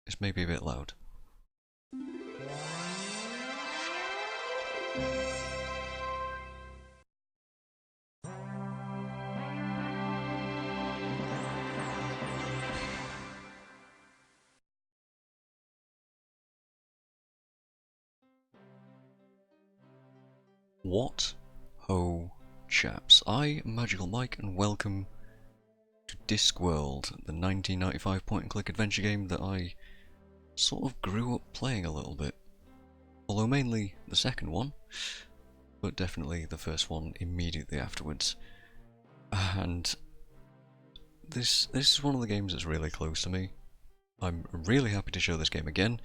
It's maybe a bit loud. What ho, chaps. I am MagicalMike and welcome to Discworld, the 1995 point-and-click adventure game that I sort of grew up playing a little bit. Although mainly the second one, but definitely the first one immediately afterwards. And this is one of the games that's really close to me. I'm really happy to show this game again.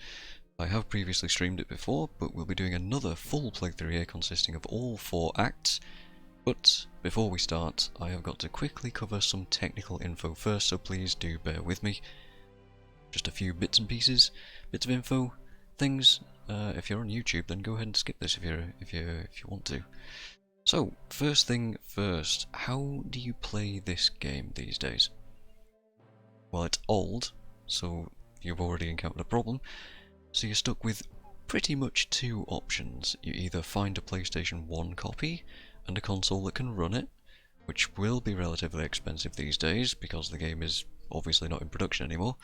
I have previously streamed it before, but we'll be doing another full playthrough here consisting of all 4 acts. But before we start, I have got to quickly cover some technical info first, so please do bear with me. Just a few bits and pieces, bits of info, things. If you're on YouTube, then go ahead and skip this if you want to. So, first thing first, how do you play this game these days? Well, it's old, so you've already encountered a problem. So you're stuck with pretty much 2 options. You either find a PlayStation 1 copy and a console that can run it, which will be relatively expensive these days because the game is obviously not in production anymore,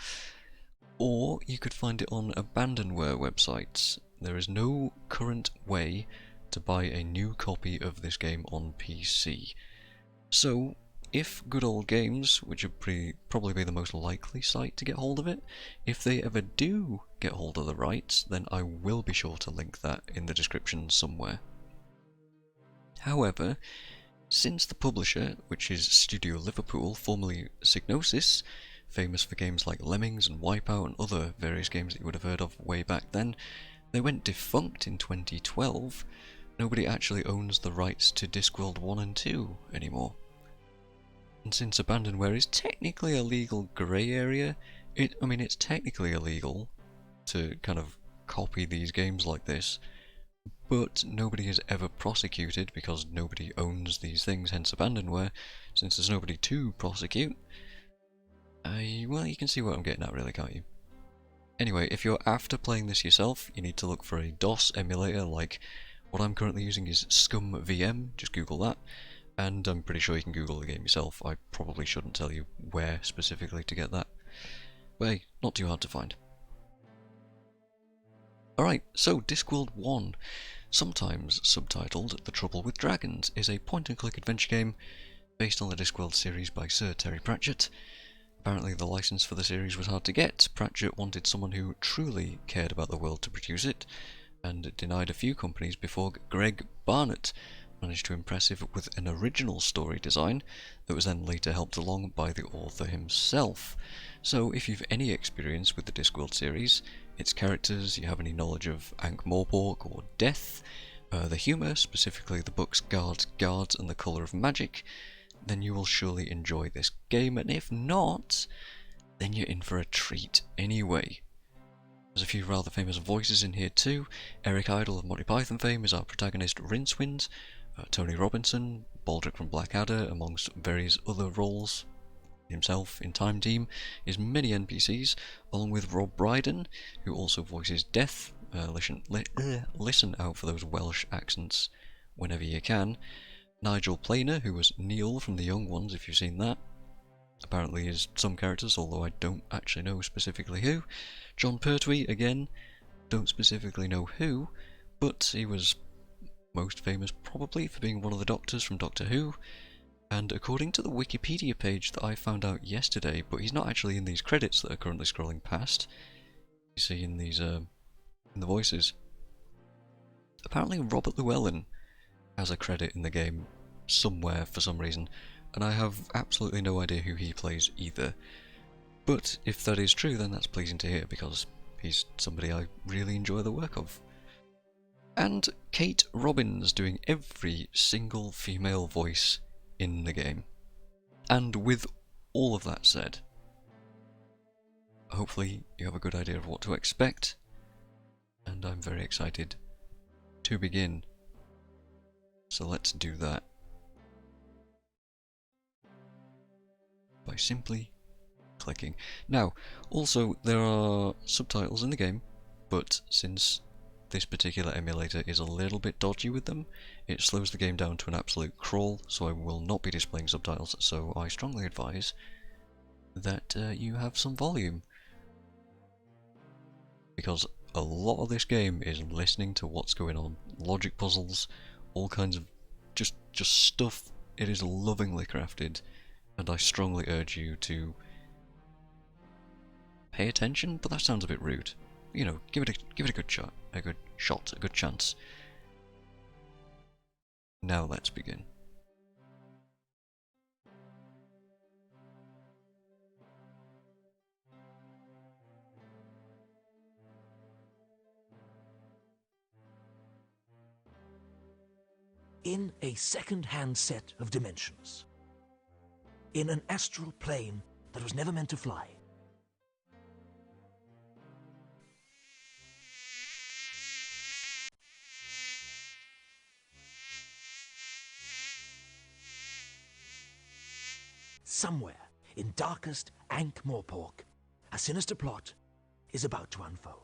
or you could find it on abandonware websites. There is no current way to buy a new copy of this game on PC. So, if Good Old Games, which would probably be the most likely site to get hold of it, if they ever do get hold of the rights, then I will be sure to link that in the description somewhere. However, since the publisher, which is Studio Liverpool, formerly Psygnosis, famous for games like Lemmings and Wipeout and other various games that you would have heard of way back then, they went defunct in 2012, nobody actually owns the rights to Discworld 1 and 2 anymore. And since abandonware is technically a legal grey area, it's technically illegal to kind of copy these games like this, but nobody is ever prosecuted because nobody owns these things, hence abandonware. Since there's nobody to prosecute, well, you can see what I'm getting at really, can't you? Anyway, if you're after playing this yourself, you need to look for a DOS emulator, like what I'm currently using is Scum VM, just Google that. And I'm pretty sure you can Google the game yourself. I probably shouldn't tell you where specifically to get that. But hey, not too hard to find. Alright, so Discworld 1, sometimes subtitled The Trouble with Dragons, is a point-and-click adventure game based on the Discworld series by Sir Terry Pratchett. Apparently the license for the series was hard to get. Pratchett wanted someone who truly cared about the world to produce it, and denied a few companies before Greg Barnett managed to impress him with an original story design that was then later helped along by the author himself. So if you've any experience with the Discworld series, its characters, you have any knowledge of Ankh-Morpork or Death, the humour, specifically the book's Guards and the Colour of Magic, then you will surely enjoy this game, and if not, then you're in for a treat anyway. There's a few rather famous voices in here too. Eric Idle of Monty Python fame is our protagonist Rincewind, Tony Robinson, Baldric from Blackadder, amongst various other roles. Himself in Time Team is many NPCs, along with Rob Brydon, who also voices Death. Listen out for those Welsh accents whenever you can. Nigel Planer, who was Neil from The Young Ones, if you've seen that. Apparently is some characters, although I don't actually know specifically who. John Pertwee, again, don't specifically know who, but he was most famous probably for being one of the Doctors from Doctor Who, and according to the Wikipedia page that I found out yesterday, but he's not actually in these credits that are currently scrolling past, you see in these, in the voices. Apparently Robert Llewellyn has a credit in the game somewhere for some reason, and I have absolutely no idea who he plays either. But if that is true, then that's pleasing to hear, because he's somebody I really enjoy the work of. And Kate Robbins doing every single female voice in the game. And with all of that said, hopefully you have a good idea of what to expect, and I'm very excited to begin. So let's do that by simply clicking. Now, also, there are subtitles in the game, but since this particular emulator is a little bit dodgy with them, it slows the game down to an absolute crawl, so I will not be displaying subtitles, so I strongly advise that you have some volume. Because a lot of this game is listening to what's going on. Logic puzzles, all kinds of just stuff. It is lovingly crafted, and I strongly urge you to pay attention, but that sounds a bit rude. You know, give it a good shot, a good chance. Now let's begin. In a second-hand set of dimensions, in an astral plane that was never meant to fly, somewhere in darkest Ankh-Morpork, a sinister plot is about to unfold.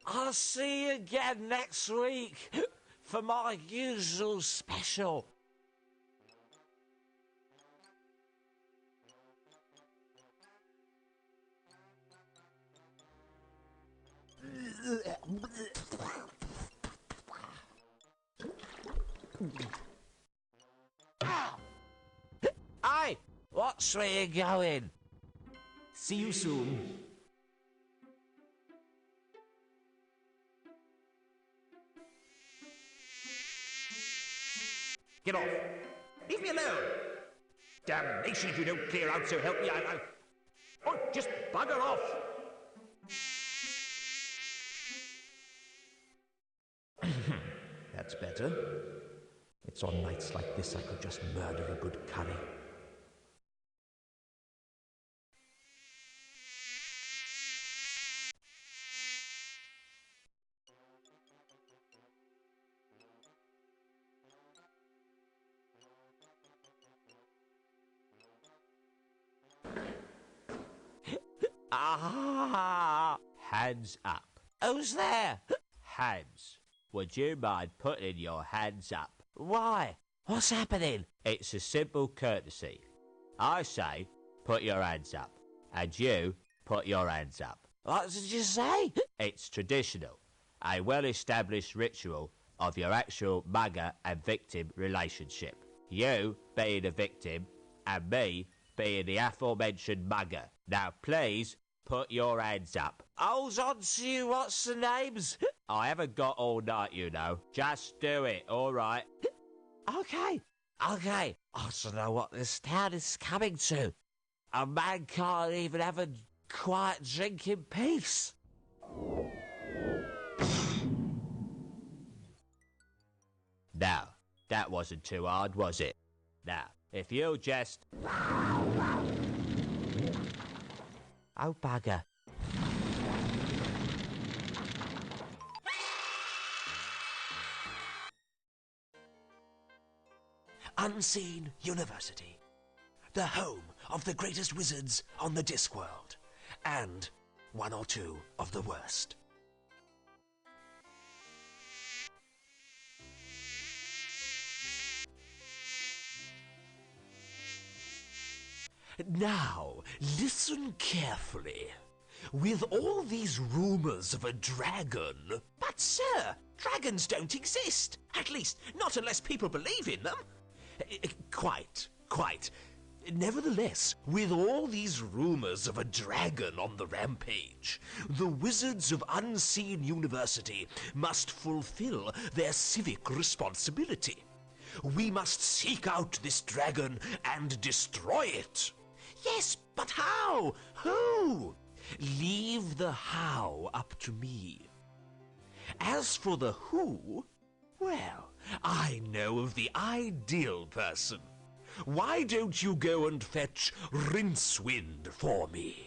I'll see you again next week for my usual special. Hey, what's where you going? See you soon. Get off! Leave me alone! Damnation if you don't clear out, so help me, I'll... Oh, just bugger off! That's better. It's on nights like this I could just murder a good curry. Ah! Hands up. Who's there? Hands. Would you mind putting your hands up? Why? What's happening? It's a simple courtesy. I say, put your hands up. And you, put your hands up. What did you say? It's traditional. A well-established ritual of your actual mugger and victim relationship. You being a victim, and me being the aforementioned mugger. Now please, put your hands up. Hold on to you, what's the names? I haven't got all night, you know. Just do it, alright? Okay. I don't know what this town is coming to. A man can't even have a quiet drink in peace. Now, that wasn't too hard, was it? Now, if you'll just... Oh, bugger. Unseen University, the home of the greatest wizards on the Discworld, and one or two of the worst. Now, listen carefully. With all these rumors of a dragon... But, sir, dragons don't exist. At least, not unless people believe in them. Quite. Nevertheless, with all these rumors of a dragon on the rampage, the Wizards of Unseen University must fulfill their civic responsibility. We must seek out this dragon and destroy it. Yes, but how? Who? Leave the how up to me. As for the who, well, I know of the ideal person. Why don't you go and fetch Rincewind for me?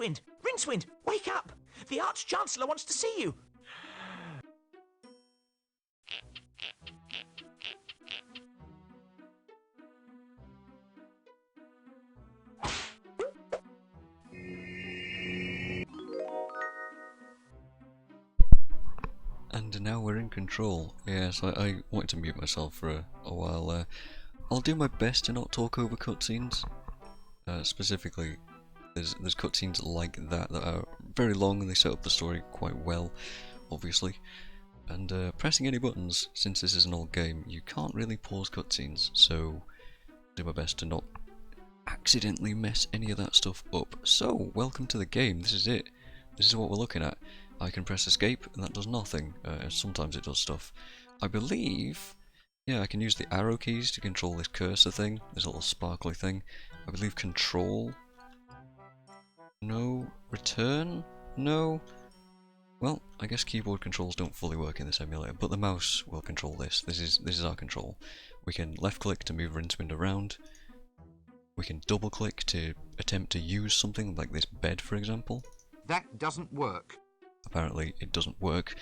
Rincewind, wake up! The Arch-Chancellor wants to see you. And now we're in control. Yes, I wanted to mute myself for a while. I'll do my best to not talk over cutscenes. Specifically, there's cutscenes like that are very long and they set up the story quite well, obviously. And pressing any buttons, since this is an old game, you can't really pause cutscenes, so I'll do my best to not accidentally mess any of that stuff up. So, welcome to the game, this is it. This is what we're looking at. I can press escape and that does nothing. Sometimes it does stuff. I believe, yeah, I can use the arrow keys to control this cursor thing, this little sparkly thing. I believe control. No. Return? No. Well, I guess keyboard controls don't fully work in this emulator, but the mouse will control this. This is our control. We can left click to move Rincewind around. We can double click to attempt to use something like this bed, for example. That doesn't work. Apparently it doesn't work.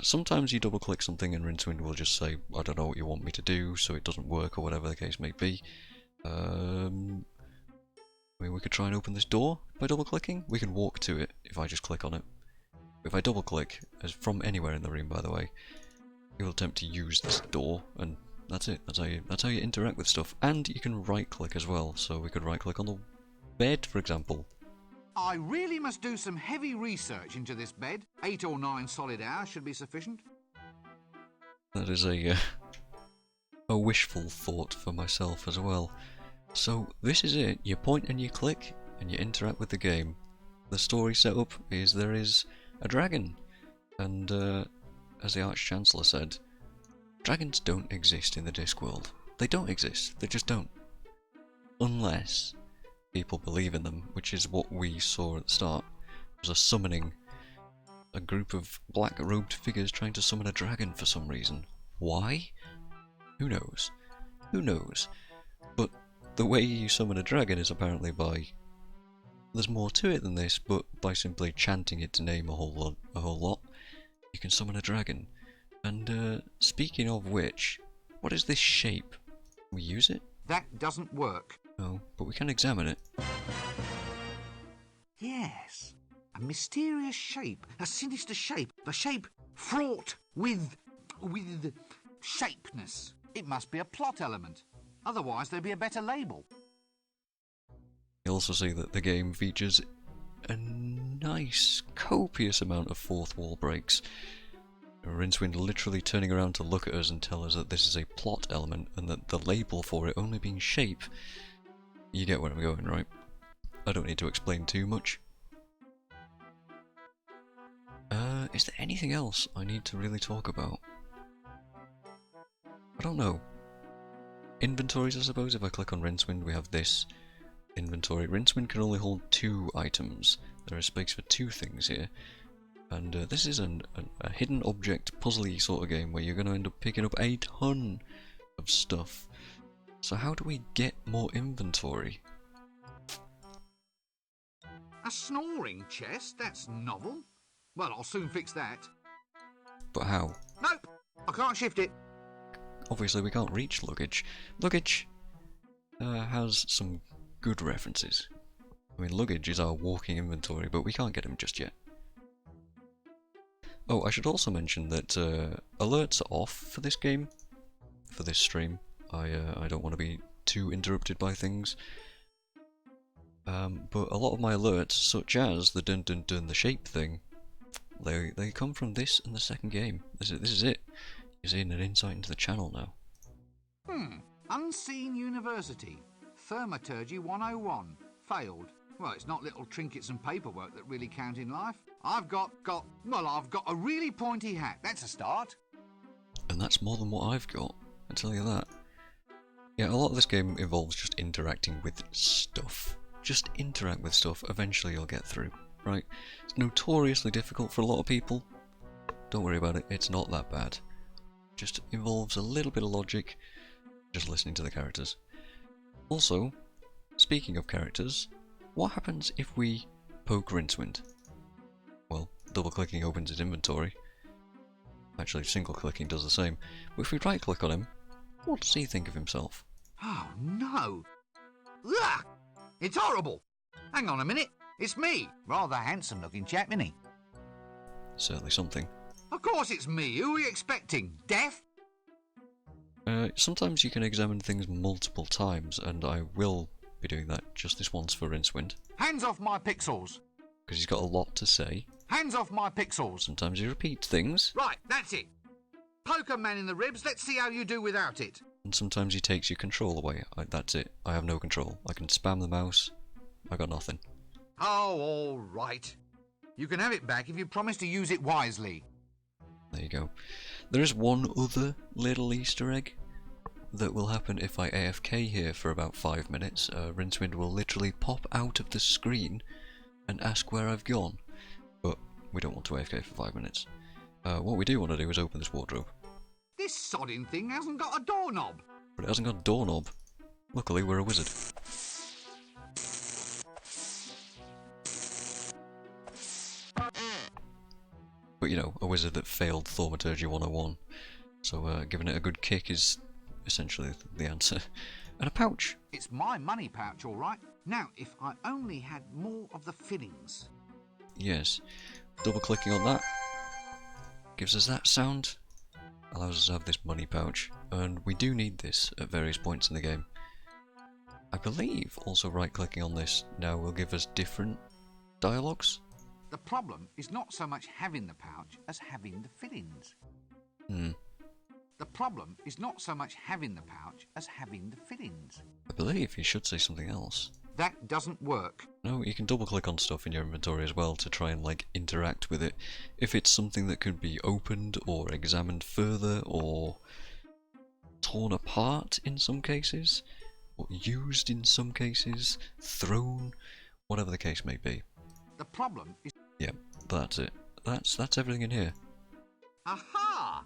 Sometimes you double click something and Rincewind will just say, I don't know what you want me to do, so it doesn't work or whatever the case may be. I mean, we could try and open this door by double clicking. We can walk to it if I just click on it. If I double click, as from anywhere in the room by the way, it will attempt to use this door, and that's it. That's how you interact with stuff. And you can right click as well, so we could right click on the bed, for example. I really must do some heavy research into this bed. 8 or 9 solid hours should be sufficient. That is a wishful thought for myself as well. So this is it. You point and you click and you interact with the game. The story setup is there is a dragon, and as the Arch-Chancellor said, dragons don't exist in the Discworld. They don't exist. They just don't. Unless people believe in them, which is what we saw at the start. It was a summoning, a group of black-robed figures trying to summon a dragon for some reason. Why? Who knows? Who knows? But the way you summon a dragon is apparently by... There's more to it than this, but by simply chanting its name a whole lot, you can summon a dragon. And speaking of which, what is this shape? Can we use it? That doesn't work. No, but we can examine it. Yes, a mysterious shape, a sinister shape, a shape fraught with shapeness. It must be a plot element, otherwise there'd be a better label. You'll also see that the game features a nice, copious amount of fourth wall breaks. Rincewind literally turning around to look at us and tell us that this is a plot element and that the label for it only being shape. You get where I'm going, right? I don't need to explain too much. Is there anything else I need to really talk about? I don't know. Inventories, I suppose. If I click on Rincewind, we have this inventory. Rincewind can only hold 2 items. There is space for 2 things here. And this is a hidden object puzzly sort of game where you're going to end up picking up a ton of stuff. So how do we get more inventory? A snoring chest? That's novel. Well, I'll soon fix that. But how? Nope, I can't shift it. Obviously we can't reach luggage. Luggage has some good references. I mean, luggage is our walking inventory, but we can't get them just yet. Oh, I should also mention that alerts are off for this game, for this stream. I don't want to be too interrupted by things. But a lot of my alerts, such as the dun dun dun, the shape thing, they come from this and the second game. This is it. You're seeing an insight into the channel now. Unseen University. Thaumaturgy 101. Failed. Well, it's not little trinkets and paperwork that really count in life. I've got a really pointy hat. That's a start. And that's more than what I've got, I tell you that. Yeah, a lot of this game involves just interacting with stuff. Just interact with stuff, eventually you'll get through, right? It's notoriously difficult for a lot of people. Don't worry about it, it's not that bad. Just involves a little bit of logic, just listening to the characters. Also, speaking of characters, what happens if we poke Rincewind? Well, double clicking opens his inventory. Actually, single clicking does the same. But if we right click on him, what does he think of himself? Oh, no. Ugh! It's horrible. Hang on a minute. It's me. Rather handsome looking chap, isn't he? Certainly something. Of course it's me. Who are you expecting? Deaf? Sometimes you can examine things multiple times, and I will be doing that just this once for Rincewind. Hands off my pixels. Because he's got a lot to say. Hands off my pixels. Sometimes he repeats things. Right, that's it. Poke a man in the ribs. Let's see how you do without it. And sometimes he takes your control away. That's it. I have no control. I can spam the mouse. I got nothing. Oh, all right. You can have it back if you promise to use it wisely. There you go. There is one other little Easter egg that will happen if I AFK here for about 5 minutes. Rincewind will literally pop out of the screen and ask where I've gone. But we don't want to AFK for 5 minutes. What we do want to do is open this wardrobe. This sodding thing hasn't got a doorknob. But it hasn't got a doorknob. Luckily, we're a wizard. But you know, a wizard that failed Thaumaturgy 101. So giving it a good kick is essentially the answer. And a pouch. It's my money pouch, all right. Now, if I only had more of the fillings. Yes. Double clicking on that gives us that sound. Allows us to have this money pouch. And we do need this at various points in the game. I believe also right clicking on this now will give us different dialogues. The problem is not so much having the pouch as having the fillings. The problem is not so much having the pouch as having the fillings. I believe you should say something else. That doesn't work. No, you can double click on stuff in your inventory as well to try and like interact with it. If it's something that could be opened or examined further or torn apart in some cases, or used in some cases, thrown, whatever the case may be. The problem is... Yeah, that's it. That's everything in here. Aha!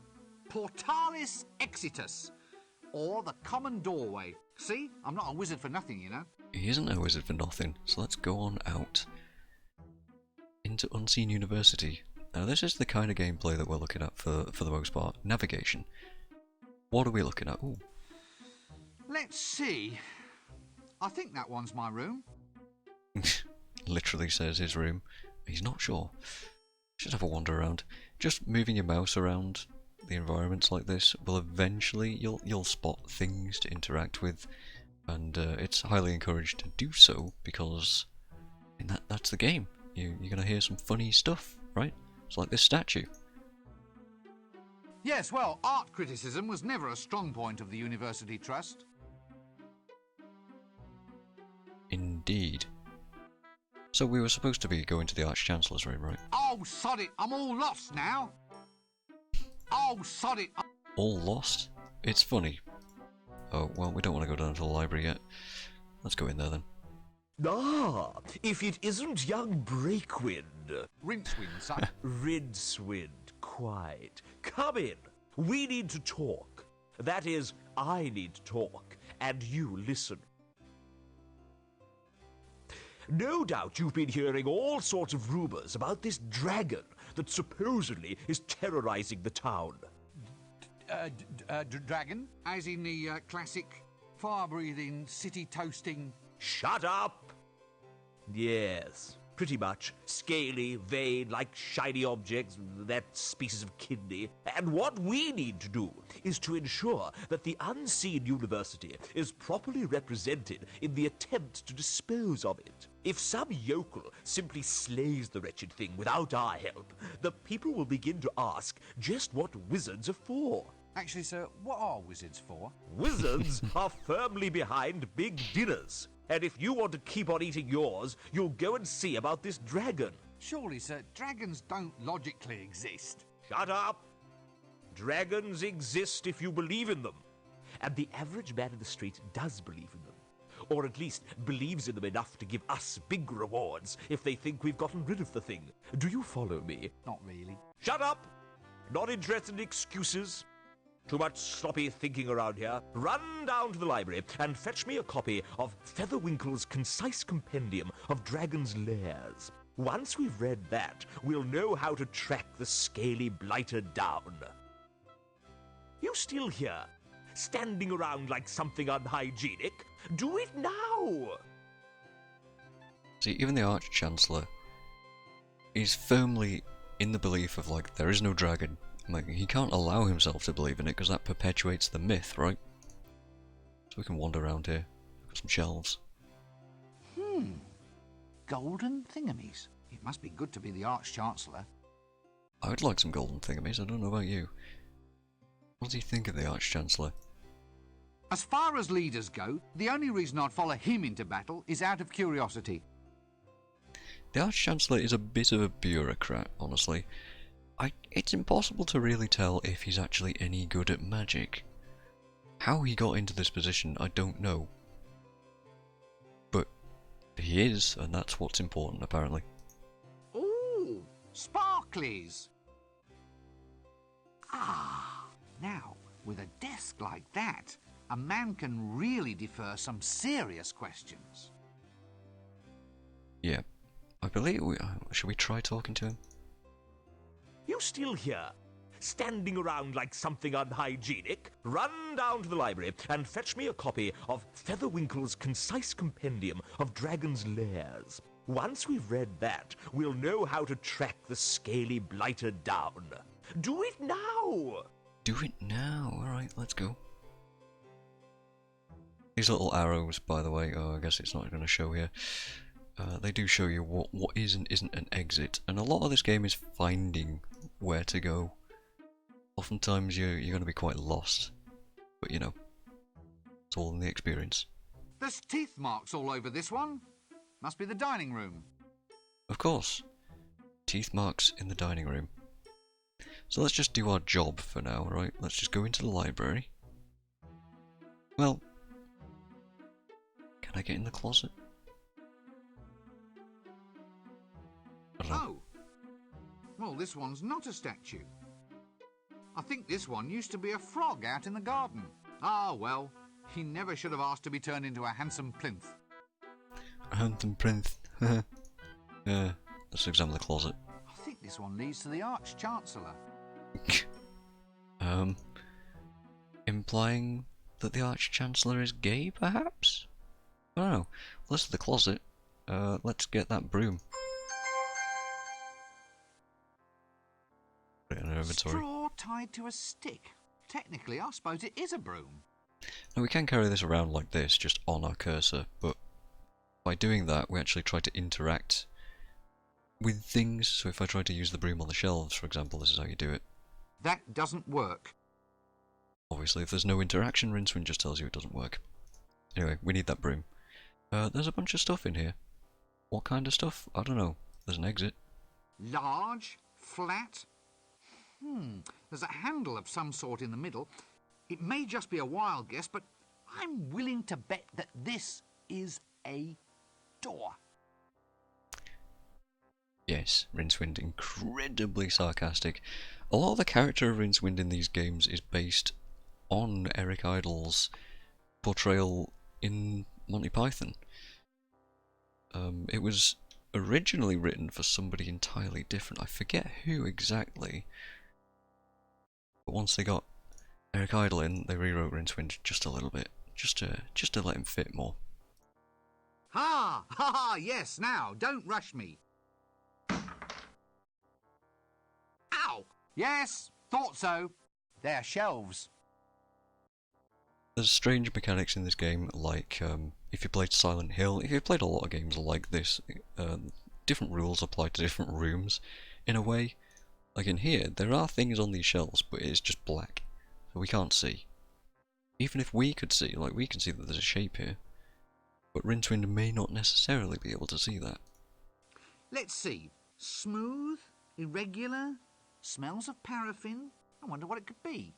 Portalis Exitus, or the common doorway. See? I'm not a wizard for nothing, you know. He isn't a wizard for nothing, so let's go on out into Unseen University. Now this is the kind of gameplay that we're looking at for the most part. Navigation. What are we looking at? Ooh. Let's see. I think that one's my room. Literally says his room. He's not sure. Should have a wander around. Just moving your mouse around the environments like this will eventually you'll spot things to interact with, and it's highly encouraged to do so because that's the game. You're gonna hear some funny stuff, right? It's like this statue. Yes, well, art criticism was never a strong point of the University Trust. Indeed. So we were supposed to be going to the Arch-Chancellor's room, right? Oh, sod it, I'm all lost now. Oh, sod it. All lost? It's funny. Oh, well, we don't want to go down to the library yet. Let's go in there then. Ah, if it isn't young Breakwind. Rincewind, son. Rincewind, quite. Come in. We need to talk. That is, I need to talk, and you listen. No doubt you've been hearing all sorts of rumors about this dragon that supposedly is terrorizing the town. Dragon? As in the classic fire-breathing, city-toasting... Shut up! Yes, pretty much. Scaly, vein, like shiny objects, that species of kidney. And what we need to do is to ensure that the unseen university is properly represented in the attempt to dispose of it. If some yokel simply slays the wretched thing without our help, the people will begin to ask just what wizards are for. Actually, sir, what are wizards for? Wizards are firmly behind big dinners. And if you want to keep on eating yours, you'll go and see about this dragon. Surely, sir, dragons don't logically exist. Shut up! Dragons exist if you believe in them. And the average man in the street does believe in them. Or at least believes in them enough to give us big rewards if they think we've gotten rid of the thing. Do you follow me? Not really. Shut up! Not interested in excuses. Too much sloppy thinking around here. Run down to the library and fetch me a copy of Featherwinkle's concise compendium of dragons' lairs. Once we've read that, we'll know how to track the scaly blighter down. You still here? Standing around like something unhygienic? Do it now! See, even the Arch-Chancellor is firmly in the belief of, like, there is no dragon. Like, he can't allow himself to believe in it because that perpetuates the myth, right? So we can wander around here. Got some shelves. Golden thingamies. It must be good to be the Arch-Chancellor. I would like some golden thingamies, I don't know about you. What does he think of the Arch-Chancellor? As far as leaders go, the only reason I'd follow him into battle is out of curiosity. The Arch-Chancellor is a bit of a bureaucrat, honestly. It's impossible to really tell if he's actually any good at magic. How he got into this position, I don't know. But he is, and that's what's important, apparently. Ooh, sparklies! Ah, now, with a desk like that, a man can really defer some serious questions. Yeah, I believe should we try talking to him? You still here? Standing around like something unhygienic? Run down to the library and fetch me a copy of Featherwinkle's concise compendium of dragons' lairs. Once we've read that, we'll know how to track the scaly blighter down. Do it now! Do it now, alright, let's go. These little arrows, by the way, I guess it's not going to show here. They do show you what is and isn't an exit, and a lot of this game is finding where to go. Oftentimes you're going to be quite lost, but you know, it's all in the experience. There's teeth marks all over this one. Must be the dining room. Of course, teeth marks in the dining room. So let's just do our job for now, right? Let's just go into the library. Well, can I get in the closet? Oh. Well, this one's not a statue. I think this one used to be a frog out in the garden. Ah, well, he never should have asked to be turned into a handsome plinth. A handsome plinth. Yeah, let's examine the closet. I think this one leads to the Arch-Chancellor. Implying that the Arch-Chancellor is gay, perhaps? I don't know. Let's to the closet. Let's get that broom. Put it in our inventory. Straw tied to a stick. Technically, I suppose it is a broom. Now we can carry this around like this, just on our cursor, but by doing that we actually try to interact with things. So if I try to use the broom on the shelves, for example, this is how you do it. That doesn't work. Obviously, if there's no interaction, Rincewind just tells you it doesn't work. Anyway, we need that broom. There's a bunch of stuff in here. What kind of stuff? I don't know. There's an exit. Large, flat. There's a handle of some sort in the middle. It may just be a wild guess, but I'm willing to bet that this is a door. Yes, Rincewind, incredibly sarcastic. A lot of the character of Rincewind in these games is based on Eric Idle's portrayal in Monty Python. It was originally written for somebody entirely different. I forget who exactly. But once they got Eric Idle in, they rewrote Rincewind just a little bit, just to let him fit more. Ha! Ha ha! Yes, now, don't rush me. Ow! Yes, thought so. They're shelves. There's strange mechanics in this game, like if you played Silent Hill, if you played a lot of games like this, different rules apply to different rooms, in a way. Like in here, there are things on these shelves, but it's just black, so we can't see. Even if we could see, like we can see that there's a shape here, but Rincewind may not necessarily be able to see that. Let's see. Smooth, irregular, smells of paraffin. I wonder what it could be.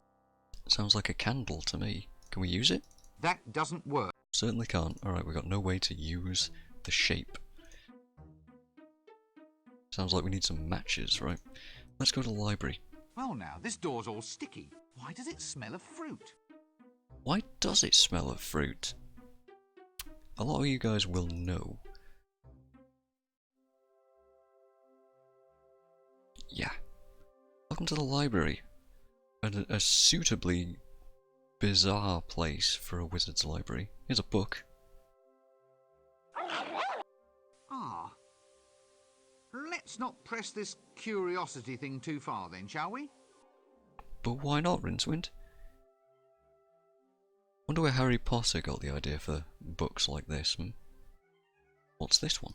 Sounds like a candle to me. Can we use it? That doesn't work. Certainly can't. Alright, we've got no way to use the shape. Sounds like we need some matches, right? Let's go to the library. Well now, this door's all sticky. Why does it smell of fruit? Why does it smell of fruit? A lot of you guys will know. Yeah. Welcome to the library. A suitably bizarre place for a wizard's library. Here's a book. Ah. Let's not press this curiosity thing too far then, shall we? But why not, Rincewind? Wonder where Harry Potter got the idea for books like this, What's this one?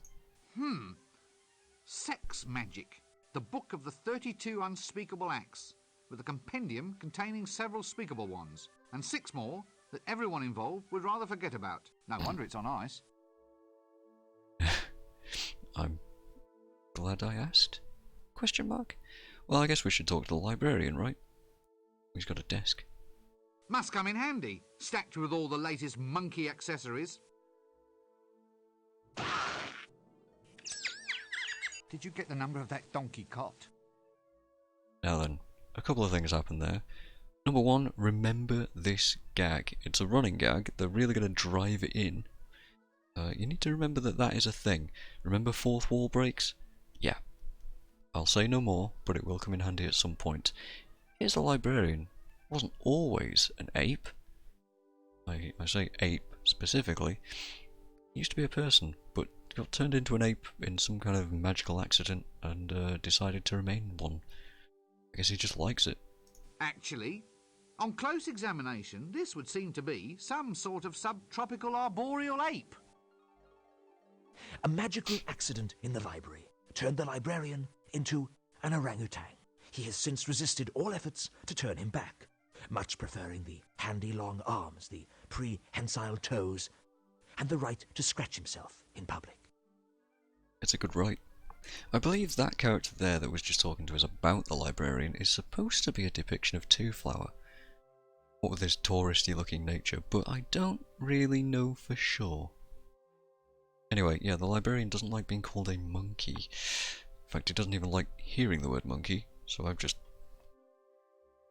Sex Magic. The Book of the 32 Unspeakable Acts, with a compendium containing several speakable ones, and 6 more that everyone involved would rather forget about. No wonder it's on ice. I'm glad I asked? Question mark? Well, I guess we should talk to the librarian, right? He's got a desk. Must come in handy, stacked with all the latest monkey accessories. Did you get the number of that donkey cot? Now then, a couple of things happened there. Number one, remember this gag. It's a running gag. They're really going to drive it in. You need to remember that that is a thing. Remember fourth wall breaks? Yeah. I'll say no more, but it will come in handy at some point. Here's the librarian. Wasn't always an ape. I say ape specifically. He used to be a person, but got turned into an ape in some kind of magical accident and decided to remain one. I guess he just likes it. Actually, on close examination, this would seem to be some sort of subtropical arboreal ape. A magical accident in the library turned the librarian into an orangutan. He has since resisted all efforts to turn him back, much preferring the handy long arms, the prehensile toes, and the right to scratch himself in public. It's a good right. I believe that character there that was just talking to us about the librarian is supposed to be a depiction of Two Flower. What with his touristy looking nature, but I don't really know for sure. Anyway, yeah, the librarian doesn't like being called a monkey. In fact, he doesn't even like hearing the word monkey, so I've just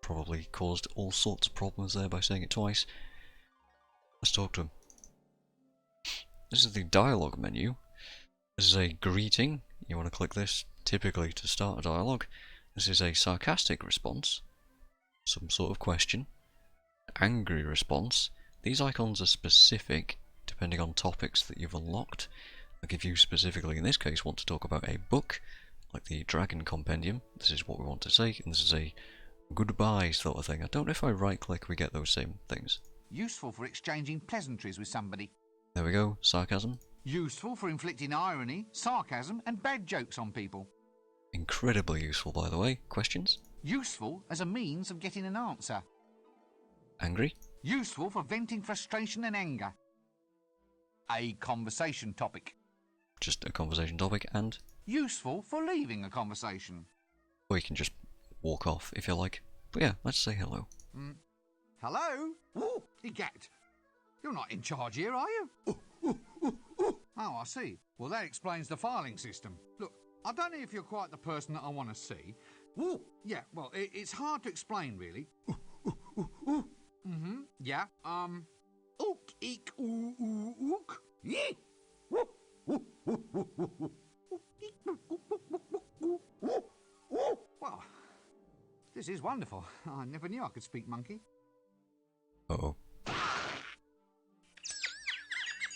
probably caused all sorts of problems there by saying it twice. Let's talk to him. This is the dialogue menu. This is a greeting. You want to click this typically to start a dialogue. This is a sarcastic response. Some sort of question. Angry response. These icons are specific depending on topics that you've unlocked. Like if you specifically in this case want to talk about a book, like the Dragon Compendium, this is what we want to say, and this is a goodbye sort of thing. I don't know if I right click we get those same things. Useful for exchanging pleasantries with somebody. There we go, sarcasm. Useful for inflicting irony, sarcasm and bad jokes on people. Incredibly useful, by the way. Questions? Useful as a means of getting an answer. Angry? Useful for venting frustration and anger. A conversation topic. just a conversation topic, and Useful for leaving a conversation. or you can just walk off if you like. But yeah, let's say hello. Hello? Ooh, Egad. You're not in charge here, are you? Oh, I see. Well, that explains the filing system. Look, I don't know if you're quite the person that I want to see. Ooh, yeah, well, it's hard to explain, really. Yeah, ook, eek, ook. Yee! Well, this is wonderful. I never knew I could speak monkey. Uh-oh.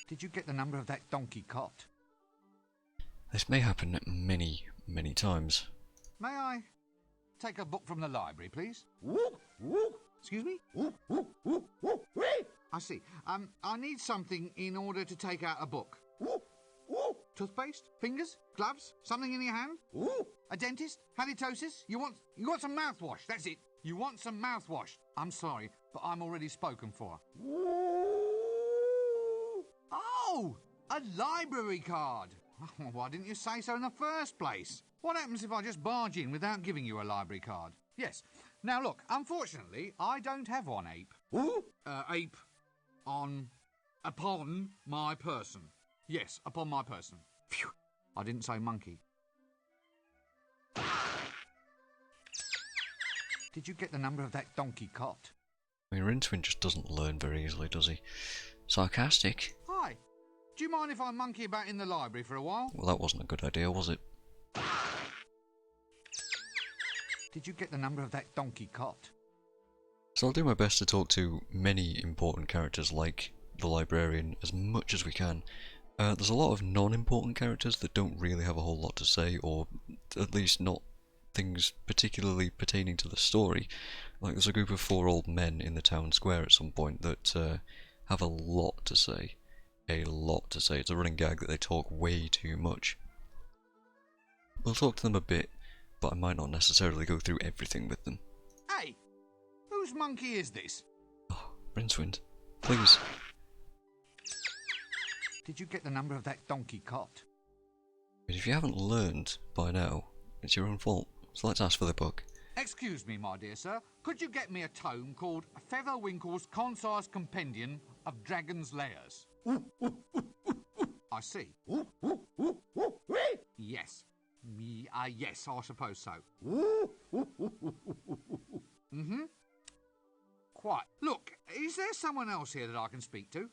Did you get the number of that donkey cot? This may happen many, many times. May I take a book from the library, please? Excuse me? I see. I need something in order to take out a book. Toothpaste? Fingers? Gloves? Something in your hand? A dentist? Halitosis? You want some mouthwash? That's it. You want some mouthwash. I'm sorry, but I'm already spoken for. Oh! A library card! Why didn't you say so in the first place? What happens if I just barge in without giving you a library card? Yes. Now look, unfortunately, I don't have one ape. Ape upon my person. Yes, upon my person. Phew. I didn't say monkey. Did you get the number of that donkey cot? I mean, Rincewind just doesn't learn very easily, does he? Sarcastic? Hi. Do you mind if I monkey about in the library for a while? Well, that wasn't a good idea, was it? Did you get the number of that donkey cot? So I'll do my best to talk to many important characters like the librarian as much as we can. There's a lot of non-important characters that don't really have a whole lot to say, or at least not things particularly pertaining to the story. Like there's a group of 4 old men in the town square at some point that have a lot to say. A lot to say. It's a running gag that they talk way too much. We'll talk to them a bit, but I might not necessarily go through everything with them. Hey! Whose monkey is this? Oh, Rincewind, please. Did you get the number of that donkey cot? But if you haven't learned by now, it's your own fault. So let's ask for the book. Excuse me, my dear sir. Could you get me a tome called Featherwinkle's Concise Compendium of Dragon's Lairs? I see. Yes. Yes, I suppose so. Quite. Look, is there someone else here that I can speak to?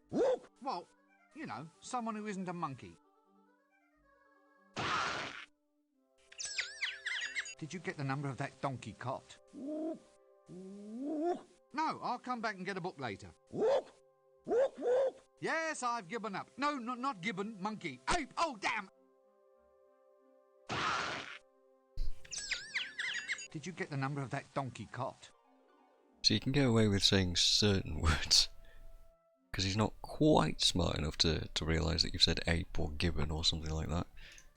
Well, you know, someone who isn't a monkey. Did you get the number of that donkey cot? No, I'll come back and get a book later. Yes, I've given up. No, not gibbon, monkey. Ape! Oh, damn! Did you get the number of that donkey cot? So you can get away with saying certain words. Because he's not quite smart enough to realise that you've said ape or gibbon or something like that.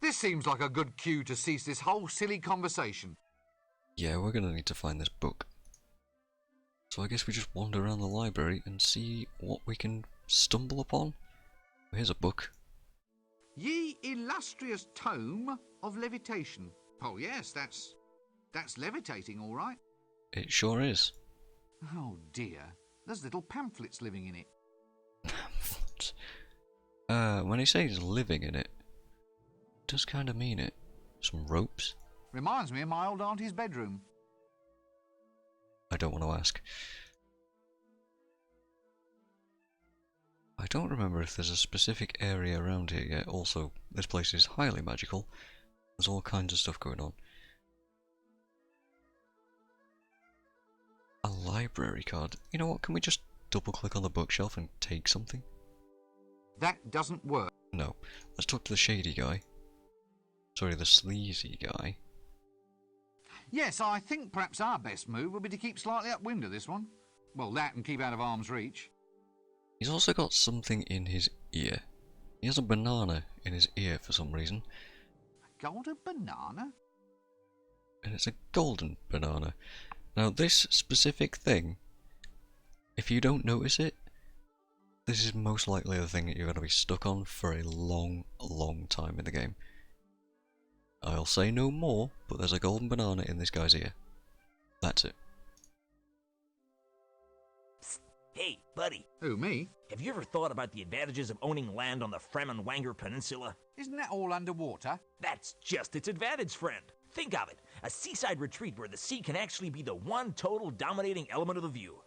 This seems like a good cue to cease this whole silly conversation. Yeah, we're going to need to find this book. So I guess we just wander around the library and see what we can stumble upon. Here's a book. Ye illustrious tome of levitation. Oh yes, that's levitating, all right. It sure is. Oh dear, there's little pamphlets living in it. Pamphlets? When he says living in it, does kind of mean it. Some ropes? Reminds me of my old auntie's bedroom. I don't want to ask. I don't remember if there's a specific area around here yet. Also, this place is highly magical. There's all kinds of stuff going on. A library card. You know what, can we just double click on the bookshelf and take something? That doesn't work. No. Let's talk to the shady guy. Sorry, the sleazy guy. Yes, I think perhaps our best move would be to keep slightly upwind of this one. Well, that and keep out of arm's reach. He's also got something in his ear. He has a banana in his ear for some reason. A golden banana? And it's a golden banana. Now this specific thing, if you don't notice it, this is most likely the thing that you're going to be stuck on for a long, long time in the game. I'll say no more, but there's a golden banana in this guy's ear. That's it. Psst. Hey, buddy. Who, me? Have you ever thought about the advantages of owning land on the Fremenwanger Peninsula? Isn't that all underwater? That's just its advantage, friend. Think of it. A seaside retreat where the sea can actually be the one total dominating element of the view.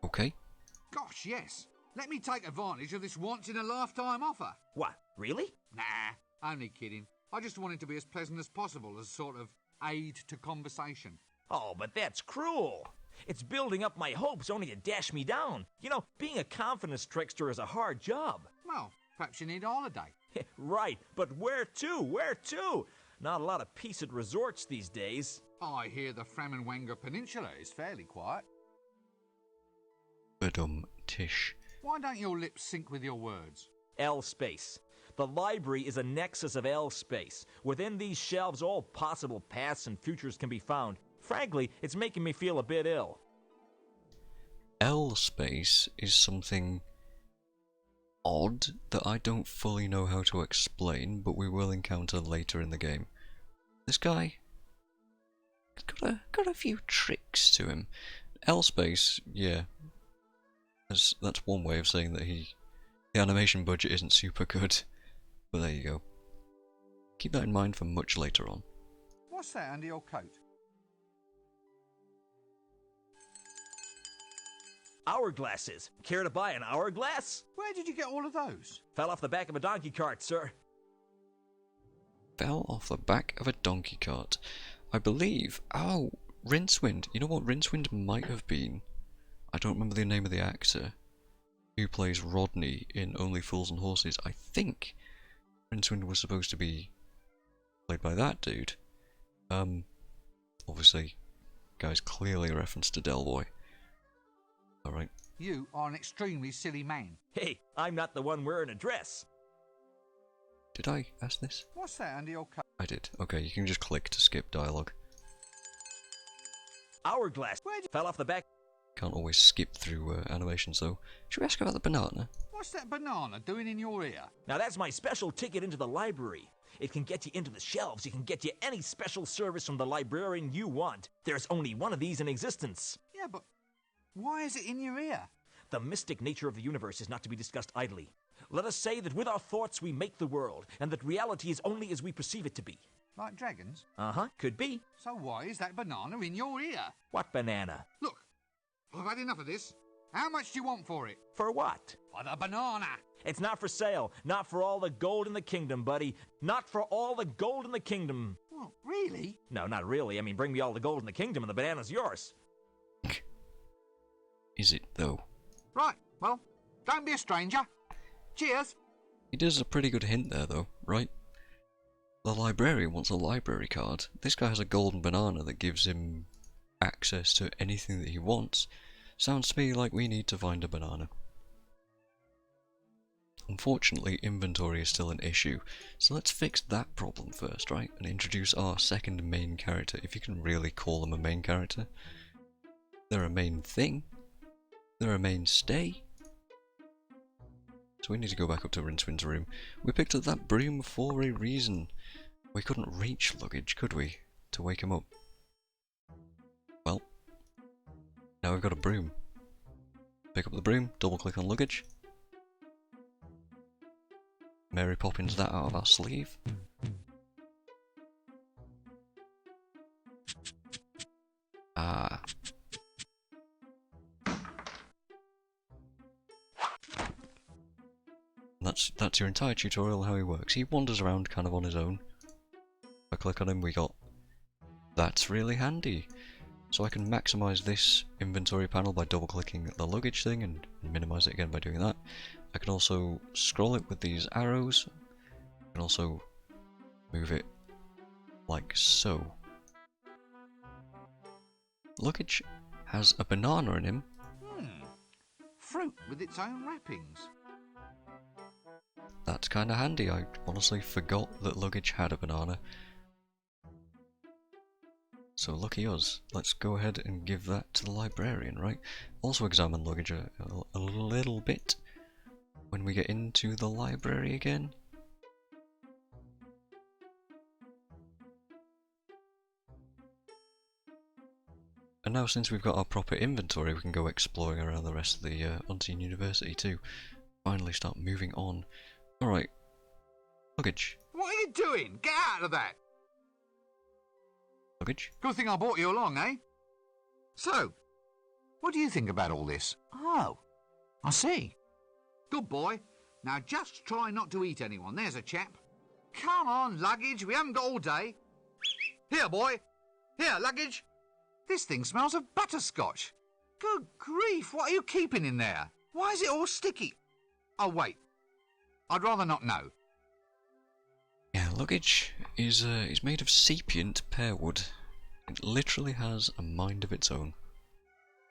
Okay. Gosh, yes. Let me take advantage of this once-in-a-lifetime offer. What, really? Nah, only kidding. I just want it to be as pleasant as possible as sort of aid to conversation. Oh, but that's cruel. It's building up my hopes only to dash me down. You know, being a confidence trickster is a hard job. Well, perhaps you need a holiday. Right, but where to? Where to? Not a lot of peace at resorts these days. I hear the Fremenwanger Peninsula is fairly quiet. Tish. Why don't your lips sync with your words? L space. The library is a nexus of L space. Within these shelves, all possible pasts and futures can be found. Frankly, it's making me feel a bit ill. L space is something odd that I don't fully know how to explain, but we will encounter later in the game. This guy got a few tricks to him. L space, yeah. That's one way of saying that the animation budget isn't super good. But there you go. Keep that in mind for much later on. What's that under your coat? Hourglasses. Care to buy an hourglass? Where did you get all of those? Fell off the back of a donkey cart, sir. Fell off the back of a donkey cart. I believe... Oh, Rincewind. You know what Rincewind might have been? I don't remember the name of the actor who plays Rodney in Only Fools and Horses. I think Rincewind was supposed to be played by that dude. Obviously, guy's clearly a reference to Del Boy. Alright. You are an extremely silly man. Hey, I'm not the one wearing a dress. Did I ask this? What's that under your coat? I did. Okay, you can just click to skip dialogue. Hourglass. Fell off the back. Can't always skip through animations though. Should we ask about the banana? What's that banana doing in your ear? Now that's my special ticket into the library. It can get you into the shelves. It can get you any special service from the librarian you want. There's only one of these in existence. Yeah, but why is it in your ear? The mystic nature of the universe is not to be discussed idly. Let us say that with our thoughts we make the world, and that reality is only as we perceive it to be. Like dragons? Uh-huh, could be. So why is that banana in your ear? What banana? Look, I've had enough of this. How much do you want for it? For what? For the banana. It's not for sale. Not for all the gold in the kingdom, buddy. Not for all the gold in the kingdom. Well, really? No, not really. I mean, bring me all the gold in the kingdom and the banana's yours. Is it though? Right, well, don't be a stranger. Cheers. He does a pretty good hint there though, right? The librarian wants a library card. This guy has a golden banana that gives him access to anything that he wants. Sounds to me like we need to find a banana. Unfortunately, inventory is still an issue, so let's fix that problem first, right? And introduce our second main character, if you can really call them a main character. They're a main thing. They're a mainstay. So we need to go back up to Rincewind's room. We picked up that broom for a reason. We couldn't reach luggage, could we? To wake him up. Well, now we've got a broom. Pick up the broom, double click on luggage. Mary Poppins that out of our sleeve. Ah. That's your entire tutorial how he works. He wanders around kind of on his own. If I click on him, we got... That's really handy. So I can maximise this inventory panel by double clicking the luggage thing and minimise it again by doing that. I can also scroll it with these arrows. I can also move it like so. Luggage has a banana in him. Fruit with its own wrappings. That's kinda handy. I honestly forgot that luggage had a banana. So lucky us. Let's go ahead and give that to the librarian, right? Also examine luggage a little bit when we get into the library again. And now since we've got our proper inventory, we can go exploring around the rest of the Unseen University too. Finally start moving on. Alright. Luggage. What are you doing? Get out of that! Luggage? Good thing I brought you along, eh? So, what do you think about all this? Oh, I see. Good boy. Now just try not to eat anyone, there's a chap. Come on, luggage, we haven't got all day. Here, boy. Here, luggage. This thing smells of butterscotch. Good grief, what are you keeping in there? Why is it all sticky? Oh, wait. I'd rather not know. Yeah, luggage is made of sapient pear wood. It literally has a mind of its own.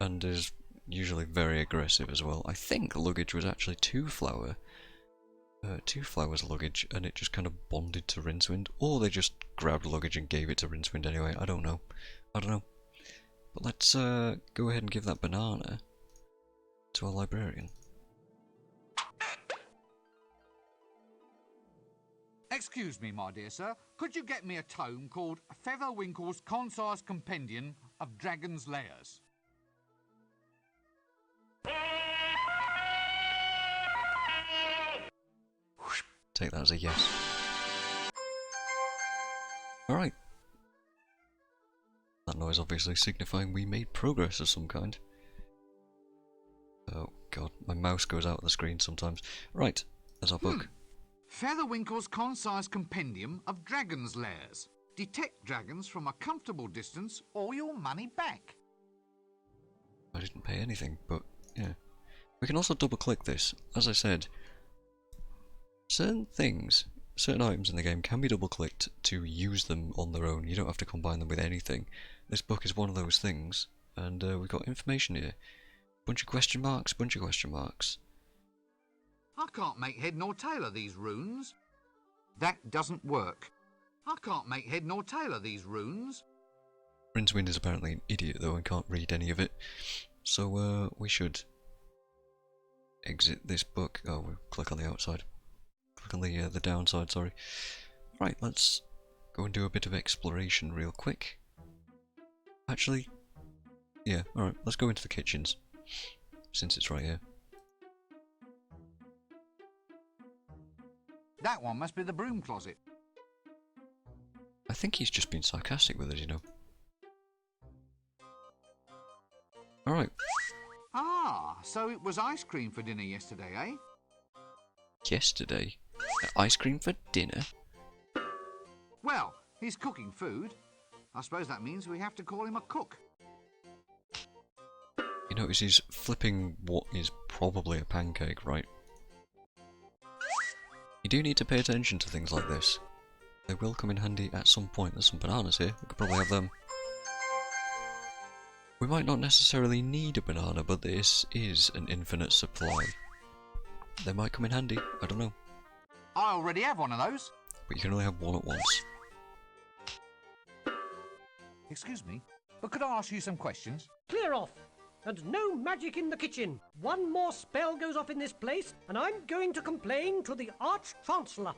And is usually very aggressive as well. I think luggage was actually two flowers luggage, and it just kind of bonded to Rincewind. Or they just grabbed luggage and gave it to Rincewind anyway, I don't know. But let's go ahead and give that banana to our librarian. Excuse me, my dear sir. Could you get me a tome called Featherwinkle's Concise Compendium of Dragon's Lairs? Take that as a yes. Alright. That noise obviously signifying we made progress of some kind. Oh god, my mouse goes out of the screen sometimes. Right, there's our book. Featherwinkle's Concise Compendium of Dragon's Lairs. Detect dragons from a comfortable distance or your money back. I didn't pay anything, but yeah. We can also double click this. As I said, certain items in the game can be double clicked to use them on their own. You don't have to combine them with anything. This book is one of those things, and we've got information here. Bunch of question marks. I can't make head nor tail of these runes. That doesn't work. I can't make head nor tail of these runes. Rincewind is apparently an idiot though and can't read any of it. So we should exit this book. Oh, we'll click on the outside. Click on the downside, sorry. Right, let's go and do a bit of exploration real quick. Actually, yeah, alright, let's go into the kitchens. Since it's right here. That one must be the broom closet. I think he's just been sarcastic with us, you know. Alright. Ah, so it was ice cream for dinner yesterday, eh? Yesterday? Ice cream for dinner? Well, he's cooking food. I suppose that means we have to call him a cook. You notice he's flipping what is probably a pancake, right? You do need to pay attention to things like this. They will come in handy at some point. There's some bananas here. We could probably have them. We might not necessarily need a banana, but this is an infinite supply. They might come in handy. I don't know. I already have one of those. But you can only have one at once. Excuse me, but could I ask you some questions? Clear off! And no magic in the kitchen. One more spell goes off in this place, and I'm going to complain to the Arch-Chancellor.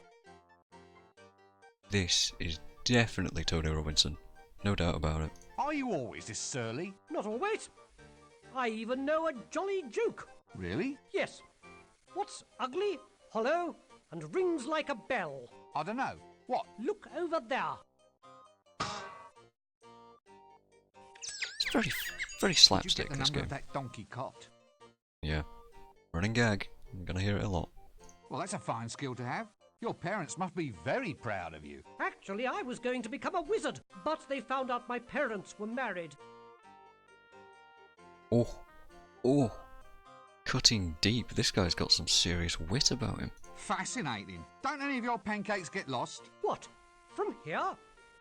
This is definitely Tony Robinson. No doubt about it. Are you always this surly? Not always. I even know a jolly joke. Really? Yes. What's ugly, hollow, and rings like a bell? I don't know. What? Look over there. It's very slapstick, Did you get the this number game. of that donkey cot? Yeah. Running gag. I'm gonna hear it a lot. Well, that's a fine skill to have. Your parents must be very proud of you. Actually, I was going to become a wizard, but they found out my parents were married. Oh. Cutting deep. This guy's got some serious wit about him. Fascinating. Don't any of your pancakes get lost? What? From here?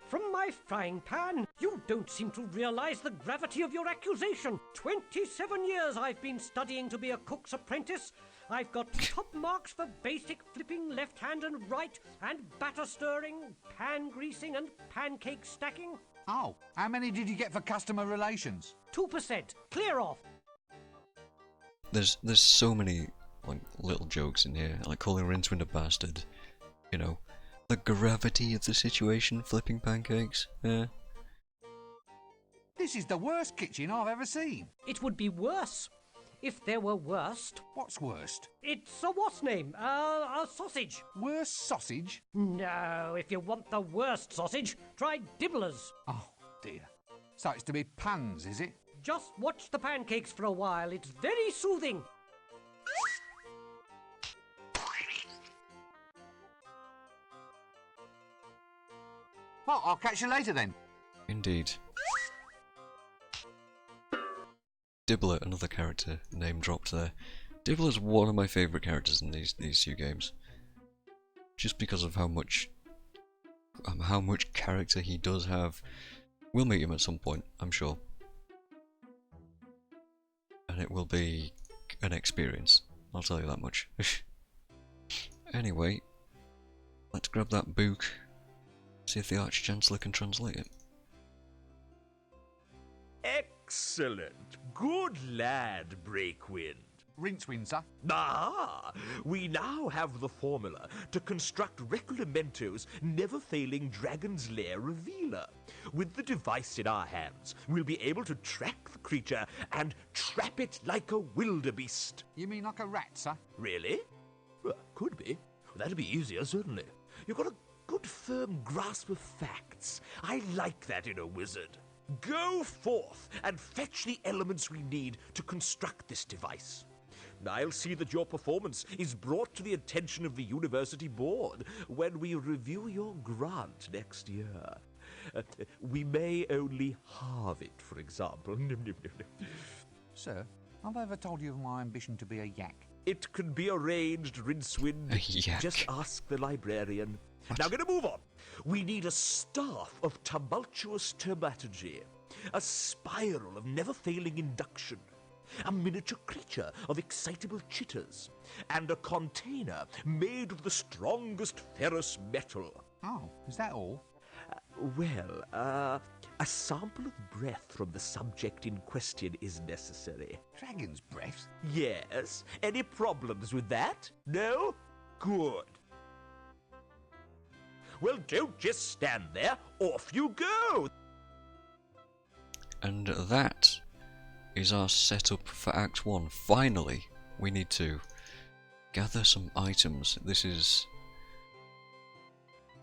From my frying pan? You don't seem to realise the gravity of your accusation. 27 years I've been studying to be a cook's apprentice. I've got top marks for basic flipping left hand and right, and batter stirring, pan greasing and pancake stacking. Oh, how many did you get for customer relations? 2%. Clear off. There's so many like little jokes in here, like calling Rincewind a bastard. You know, the gravity of the situation, flipping pancakes. Yeah. This is the worst kitchen I've ever seen. It would be worse if there were worst. What's worst? It's a what's name? A sausage. Worst sausage? No, if you want the worst sausage, try Dibblers. Oh, dear. So it's to be puns, is it? Just watch the pancakes for a while. It's very soothing. Well, I'll catch you later then. Indeed. Dibbler, another character name dropped there. Dibbler's one of my favourite characters in these two games. Just because of how much character he does have. We'll meet him at some point, I'm sure. And it will be an experience, I'll tell you that much. Anyway, let's grab that book, see if the Arch-Chancellor can translate it. Excellent. Good lad, Breakwind. Rincewind, sir. Ah, we now have the formula to construct Reclamento's never-failing Dragon's Lair revealer. With the device in our hands, we'll be able to track the creature and trap it like a wildebeest. You mean like a rat, sir? Really? Well, could be. That'd be easier, certainly. You've got a good firm grasp of facts. I like that in a wizard. Go forth and fetch the elements we need to construct this device. I'll see that your performance is brought to the attention of the university board when we review your grant next year. We may only halve it, for example. Sir, have I ever told you of my ambition to be a yak? It can be arranged, Rincewind. A yak. Just ask the librarian. Now, I'm going to move on. We need a staff of tumultuous taumaturgy, a spiral of never-failing induction, a miniature creature of excitable chitters, and a container made of the strongest ferrous metal. Oh, is that all? A sample of breath from the subject in question is necessary. Dragon's breath? Yes. Any problems with that? No? Good. Well, don't just stand there. Off you go. And that is our setup for Act 1. Finally, we need to gather some items. This is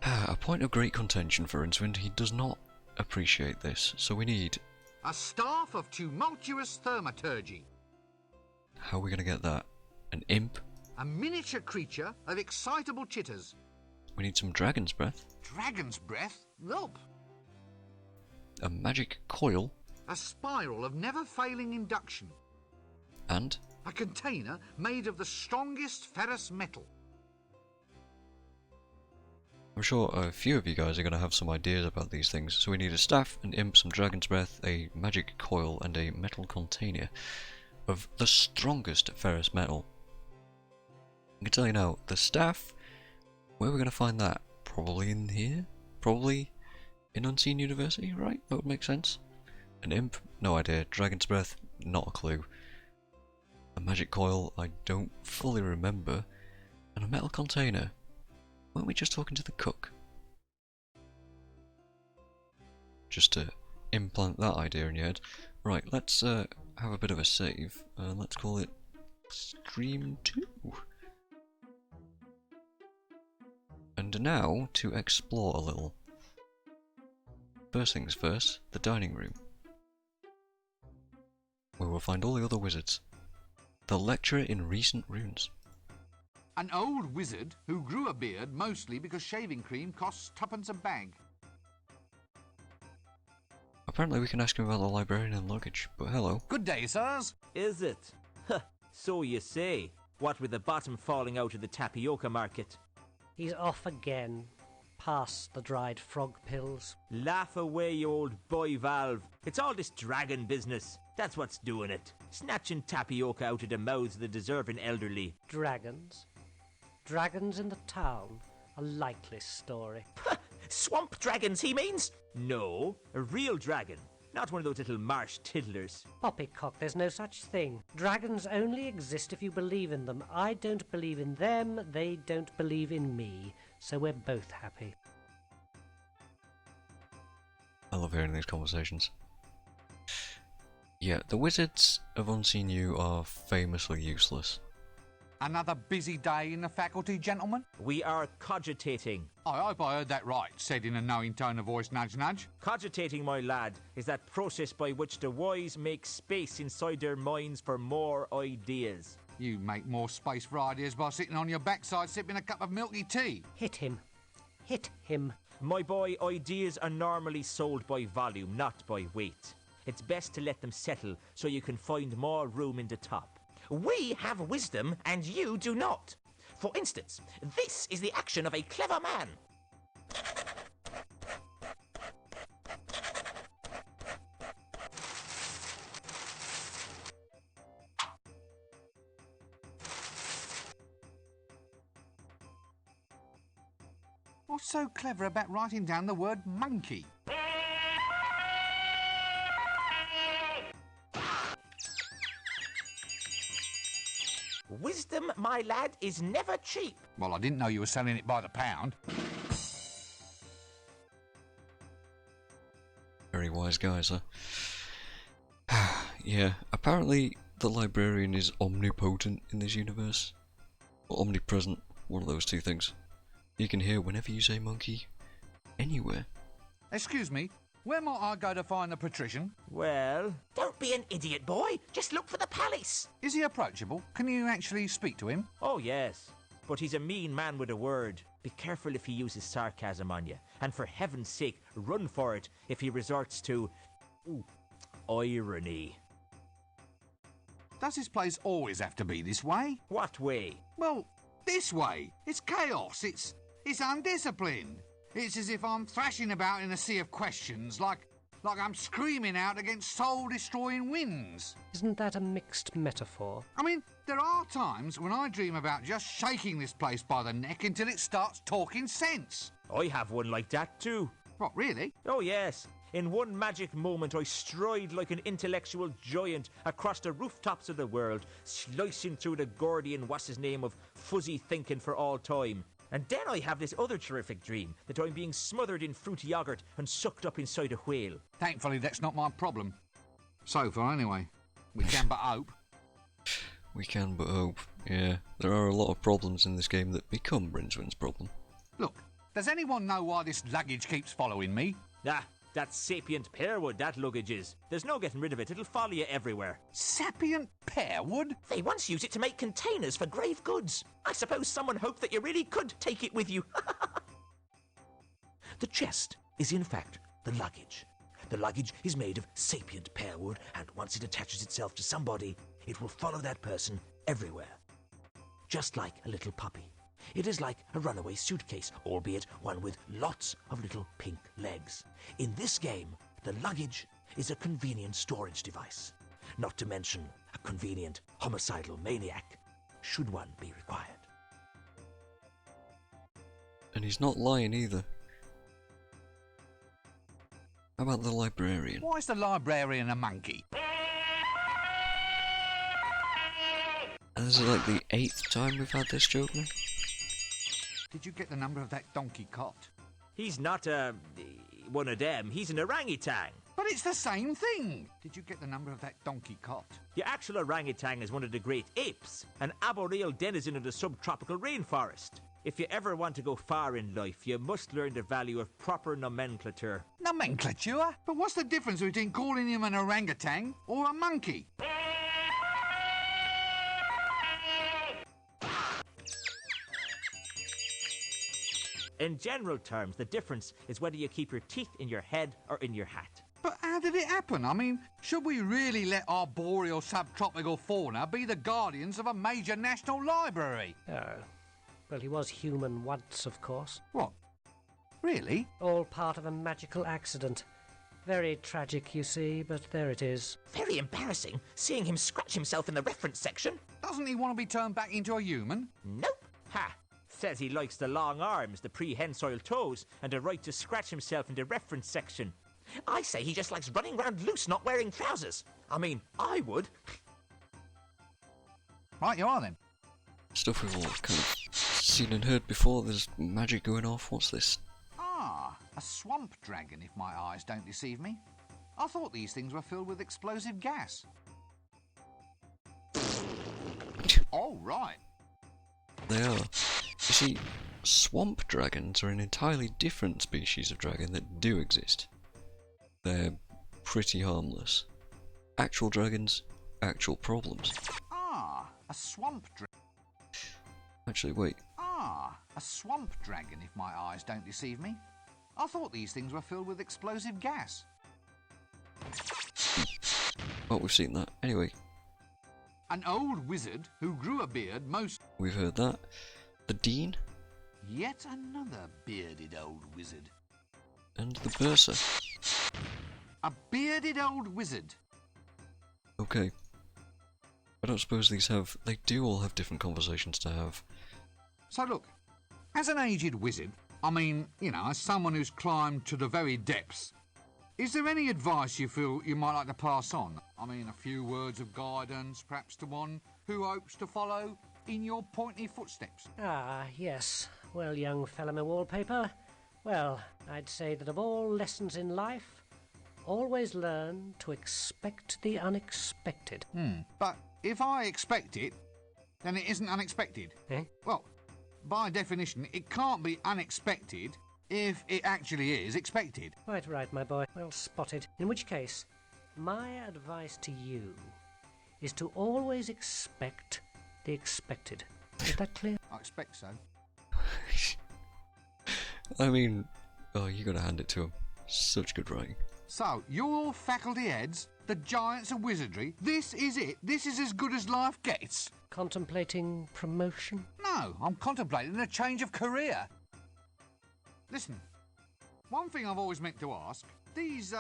a point of great contention for Rincewind. He does not appreciate this, so we need... A staff of tumultuous thaumaturgy. How are we going to get that? An imp? A miniature creature of excitable chitters. We need some dragon's breath. Dragon's breath? Nope. A magic coil. A spiral of never-failing induction. And A container made of the strongest ferrous metal. I'm sure a few of you guys are going to have some ideas about these things. So we need a staff, an imp, some dragon's breath, a magic coil, and a metal container of the strongest ferrous metal. I can tell you now, the staff, where are we going to find that? Probably in here? Probably in Unseen University, right? That would make sense. An imp? No idea. Dragon's breath? Not a clue. A magic coil? I don't fully remember. And a metal container? Weren't we just talking to the cook? Just to implant that idea in your head. Right, let's have a bit of a save. Let's call it Stream 2. And now to explore a little. First things first, the dining room, where we'll find all the other wizards. The lecturer in recent runes. An old wizard who grew a beard mostly because shaving cream costs tuppence a bag. Apparently we can ask him about the librarian and luggage, but hello. Good day, sirs. Is it? Huh, so you say. What with the bottom falling out of the tapioca market. He's off again. Past the dried frog pills. Laugh away, you old boy Valve. It's all this dragon business. That's what's doing it. Snatching tapioca out of the mouths of the deserving elderly. Dragons? Dragons in the town? A likely story. Swamp dragons, he means? No, a real dragon. Not one of those little marsh tiddlers. Poppycock, there's no such thing. Dragons only exist if you believe in them. I don't believe in them, they don't believe in me. So we're both happy. I love hearing these conversations. Yeah, the wizards of Unseen You are famously useless. Another busy day in the faculty, gentlemen? We are cogitating. I hope I heard that right, said in a knowing tone of voice, nudge nudge. Cogitating, my lad, is that process by which the wise make space inside their minds for more ideas. You make more space for ideas by sitting on your backside sipping a cup of milky tea. Hit him. Hit him. My boy, ideas are normally sold by volume, not by weight. It's best to let them settle so you can find more room in the top. We have wisdom and you do not. For instance, this is the action of a clever man. What's so clever about writing down the word monkey? Wisdom, my lad, is never cheap. Well, I didn't know you were selling it by the pound. Very wise guys, huh? Yeah, apparently the librarian is omnipotent in this universe. Or omnipresent, one of those two things. You can hear whenever you say monkey, anywhere. Excuse me, where might I go to find the Patrician? Well, Don't be an idiot, boy. Just look for the palace. Is he approachable? Can you actually speak to him? oh yes, but he's a mean man with a word. Be careful if he uses sarcasm on you, and for heaven's sake, run for it if he resorts to irony. Does this place always have to be this way? What way? Well, this way. It's chaos. It's undisciplined. It's as if I'm thrashing about in a sea of questions, like I'm screaming out against soul-destroying winds. Isn't that a mixed metaphor? I mean, there are times when I dream about just shaking this place by the neck until it starts talking sense. I have one like that too. What, really? Oh yes. In one magic moment I stride like an intellectual giant across the rooftops of the world, slicing through the Gordian what's-his-name of fuzzy thinking for all time. And then I have this other terrific dream, that I'm being smothered in fruit yogurt and sucked up inside a whale. Thankfully, that's not my problem. So far, anyway. We can but hope. We can but hope. Yeah, there are a lot of problems in this game that become Rincewind's problem. Look, does anyone know why this luggage keeps following me? Ah, that's sapient pearwood, that luggage is. There's no getting rid of it, it'll follow you everywhere. Sapient pearwood? They once used it to make containers for grave goods. I suppose someone hoped that you really could take it with you. The chest is in fact the luggage. The luggage is made of sapient pearwood, and once it attaches itself to somebody, it will follow that person everywhere. Just like a little puppy. It is like a runaway suitcase, albeit one with lots of little pink legs. In this game, the luggage is a convenient storage device. Not to mention a convenient homicidal maniac, should one be required. And he's not lying either. How about the librarian? Why is the librarian a monkey? And this is like the 8th time we've had this joke now. Did you get the number of that donkey cot? He's not, one of them, he's an orangutan. But it's the same thing! Did you get the number of that donkey cot? The actual orangutan is one of the great apes, an arboreal denizen of the subtropical rainforest. If you ever want to go far in life, you must learn the value of proper nomenclature. Nomenclature? But what's the difference between calling him an orangutan or a monkey? In general terms, the difference is whether you keep your teeth in your head or in your hat. But how did it happen? I mean, should we really let arboreal subtropical fauna be the guardians of a major national library? Oh. Well, he was human once, of course. What? Really? All part of a magical accident. Very tragic, you see, but there it is. Very embarrassing, seeing him scratch himself in the reference section. Doesn't he want to be turned back into a human? Nope. Ha! Says he likes the long arms, the prehensile toes, and the right to scratch himself in the reference section. I say he just likes running around loose, not wearing trousers. I mean, I would. Right, you are then. Stuff we've all kind of seen and heard before. There's magic going off. What's this? Ah, a swamp dragon, if my eyes don't deceive me. I thought these things were filled with explosive gas. Oh, right. They are. You see, swamp dragons are an entirely different species of dragon that do exist. They're pretty harmless. Actual dragons, actual problems. Ah, a swamp dragon. Actually, wait. Ah, a swamp dragon, if my eyes don't deceive me. I thought these things were filled with explosive gas. Oh, we've seen that. Anyway, An old wizard who grew a beard most... we've heard that. The Dean Yet another bearded old wizard. and the Bursar. A bearded old wizard. Okay. I don't suppose these have... They do all have different conversations to have. So look, as an aged wizard, I mean, you know, as someone who's climbed to the very depths, is there any advice you feel you might like to pass on? I mean, a few words of guidance, perhaps to one who hopes to follow in your pointy footsteps? Ah, yes. Well, young fella, my wallpaper. Well, I'd say that of all lessons in life, always learn to expect the unexpected. But if I expect it, then it isn't unexpected. Eh? Well, by definition, it can't be unexpected if it actually is expected. Quite right, my boy. Well spotted. In which case, my advice to you is to always expect the expected. Is that clear? I expect so. I mean... Oh, you gotta hand it to him. Such good writing. So, your faculty heads, the giants of wizardry, this is it? This is as good as life gets? Contemplating promotion? No, I'm contemplating a change of career. Listen, one thing I've always meant to ask, these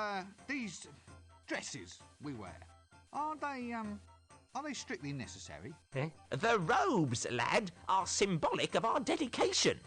dresses we wear, are they strictly necessary? Eh? The robes, lad, are symbolic of our dedication.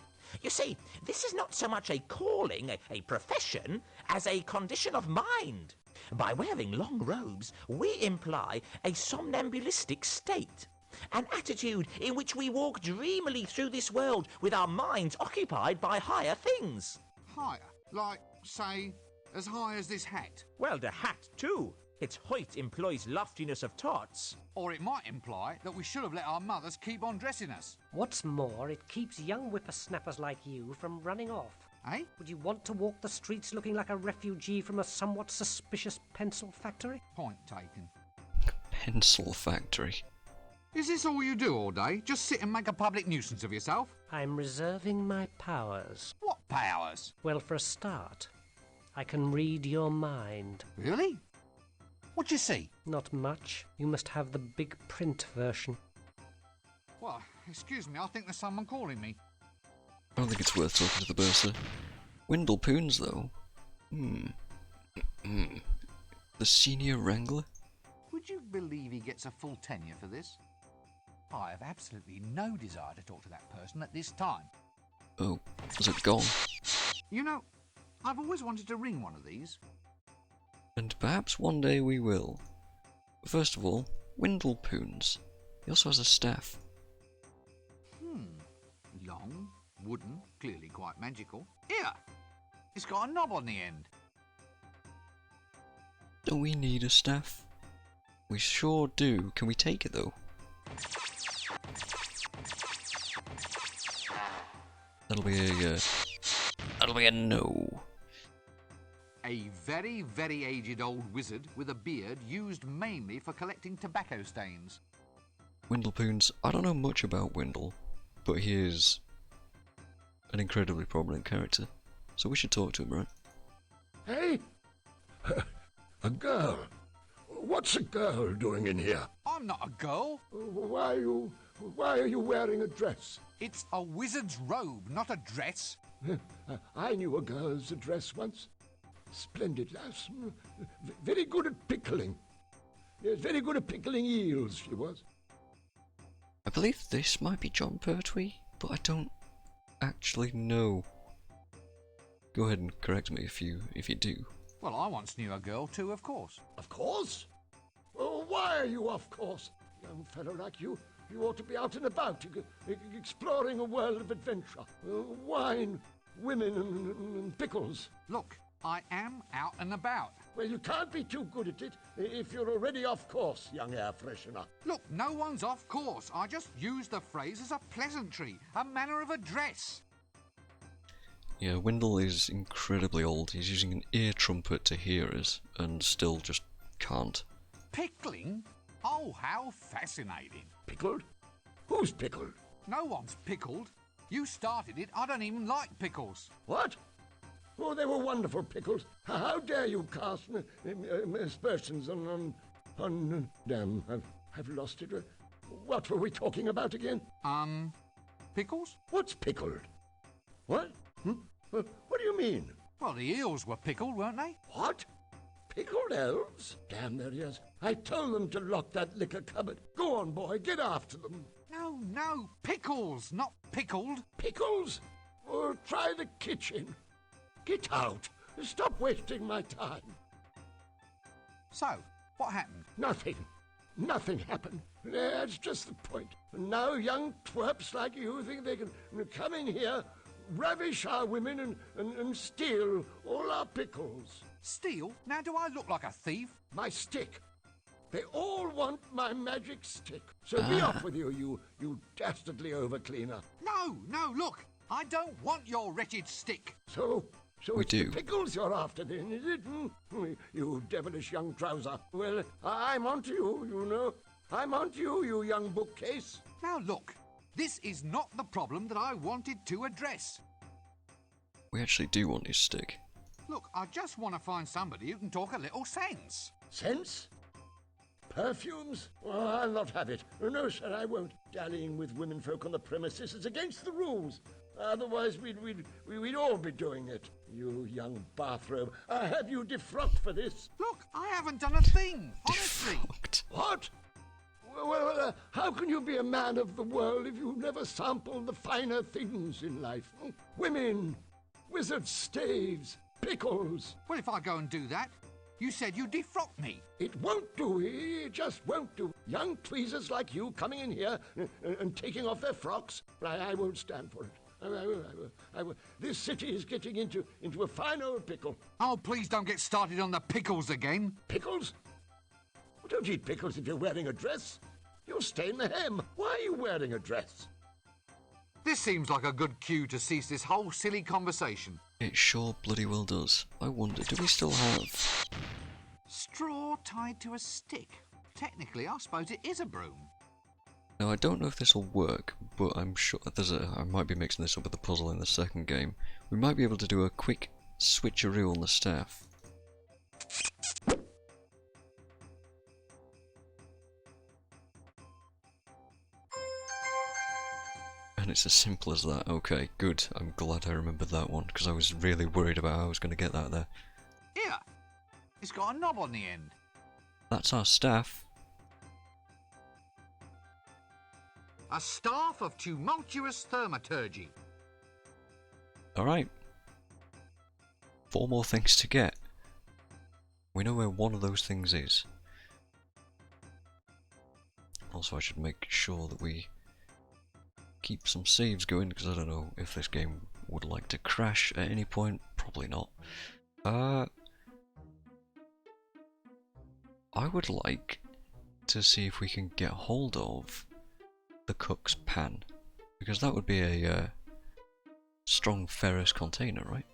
You see, this is not so much a calling, a profession, as a condition of mind. By wearing long robes, we imply a somnambulistic state, an attitude in which we walk dreamily through this world with our minds occupied by higher things. Higher? Like, say, as high as this hat? Well, the hat, too. Its height implies loftiness of thoughts. Or it might imply that we should have let our mothers keep on dressing us. What's more, it keeps young whippersnappers like you from running off. Eh? Would you want to walk the streets looking like a refugee from a somewhat suspicious pencil factory? Point taken. Pencil factory. Is this all you do all day? Just sit and make a public nuisance of yourself? I'm reserving my powers. What powers? Well, for a start, I can read your mind. Really? What'd you see? Not much. You must have the big print version. Well, excuse me, I think there's someone calling me. I don't think it's worth talking to the Bursar. Windlepoons, though. The senior wrangler? Would you believe he gets a full tenure for this? I have absolutely no desire to talk to that person at this time. Oh, is it gone? You know, I've always wanted to ring one of these. And perhaps one day we will. First of all, Windlepoons. He also has a staff. Long, wooden, clearly quite magical. Here! It's got a knob on the end. Do we need a staff? We sure do. Can we take it, though? That'll be a no. A very, very aged old wizard with a beard used mainly for collecting tobacco stains. Windlepoons. I don't know much about Windle, but he is an incredibly prominent character. So we should talk to him, right? Hey! A girl? What's a girl doing in here? I'm not a girl. Why are you wearing a dress? It's a wizard's robe, not a dress. I knew a girl's dress once. Splendid lass. Very good at pickling. Yes, very good at pickling eels, she was. I believe this might be John Pertwee, but I don't actually know. Go ahead and correct me if you do. Well, I once knew a girl too, of course. Of course? Oh, why are you of course? Young fellow like you ought to be out and about, exploring a world of adventure. Wine, women, and pickles. Look, I am out and about. Well, you can't be too good at it if you're already off course, young air freshener. Look, no one's off course. I just used the phrase as a pleasantry, a manner of address. Yeah, Wendell is incredibly old. He's using an ear trumpet to hear us, and still just can't. Pickling? Oh, how fascinating. Pickled? Who's pickled? No one's pickled. You started it. I don't even like pickles. What? Oh, they were wonderful pickles. How dare you cast aspersions on damn, I've lost it. What were we talking about again? Pickles? What's pickled? What? What do you mean? Well, the eels were pickled, weren't they? What? Pickled elves? Damn their ears. I told them to lock that liquor cupboard. Go on, boy, get after them. No, pickles, not pickled. Pickles? Or try the kitchen. Get out. Stop wasting my time. So, what happened? Nothing. Nothing happened. That's just the point. And now young twerps like you think they can come in here, ravish our women and steal all our pickles. Steal? Now do I look like a thief? My stick. They all want my magic stick. So be off with you, you dastardly overcleaner. No, look. I don't want your wretched stick. So We it's do. the pickles you're after then, is it? You devilish young trouser. Well, I'm onto you, you know. I'm onto you, you young bookcase. Now look, this is not the problem that I wanted to address. We actually do want his stick. Look, I just want to find somebody who can talk a little sense. Sense? Perfumes? Oh, I'll not have it. No, sir, I won't. Dallying with womenfolk on the premises is against the rules. Otherwise, we'd all be doing it. You young bathrobe, I have you defrocked for this. Look, I haven't done a thing, honestly. Fucked. What? Well, how can you be a man of the world if you never sample the finer things in life? Women, wizard staves, pickles. Well, if I go and do that, you said you'd defrock me. It won't do. It just won't do. Young tweezers like you coming in here and taking off their frocks. I won't stand for it. I will. This city is getting into a fine old pickle. Oh, please don't get started on the pickles again. Pickles? Well, don't eat pickles if you're wearing a dress. You'll stain the hem. Why are you wearing a dress? This seems like a good cue to cease this whole silly conversation. It sure bloody well does. I wonder, do we still have... Straw tied to a stick. Technically, I suppose it is a broom. Now, I don't know if this will work, but I'm sure I might be mixing this up with the puzzle in the second game. We might be able to do a quick switcheroo on the staff. And it's as simple as that. Okay, good. I'm glad I remembered that one, because I was really worried about how I was going to get that there. Here, it's got a knob on the end. That's our staff. A staff of tumultuous thaumaturgy. Alright. 4 more things to get. We know where one of those things is. Also, I should make sure that we keep some saves going, because I don't know if this game would like to crash at any point. Probably not. I would like to see if we can get hold of the cook's pan, because that would be a strong ferrous container, right?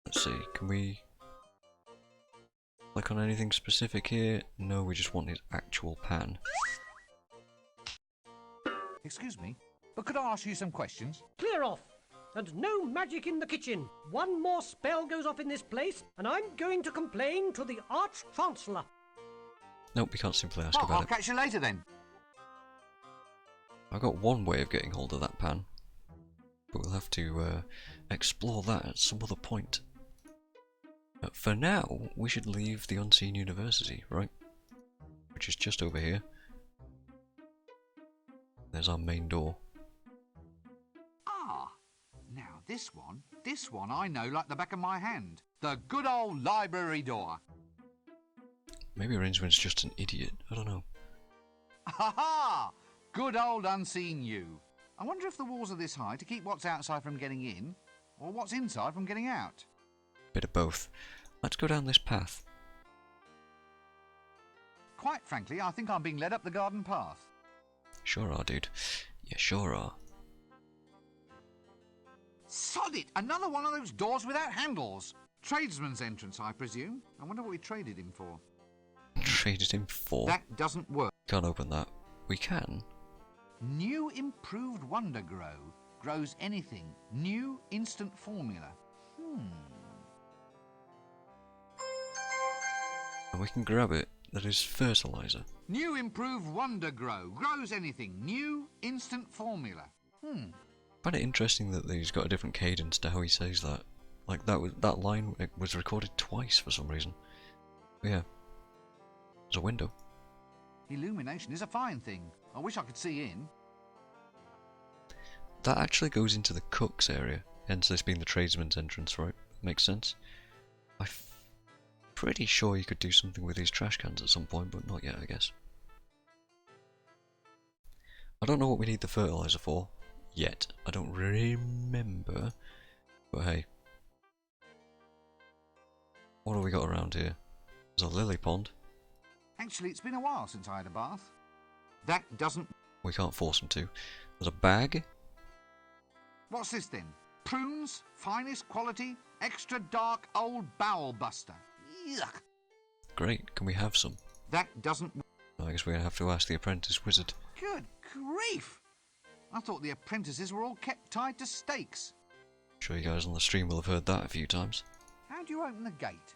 Let's see, can we click on anything specific here? No, we just want his actual pan. Excuse me, but could I ask you some questions? Clear off! And no magic in the kitchen. One more spell goes off in this place, and I'm going to complain to the Arch-Chancellor. Nope, we can't simply ask Oh, about I'll it. catch you later then. I've got one way of getting hold of that pan, but we'll have to explore that at some other point. For now, we should leave the Unseen University, right? Which is just over here. There's our main door. this one I know like the back of my hand. The good old library door. Maybe Rincewind's just an idiot. I don't know. Ha ha! Good old unseen you. I wonder if the walls are this high to keep what's outside from getting in, or what's inside from getting out. Bit of both. Let's go down this path. Quite frankly, I think I'm being led up the garden path. Sure are, dude. Yeah, sure are. Sod it! Another one of those doors without handles. Tradesman's entrance, I presume. I wonder what we traded him for. Traded him for. That doesn't work. Can't open that. We can. New improved Wonder Grow. Grows anything. New instant formula. And we can grab it. That is fertilizer. New improved Wonder Grow. Grows anything. New instant formula. I find it interesting that he's got a different cadence to how he says that. Like that line was recorded twice for some reason. But yeah. There's a window. Illumination is a fine thing. I wish I could see in. That actually goes into the cook's area, hence this being the tradesman's entrance, right? Makes sense. I'm pretty sure you could do something with these trash cans at some point, but not yet, I guess. I don't know what we need the fertilizer for yet. I don't remember. But hey. What have we got around here? There's a lily pond. Actually, it's been a while since I had a bath. That doesn't... We can't force them to. There's a bag. What's this then? Prunes? Finest quality? Extra dark old bowel buster. Yuck. Great, can we have some? That doesn't... I guess we're going to have to ask the apprentice wizard. Good grief! I thought the apprentices were all kept tied to stakes. I'm sure you guys on the stream will have heard that a few times. How do you open the gate?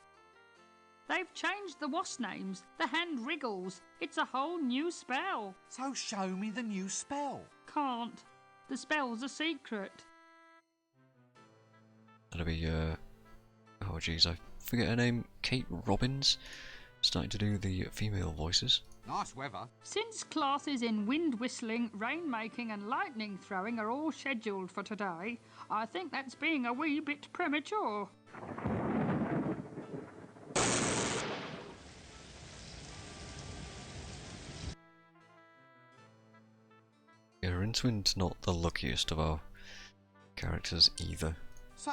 They've changed the wasp names. The hand wriggles. It's a whole new spell. So show me the new spell. Can't. The spell's a secret. That'll be, oh jeez, I forget her name. Kate Robbins? Starting to do the female voices. Nice weather. Since classes in wind whistling, rainmaking and lightning throwing are all scheduled for today, I think that's being a wee bit premature. Yeah, Rincewind not the luckiest of our characters either. So,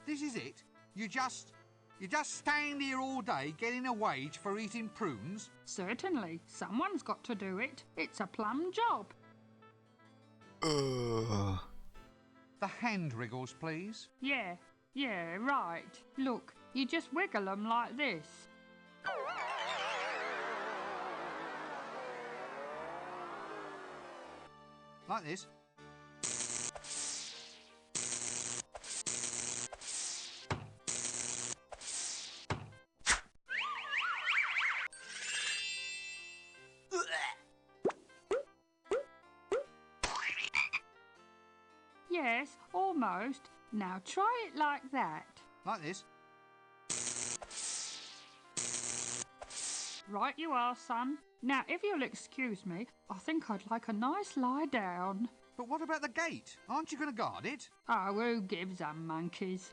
this is it? You just stand here all day getting a wage for eating prunes? Certainly. Someone's got to do it. It's a plum job. The hand wriggles, please. Yeah, right. Look, you just wiggle them like this. Like this. Yes, almost. Now try it like that. Like this. Right you are, son. Now, if you'll excuse me, I think I'd like a nice lie down. But what about the gate? Aren't you going to guard it? Oh, who gives them monkeys?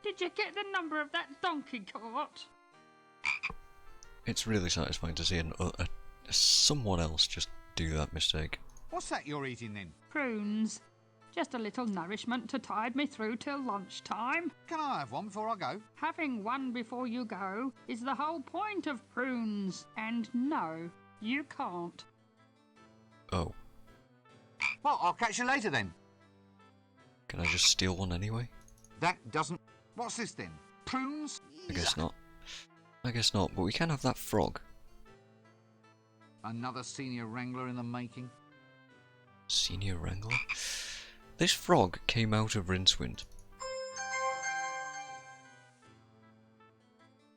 Did you get the number of that donkey cart? It's really satisfying to see someone else just do that mistake. What's that you're eating then? Prunes. Just a little nourishment to tide me through till lunchtime. Can I have one before I go? Having one before you go is the whole point of prunes. And no, you can't. Oh. Well, I'll catch you later then. Can I just steal one anyway? That doesn't... What's this then? Prunes? I guess not. I guess not, but we can have that frog. Another senior wrangler in the making. Senior wrangler? This frog came out of Rincewind.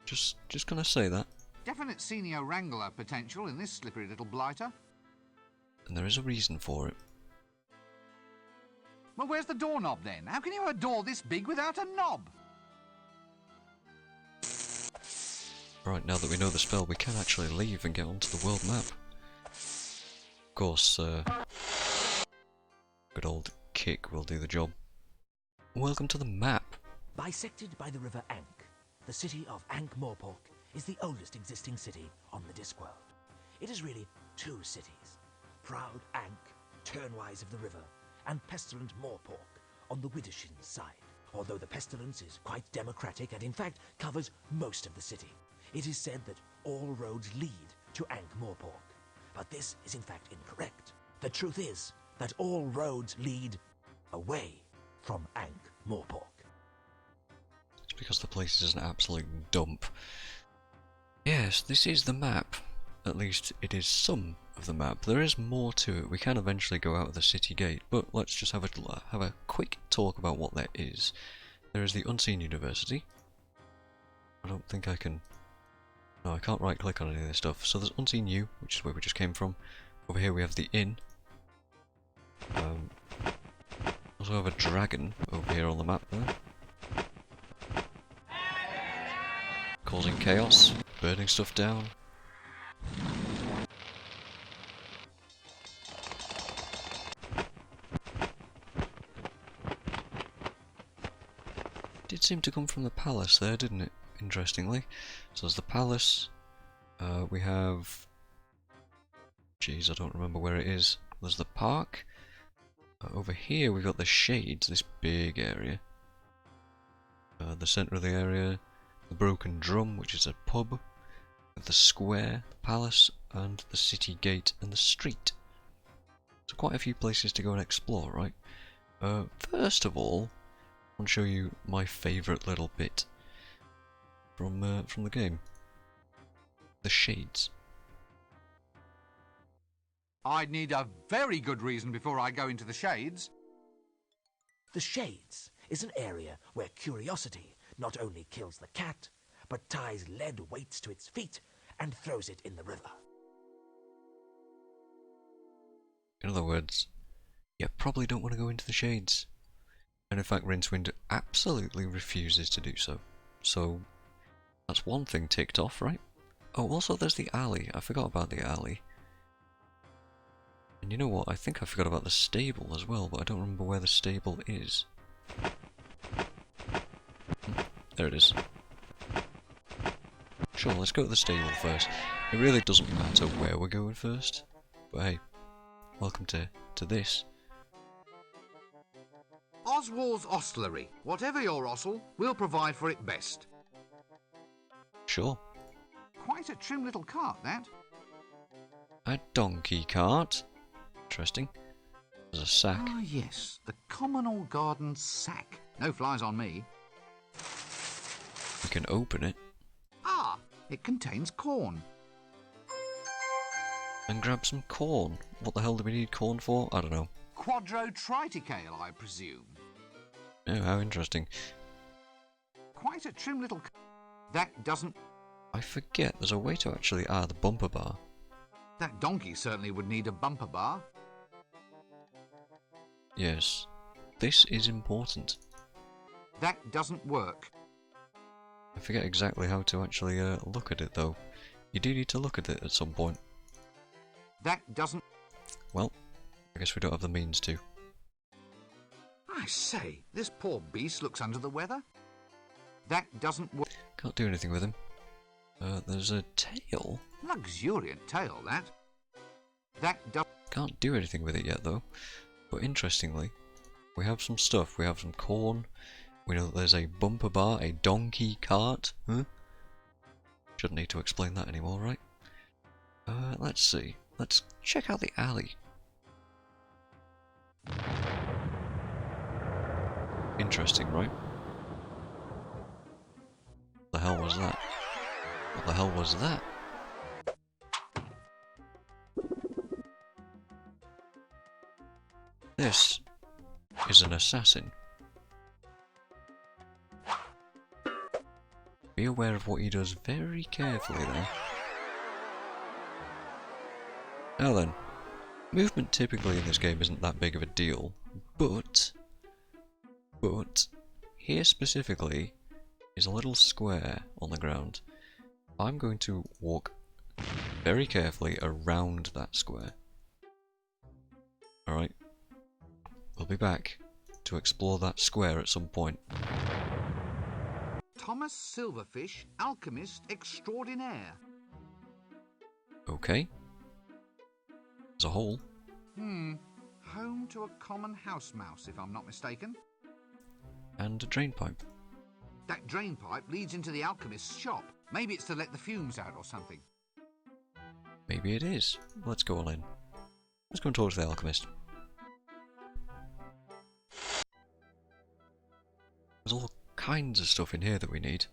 Just gonna say that. Definite senior wrangler potential in this slippery little blighter. And there is a reason for it. Well, where's the doorknob then? How can you have a door this big without a knob? Right, now that we know the spell, we can actually leave and get onto the world map. Of course, good old kick will do the job. Welcome to the map. Bisected by the river Ankh, the city of Ankh-Morpork is the oldest existing city on the Discworld. It is really two cities, proud Ankh, turnwise of the river, and pestilent Morpork on the Widdershin side. Although the pestilence is quite democratic and in fact covers most of the city, it is said that all roads lead to Ankh-Morpork. But this is in fact incorrect. The truth is that all roads lead away from Ankh-Morpork. It's because the place is an absolute dump. Yes, this is the map. At least it is some of the map. There is more to it. We can eventually go out of the city gate, but let's just have a quick talk about what there is. There is the Unseen University. I don't think I can... No, I can't right click on any of this stuff. So there's Unseen U, which is where we just came from. Over here we have the Inn. Also have a dragon over here on the map there. Causing chaos, burning stuff down. Did seem to come from the palace there, didn't it? Interestingly. So there's the palace. We have... Jeez, I don't remember where it is. There's the park. Over here we've got the Shades, this big area. The centre of the area. The Broken Drum, which is a pub. The square, the palace, and the city gate and the street. So quite a few places to go and explore, right? First of all, I want to show you my favourite little bit from the game. The Shades. I'd need a very good reason before I go into the Shades. The Shades is an area where curiosity not only kills the cat, but ties lead weights to its feet and throws it in the river. In other words, you probably don't want to go into the Shades. And in fact, Rincewind absolutely refuses to do so. So, that's one thing ticked off, right? Oh, also there's the alley. I forgot about the alley. And you know what? I think I forgot about the stable as well, but I don't remember where the stable is. There it is. Sure, let's go to the stable first. It really doesn't matter where we're going first. But hey, welcome to this. Oswald's Ostlery. Whatever your osel, we'll provide for it best. Sure. Quite a trim little cart, that. A donkey cart. Interesting. There's a sack. Ah, yes. The communal garden sack. No flies on me. We can open it. Ah, it contains corn. And grab some corn. What the hell do we need corn for? I don't know. Quadrotriticale, I presume. Oh, how interesting. Quite a trim little... That doesn't... I forget, there's a way to actually add a bumper bar. That donkey certainly would need a bumper bar. Yes. This is important. That doesn't work. I forget exactly how to actually look at it though. You do need to look at it at some point. That doesn't... Well, I guess we don't have the means to. I say, this poor beast looks under the weather. That doesn't work. Can't do anything with him. There's a tail. Luxuriant tail, that. That does... Can't do anything with it yet though. But interestingly, we have some stuff. We have some corn. We know that there's a bumper bar, a donkey cart. Huh? Shouldn't need to explain that anymore, right? Let's see. Let's check out the alley. Interesting, right? What the hell was that? What the hell was that? This is an assassin. Be aware of what he does very carefully there. Now then, movement typically in this game isn't that big of a deal, but here specifically is a little square on the ground. I'm going to walk very carefully around that square. Alright. We'll be back to explore that square at some point. Thomas Silverfish, alchemist extraordinaire. Okay. There's a hole. Home to a common house mouse, if I'm not mistaken. And a drain pipe. That drain pipe leads into the alchemist's shop. Maybe it's to let the fumes out or something. Maybe it is. Let's go on in. Let's go and talk to the alchemist. There's all kinds of stuff in here that we need.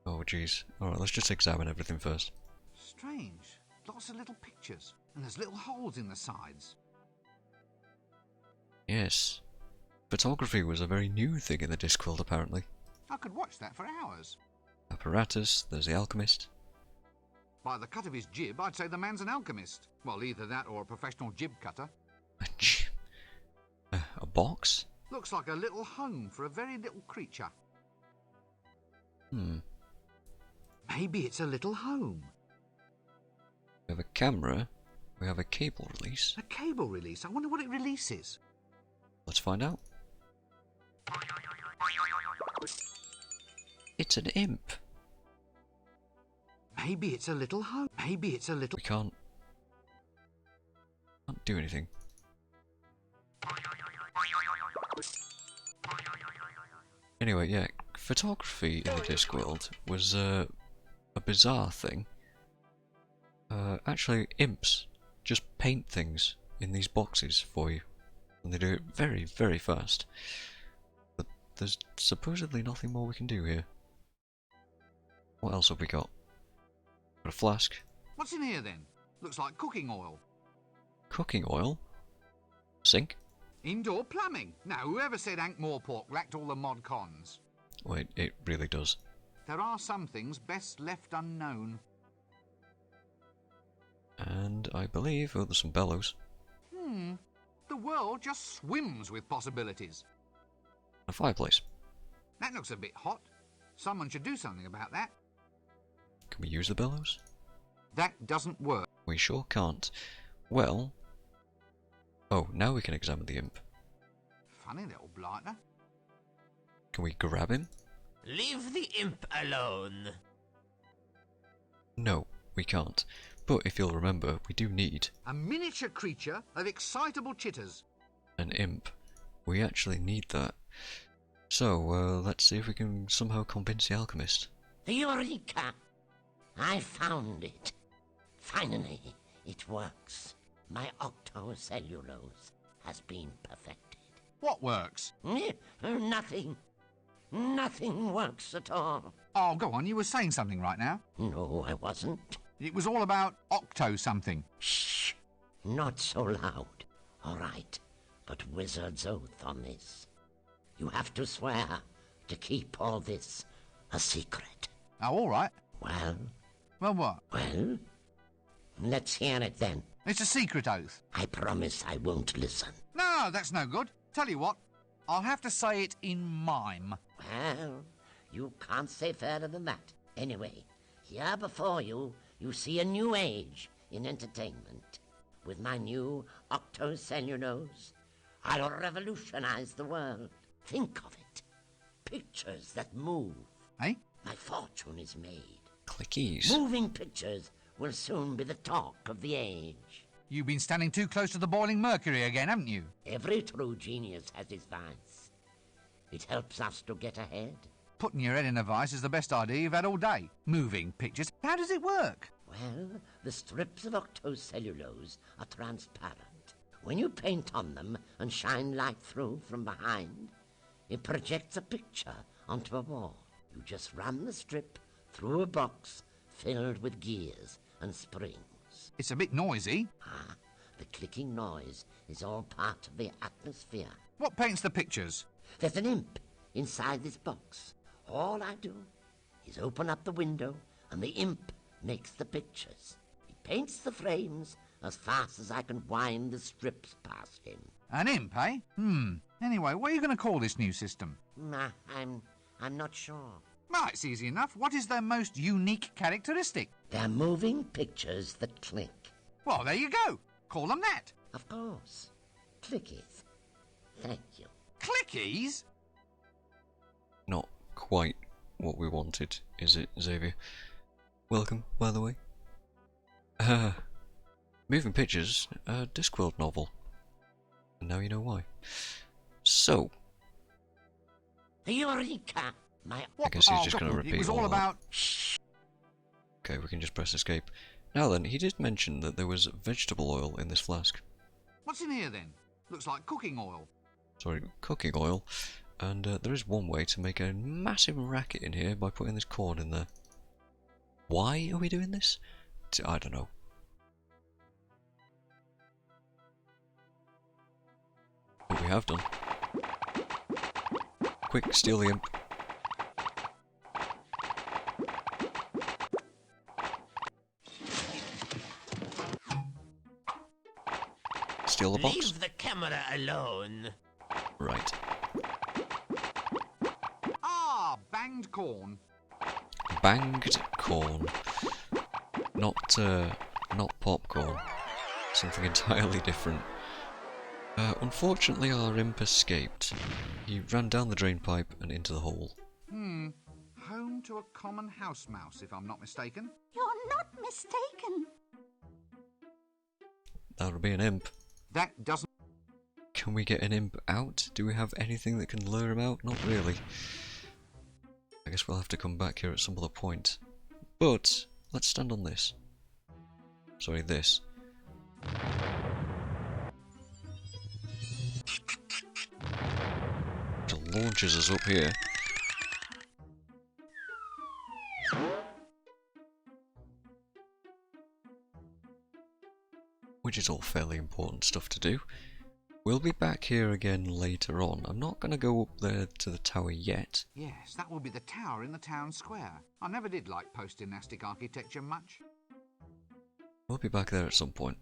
Oh jeez. Alright, let's just examine everything first. Strange. Lots of little pictures. And there's little holes in the sides. Yes. Photography was a very new thing in the Discworld, apparently. I could watch that for hours. Apparatus, there's the alchemist. By the cut of his jib, I'd say the man's an alchemist. Well, either that or a professional jib cutter. A box? Looks like a little home for a very little creature. Maybe it's a little home. We have a camera. We have a cable release. A cable release. I wonder what it releases. Let's find out. It's an imp. Maybe it's a little home. Maybe it's a little... We can't do anything. Anyway, yeah, photography in the Discworld was a bizarre thing. Actually, imps just paint things in these boxes for you. And they do it very, very fast. But there's supposedly nothing more we can do here. What else have we got? Got a flask. What's in here then? Looks like cooking oil. Cooking oil? Sink? Indoor plumbing. Now, whoever said Ankh-Morpork lacked all the mod cons? Wait, it really does. There are some things best left unknown. And I believe, oh, there's some bellows. The world just swims with possibilities. A fireplace. That looks a bit hot. Someone should do something about that. Can we use the bellows? That doesn't work. We sure can't. Well... Oh, now we can examine the imp. Funny little blighter. Can we grab him? Leave the imp alone. No, we can't. But if you'll remember, we do need A miniature creature of excitable chitters. an imp. We actually need that. So, let's see if we can somehow convince the alchemist. Eureka! I found it. Finally, it works. My octocellulose has been perfected. What works? Nothing. Nothing works at all. Oh, go on, you were saying something right now. No, I wasn't. It was all about octo something. Shh! Not so loud. All right, but wizard's oath on this. You have to swear to keep all this a secret. Oh, all right. Well, Well, what? well, let's hear it then. It's a secret oath. I promise I won't listen. No, that's no good. Tell you what, I'll have to say it in mime. Well, you can't say fairer than that. Anyway, here before you, you see a new age in entertainment. With my new octocellulose, I'll revolutionize the world. Think of it. Pictures that move. Eh? My fortune is made. Clickies. Moving pictures will soon be the talk of the age. You've been standing too close to the boiling mercury again, haven't you? Every true genius has his vice. It helps us to get ahead. Putting your head in a vice is the best idea you've had all day. Moving pictures. How does it work? Well, the strips of octocellulose are transparent. When you paint on them and shine light through from behind, it projects a picture onto a wall. You just run the strip through a box filled with gears and springs. It's a bit noisy. Ah, the clicking noise is all part of the atmosphere. What paints the pictures? There's an imp inside this box. All I do is open up the window and the imp makes the pictures. He paints the frames as fast as I can wind the strips past him. An imp, eh? Anyway, what are you going to call this new system? I'm not sure. Well, it's easy enough. What is their most unique characteristic? They're moving pictures that click. Well, there you go. Call them that. Of course. Clickies. Thank you. Clickies? Not quite what we wanted, is it, Xavier? Welcome, by the way. Moving Pictures, a Discworld novel. And now you know why. So, Eureka! I guess he's just going to repeat It was all all that. about... Okay, we can just press escape. Now then, he did mention that there was vegetable oil in this flask. What's in here, then? Looks like cooking oil. Sorry, cooking oil. And there is one way to make a massive racket in here by putting this corn in there. Why are we doing this? I don't know. But we have done. Quick, steal the imp. Steal the box. Leave the camera alone. Right. Ah, banged corn. Banged corn. Not popcorn. Something entirely different. Unfortunately, our imp escaped. He ran down the drain pipe and into the hole. Home to a common house mouse, if I'm not mistaken. You're not mistaken. That would be an imp. That doesn't... Can we get an imp out? Do we have anything that can lure him out? Not really. I guess we'll have to come back here at some other point. But, let's stand on this. Sorry, this. It launches us up here. Which is all fairly important stuff to do. We'll be back here again later on. I'm not going to go up there to the tower yet. Yes, that will be the tower in the town square. I never did like post-dynastic architecture much. We'll be back there at some point.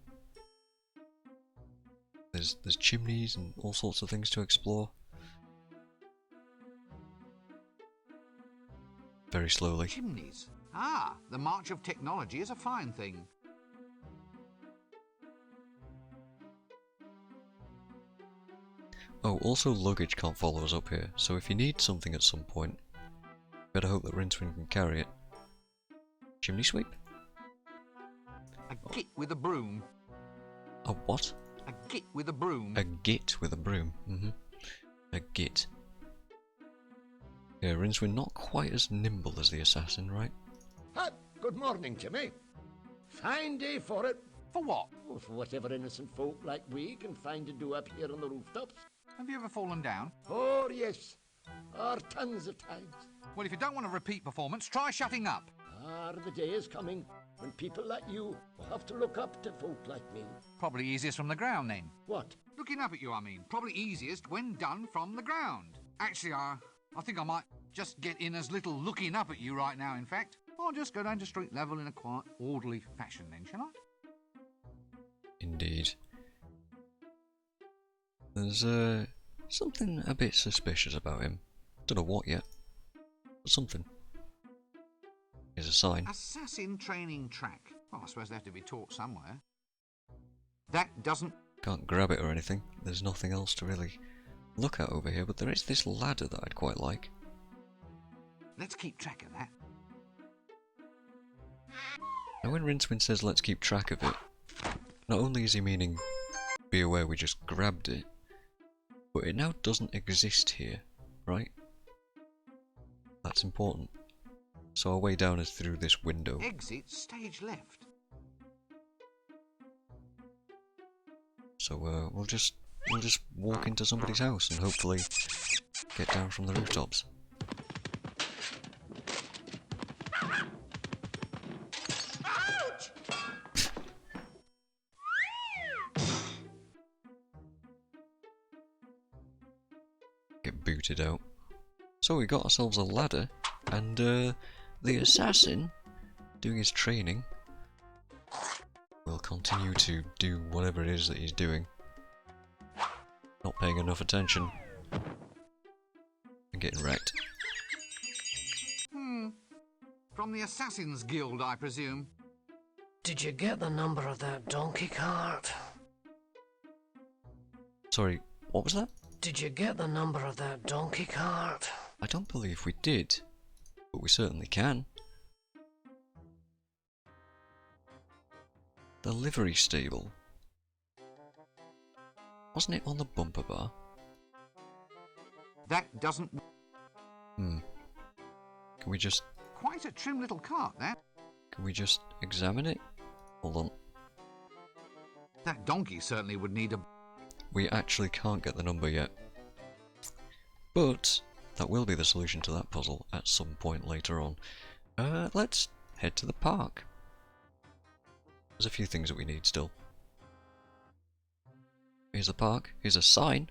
There's chimneys and all sorts of things to explore. Very slowly. Chimneys. Ah, the march of technology is a fine thing. Oh, also luggage can't follow us up here, so if you need something at some point, better hope that Rincewind can carry it. Chimney sweep? A git with a broom. A what? A git with a broom. A git with a broom. A git. Yeah, Rincewind not quite as nimble as the assassin, right? Ah, good morning, Jimmy. Fine day for it. For what? Oh, for whatever innocent folk like we can find to do up here on the rooftops. Have you ever fallen down? Oh, yes. Tons of times. Well, if you don't want a repeat performance, try shutting up. The day is coming when people like you will have to look up to folk like me. Probably easiest from the ground, then. What? Looking up at you, I mean. Probably easiest when done from the ground. Actually, I think I might just get in as little looking up at you right now, in fact. I'll just go down to street level in a quiet, orderly fashion then, shall I? Indeed. There's something a bit suspicious about him. Don't know what yet, but something. Here's a sign. Assassin training track. Well, I suppose they have to be taught somewhere. That doesn't... Can't grab it or anything. There's nothing else to really look at over here, but there is this ladder that I'd quite like. Let's keep track of that. Now when Rincewind says let's keep track of it, not only is he meaning be aware we just grabbed it, but it now doesn't exist here, right? That's important. So our way down is through this window. Exit stage left. So we'll just walk into somebody's house and hopefully get down from the rooftops. Get booted out. So we got ourselves a ladder, and the assassin, doing his training, will continue to do whatever it is that he's doing. Not paying enough attention. And getting wrecked. From the Assassin's Guild, I presume. Did you get the number of that donkey cart? Sorry, what was that? Did you get the number of that donkey cart? I don't believe we did, but we certainly can. The livery stable. Wasn't it on the bumper bar? That doesn't... Can we just... Quite a trim little cart, that. Can we just examine it? Hold on. That donkey certainly would need a... We actually can't get the number yet. But that will be the solution to that puzzle at some point later on. Let's head to the park. There's a few things that we need still. Here's the park. Here's a sign.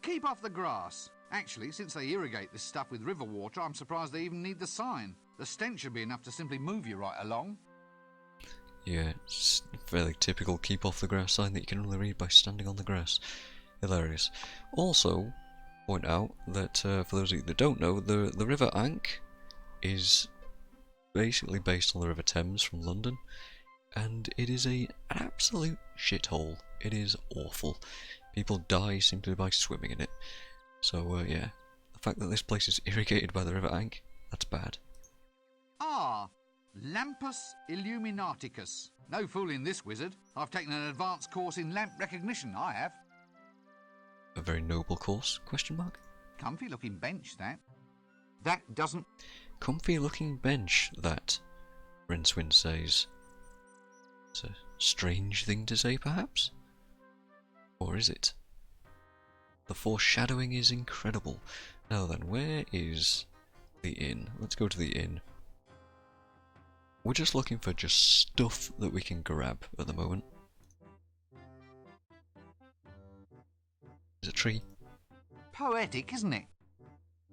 Keep off the grass. Actually, since they irrigate this stuff with river water, I'm surprised they even need the sign. The stench should be enough to simply move you right along. Yeah, it's a fairly typical keep off the grass sign that you can only read by standing on the grass. Hilarious. Also, point out that for those of you that don't know, the River Ank is basically based on the River Thames from London, and it is an absolute shithole. It is awful. People die simply by swimming in it. So yeah, the fact that this place is irrigated by the River Ank, that's bad. Ah, Lampus Illuminaticus. No fooling this wizard. I've taken an advanced course in lamp recognition, I have. A very noble course, question mark? Comfy looking bench, that. That doesn't... Comfy looking bench, that, Rincewind says. It's a strange thing to say, perhaps? Or is it? The foreshadowing is incredible. Now then, where is the inn? Let's go to the inn. We're just looking for just stuff that we can grab at the moment. There's a tree. Poetic, isn't it?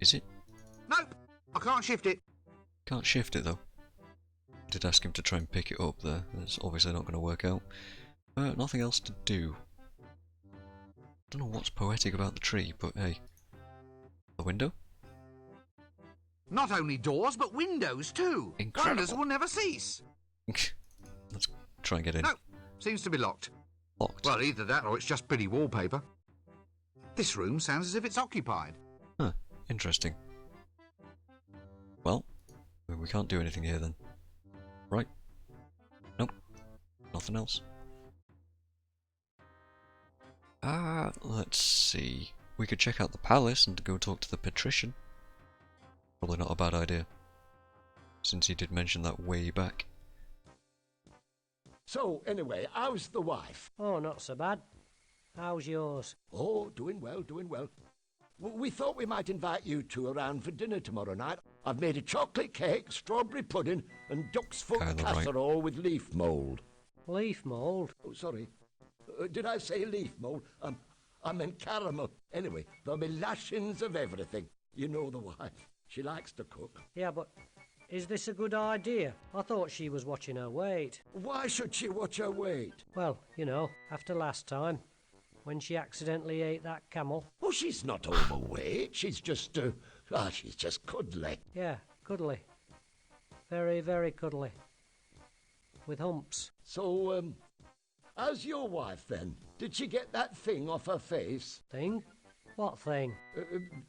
Is it? Nope, I can't shift it. Can't shift it though. I did ask him to try and pick it up there. It's obviously not going to work out. Nothing else to do. Don't know what's poetic about the tree, but hey. The window? Not only doors, but windows too. Incredible. Wonders will never cease. Let's try and get in. No, seems to be locked. Locked. Well, either that or it's just pretty wallpaper. This room sounds as if it's occupied. Huh, interesting. Well, we can't do anything here then. Right. Nope. Nothing else. Let's see. We could check out the palace and go talk to the Patrician. Probably not a bad idea, since he did mention that way back. So, anyway, how's the wife? Oh, not so bad. How's yours? Oh, doing well, doing well. We thought we might invite you two around for dinner tomorrow night. I've made a chocolate cake, strawberry pudding, and duck's foot Kinda casserole with leaf mould. Leaf mould? Oh, sorry. Did I say leaf mould? I meant caramel. Anyway, there'll be lashings of everything. You know the wife. She likes to cook. Yeah, but is this a good idea? I thought she was watching her weight. Why should she watch her weight? Well, you know, after last time, when she accidentally ate that camel. Oh, she's not overweight. She's just, she's just cuddly. Yeah, cuddly. Very, very cuddly. With humps. So, how's your wife then? Did she get that thing off her face? Thing? What thing?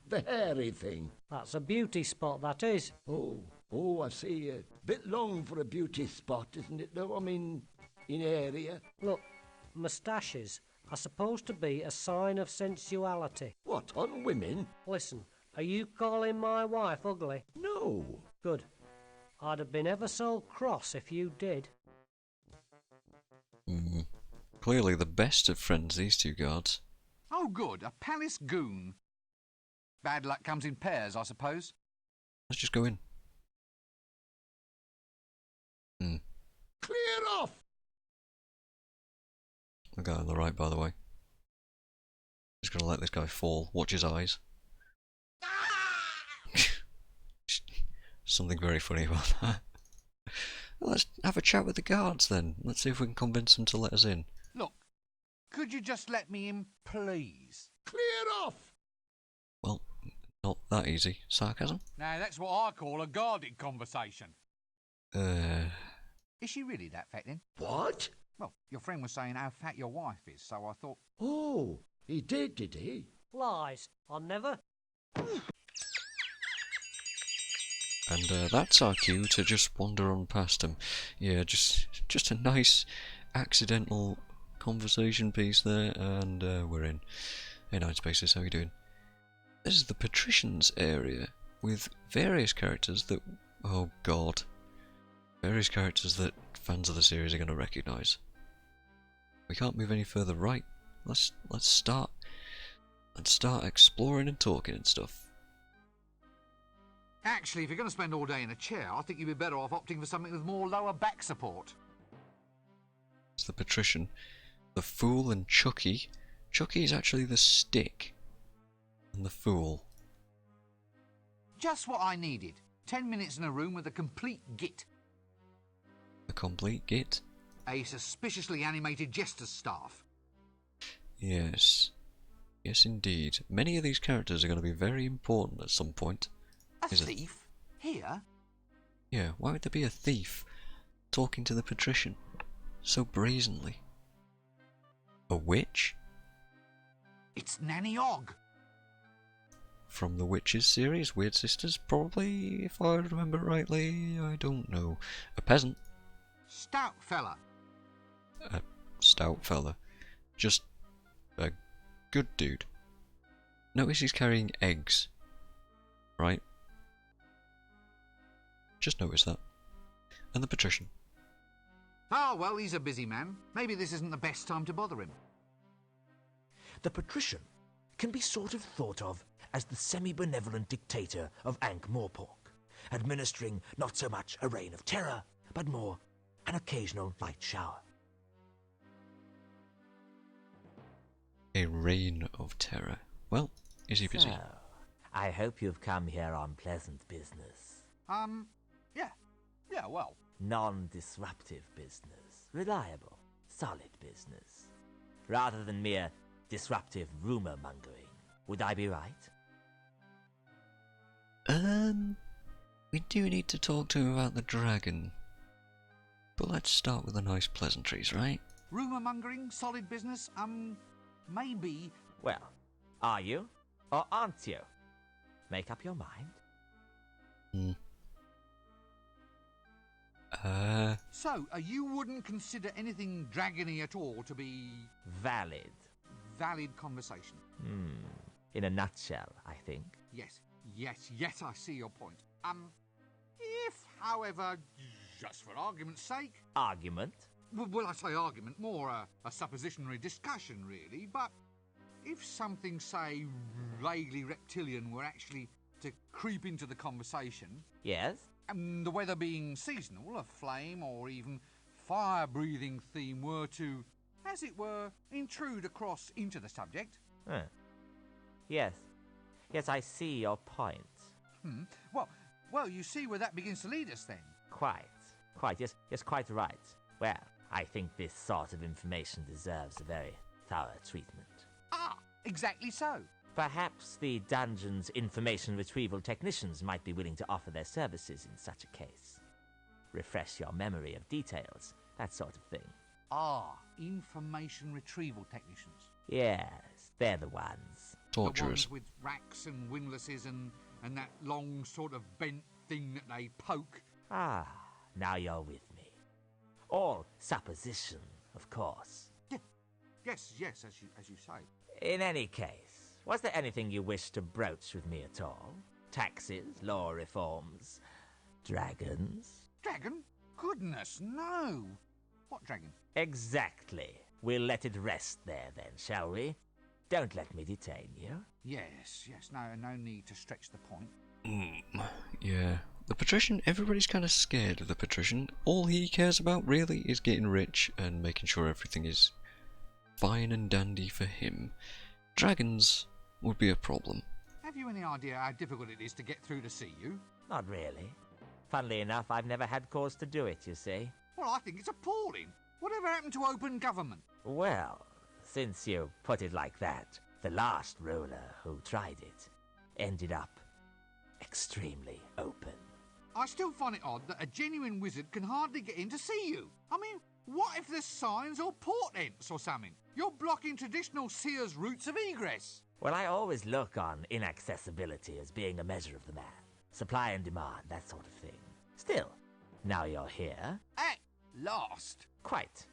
The hairy thing. That's a beauty spot, that is. Oh, I see. A bit long for a beauty spot, isn't it, though? I mean, in area. Look, moustaches are supposed to be a sign of sensuality. What, on women? Listen, are you calling my wife ugly? No. Good. I'd have been ever so cross if you did. Clearly the best of friends, these two guards. Oh, good, a palace goon. Bad luck comes in pairs, I suppose. Let's just go in. Clear off! The guy on the right, by the way. Just gonna let this guy fall. Watch his eyes. Something very funny about that. Well, let's have a chat with the guards then. Let's see if we can convince them to let us in. Look, could you just let me in, please? Clear off! Well, Not that easy. Sarcasm? Now, that's what I call a guarded conversation. Is she really that fat then? What? Well, your friend was saying how fat your wife is, so I thought... Oh, he did he? Lies. I never. And that's our cue to just wander on past him. Yeah, just a nice accidental conversation piece there, and we're in. Hey, Nine Spaces, how you doing? This is the Patricians area, with various characters that... oh god. Various characters that fans of the series are going to recognise. We can't move any further right. Let's start exploring and talking and stuff. Actually, if you're going to spend all day in a chair, I think you'd be better off opting for something with more lower back support. It's the Patrician, the Fool and Chucky. Chucky is actually the stick, and the Fool. Just what I needed. 10 minutes in a room with a complete git. A complete git? A suspiciously animated jester's staff. Yes. Yes, indeed. Many of these characters are going to be very important at some point. A thief? Here? Yeah, why would there be a thief talking to the Patrician so brazenly? A witch? It's Nanny Og. From the Witches series, Weird Sisters, probably, if I remember rightly. I don't know. A peasant. Stout fella. A stout fella. Just a good dude. Notice he's carrying eggs. Right? Just notice that. And the Patrician. Oh, well, he's a busy man. Maybe this isn't the best time to bother him. The Patrician can be sort of thought of as the semi-benevolent dictator of Ankh-Morpork, administering not so much a reign of terror, but more an occasional light shower. A reign of terror. Well, is he busy? So, I hope you've come here on pleasant business. Yeah, well. Non-disruptive business. Reliable, solid business. Rather than mere disruptive rumor-mongering. Would I be right? We do need to talk to him about the dragon. But let's start with the nice pleasantries, right? Rumour-mongering, solid business, maybe... Well, are you? Or aren't you? Make up your mind. So, you wouldn't consider anything dragony at all to be... Valid. Valid conversation? In a nutshell, I think. Yes, I see your point. If, however, just for argument's sake... Argument? Well, I say argument, more a suppositionary discussion, really, but if something, say, vaguely reptilian were actually to creep into the conversation... Yes? And the weather being seasonal, a flame or even fire-breathing theme were to, as it were, intrude across into the subject... Yes. Yes, I see your point. Well, you see where that begins to lead us, then. Quite. Yes, quite right. Well, I think this sort of information deserves a very thorough treatment. Ah, exactly so. Perhaps the dungeon's information retrieval technicians might be willing to offer their services in such a case. Refresh your memory of details, that sort of thing. Ah, information retrieval technicians. Yes, they're the ones. Torturers. The ones with racks and windlasses and that long sort of bent thing that they poke. Ah, now you're with me. All supposition, of course. Yes, as you say. In any case, was there anything you wished to broach with me at all? Taxes, law reforms, dragons? Dragon? Goodness, no. What dragon? Exactly. We'll let it rest there then, shall we? Don't let me detain you. Yes, no need to stretch the point. Yeah. The Patrician, everybody's kind of scared of the Patrician. All he cares about, really, is getting rich and making sure everything is fine and dandy for him. Dragons would be a problem. Have you any idea how difficult it is to get through to see you? Not really. Funnily enough, I've never had cause to do it, you see. Well, I think it's appalling. Whatever happened to open government? Well, since you put it like that, the last ruler who tried it ended up extremely open. I still find it odd that a genuine wizard can hardly get in to see you. I mean, what if there's signs or portents or something? You're blocking traditional seers' routes of egress. Well, I always look on inaccessibility as being a measure of the man. Supply and demand, that sort of thing. Still, now you're here. At last. Quite.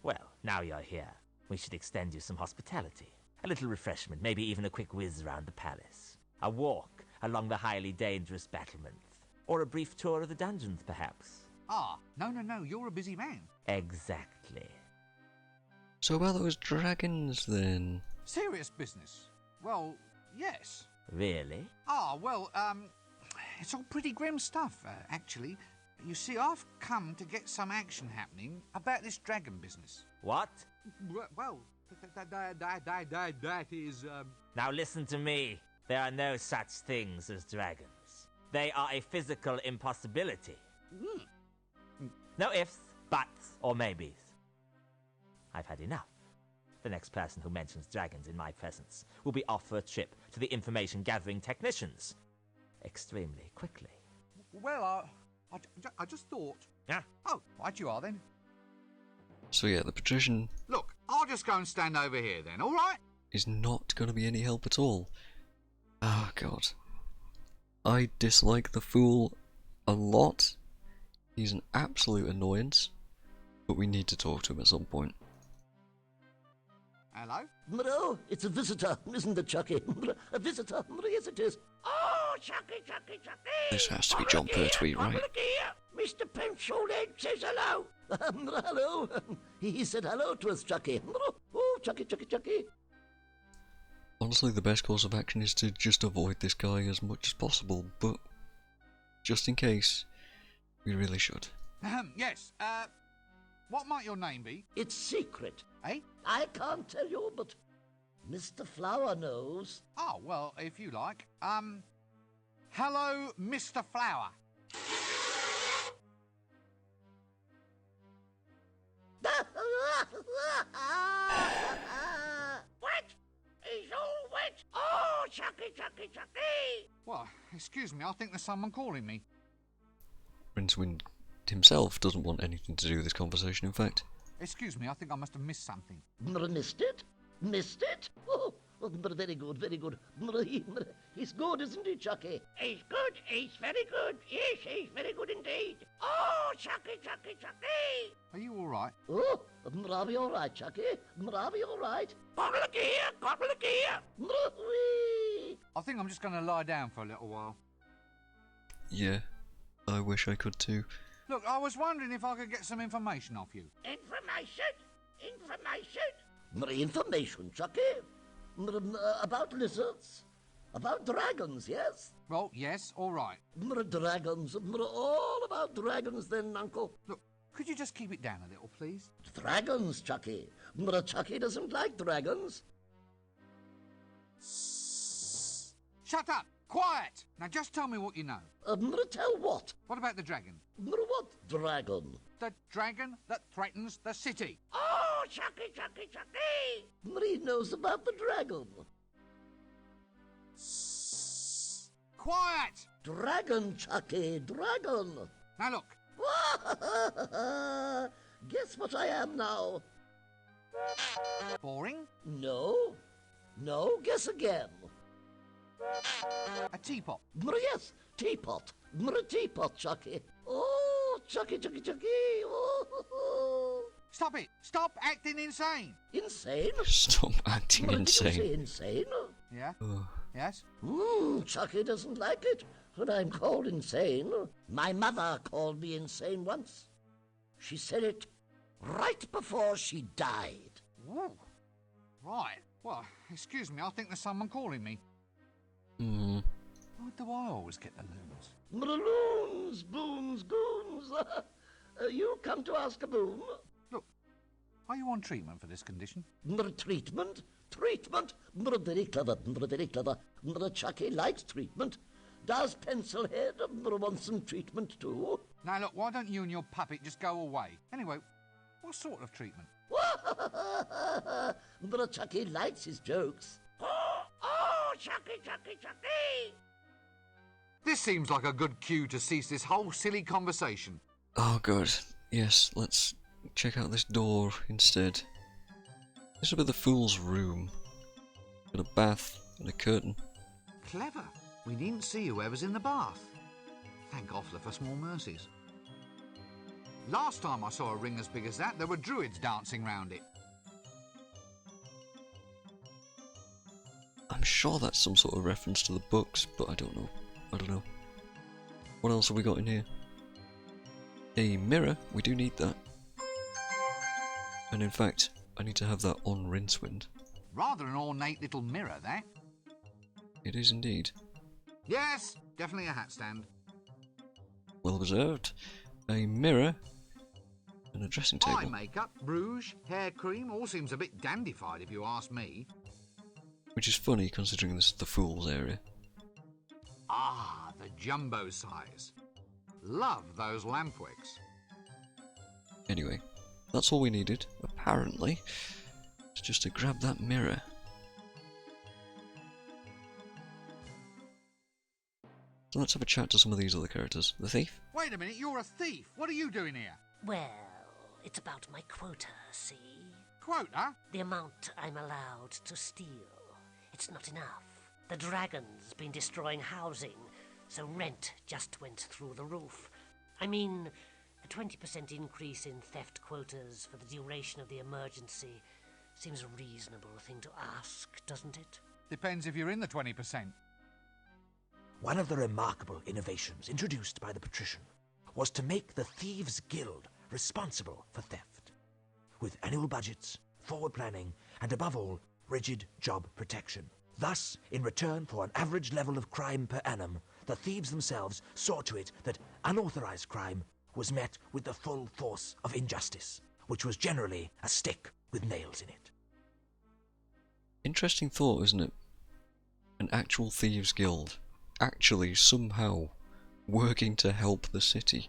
Well, now you're here. We should extend you some hospitality. A little refreshment, maybe even a quick whiz around the palace. A walk along the highly dangerous battlements. Or a brief tour of the dungeons, perhaps. Ah, no, you're a busy man. Exactly. So about those dragons, then? Serious business? Well, yes. Really? Ah, well, it's all pretty grim stuff, actually. You see, I've come to get some action happening about this dragon business. What? Well, that is, Now listen to me. There are no such things as dragons. They are a physical impossibility. No ifs, buts, or maybes. I've had enough. The next person who mentions dragons in my presence will be off for a trip to the information-gathering technicians. Extremely quickly. Well, I just thought... Ah. Oh, right you are then. So yeah, the Patrician Look, I'll just go and stand over here then, all right? is not going to be any help at all. Ah, God. I dislike the Fool a lot. He's an absolute annoyance, but we need to talk to him at some point. Hello? Oh, it's a visitor, isn't it, Chucky? A visitor, yes it is. Oh, Chucky. This has to be John Pertwee, right? Look here. Mr. Pencilhead says hello. Hello. He said hello to us, Chucky. Oh, Chucky. Honestly, the best course of action is to just avoid this guy as much as possible, but just in case, we really should. Yes, what might your name be? It's secret. Eh? I can't tell you, but Mr. Flower knows. Oh, well, if you like. Hello, Mr. Flower. Wet? He's all wet. Oh, Chucky. Well, excuse me, I think there's someone calling me. Rincewind himself doesn't want anything to do with this conversation, in fact. Excuse me, I think I must have missed something. Missed it? Oh, very good. He's good, isn't he, Chucky? He's good. He's very good. Yes, he's very good indeed. Oh, Chucky. Are you all right? Oh, are we all right, Chucky? Are we all right? Come look here. Whee! I think I'm just going to lie down for a little while. Yeah, I wish I could too. Look, I was wondering if I could get some information off you. Information, Chucky? About lizards? About dragons, yes? Well, yes, all right. Dragons. All about dragons then, Uncle. Look, could you just keep it down a little, please? Dragons, Chucky. Chucky doesn't like dragons. Shut up! Quiet! Now just tell me what you know. Tell what? What about the dragon? What dragon? The dragon that threatens the city. Oh, Chucky. He knows about the dragon. Quiet! Dragon, Chucky, dragon. Now look, Guess what I am now? boring, No, guess again. a teapot. Yes, teapot. Teapot, Chucky. Oh, Chucky. Oh. Stop it! Stop acting insane! Insane? Stop acting Did you say insane. insane? Yeah? Ugh. Yes? Chucky doesn't like it when I'm called insane. My mother called me insane once. She said it right before she died. Ooh. Right. Well, excuse me, I think there's someone calling me. Hmm. Why do I always get the loons? Loons, boons, goons. You come to ask a boon? Look, are you on treatment for this condition? Treatment? Very clever. Chucky likes treatment. Does Pencilhead want some treatment too? Now look, why don't you and your puppet just go away? Anyway, what sort of treatment? Chucky likes his jokes. Oh, Chucky, Chucky, Chucky! This seems like a good cue to cease this whole silly conversation. Oh god, yes, let's check out this door instead. This will be the fool's room. Got a bath and a curtain. Clever. We needn't see whoever's in the bath. Thank Offler for small mercies. Last time I saw a ring as big as that, there were druids dancing round it. I'm sure that's some sort of reference to the books, but I don't know. What else have we got in here? A mirror, we do need that. And in fact, I need to have that on Rincewind. Rather an ornate little mirror, that. It is indeed. Yes, definitely a hat stand. Well observed. A mirror and a dressing table. Eye makeup, rouge, hair cream, all seems a bit dandified if you ask me. Which is funny considering this is the fool's area. Ah, the jumbo size. Love those lampwicks. Anyway, that's all we needed, apparently. It's just to grab that mirror. So let's have a chat to some of these other characters. The thief? Wait a minute, you're a thief. What are you doing here? Well, it's about my quota, see? Quota? The amount I'm allowed to steal. It's not enough. The dragon's been destroying housing, so rent just went through the roof. I mean, a 20% increase in theft quotas for the duration of the emergency seems a reasonable thing to ask, doesn't it? Depends if you're in the 20%. One of the remarkable innovations introduced by the Patrician was to make the Thieves' Guild responsible for theft, with annual budgets, forward planning, and above all, rigid job protection. Thus, in return for an average level of crime per annum, the thieves themselves saw to it that unauthorized crime was met with the full force of injustice, which was generally a stick with nails in it. Interesting thought, isn't it? An actual thieves' guild actually somehow working to help the city.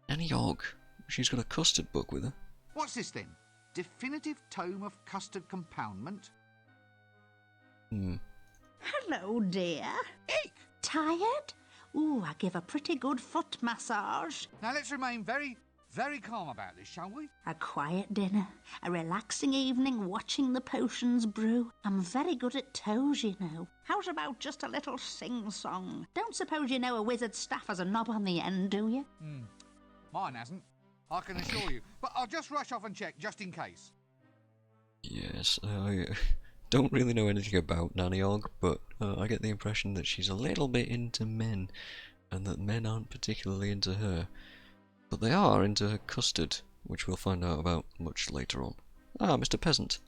Nanny Og, she's got a custard book with her. What's this then? Definitive Tome of Custard Compoundment? Hello, dear. Eek! Tired? Ooh, I give a pretty good foot massage. Now let's remain very, very calm about this, shall we? A quiet dinner, a relaxing evening watching the potions brew. I'm very good at toes, you know. How's about just a little sing-song? Don't suppose you know a wizard's staff has a knob on the end, do you? Mine hasn't, I can assure you. But I'll just rush off and check, just in case. Yes, I don't really know anything about Nanny Og, but I get the impression that she's a little bit into men, and that men aren't particularly into her. But they are into her custard, which we'll find out about much later on. Ah, Mr. Peasant.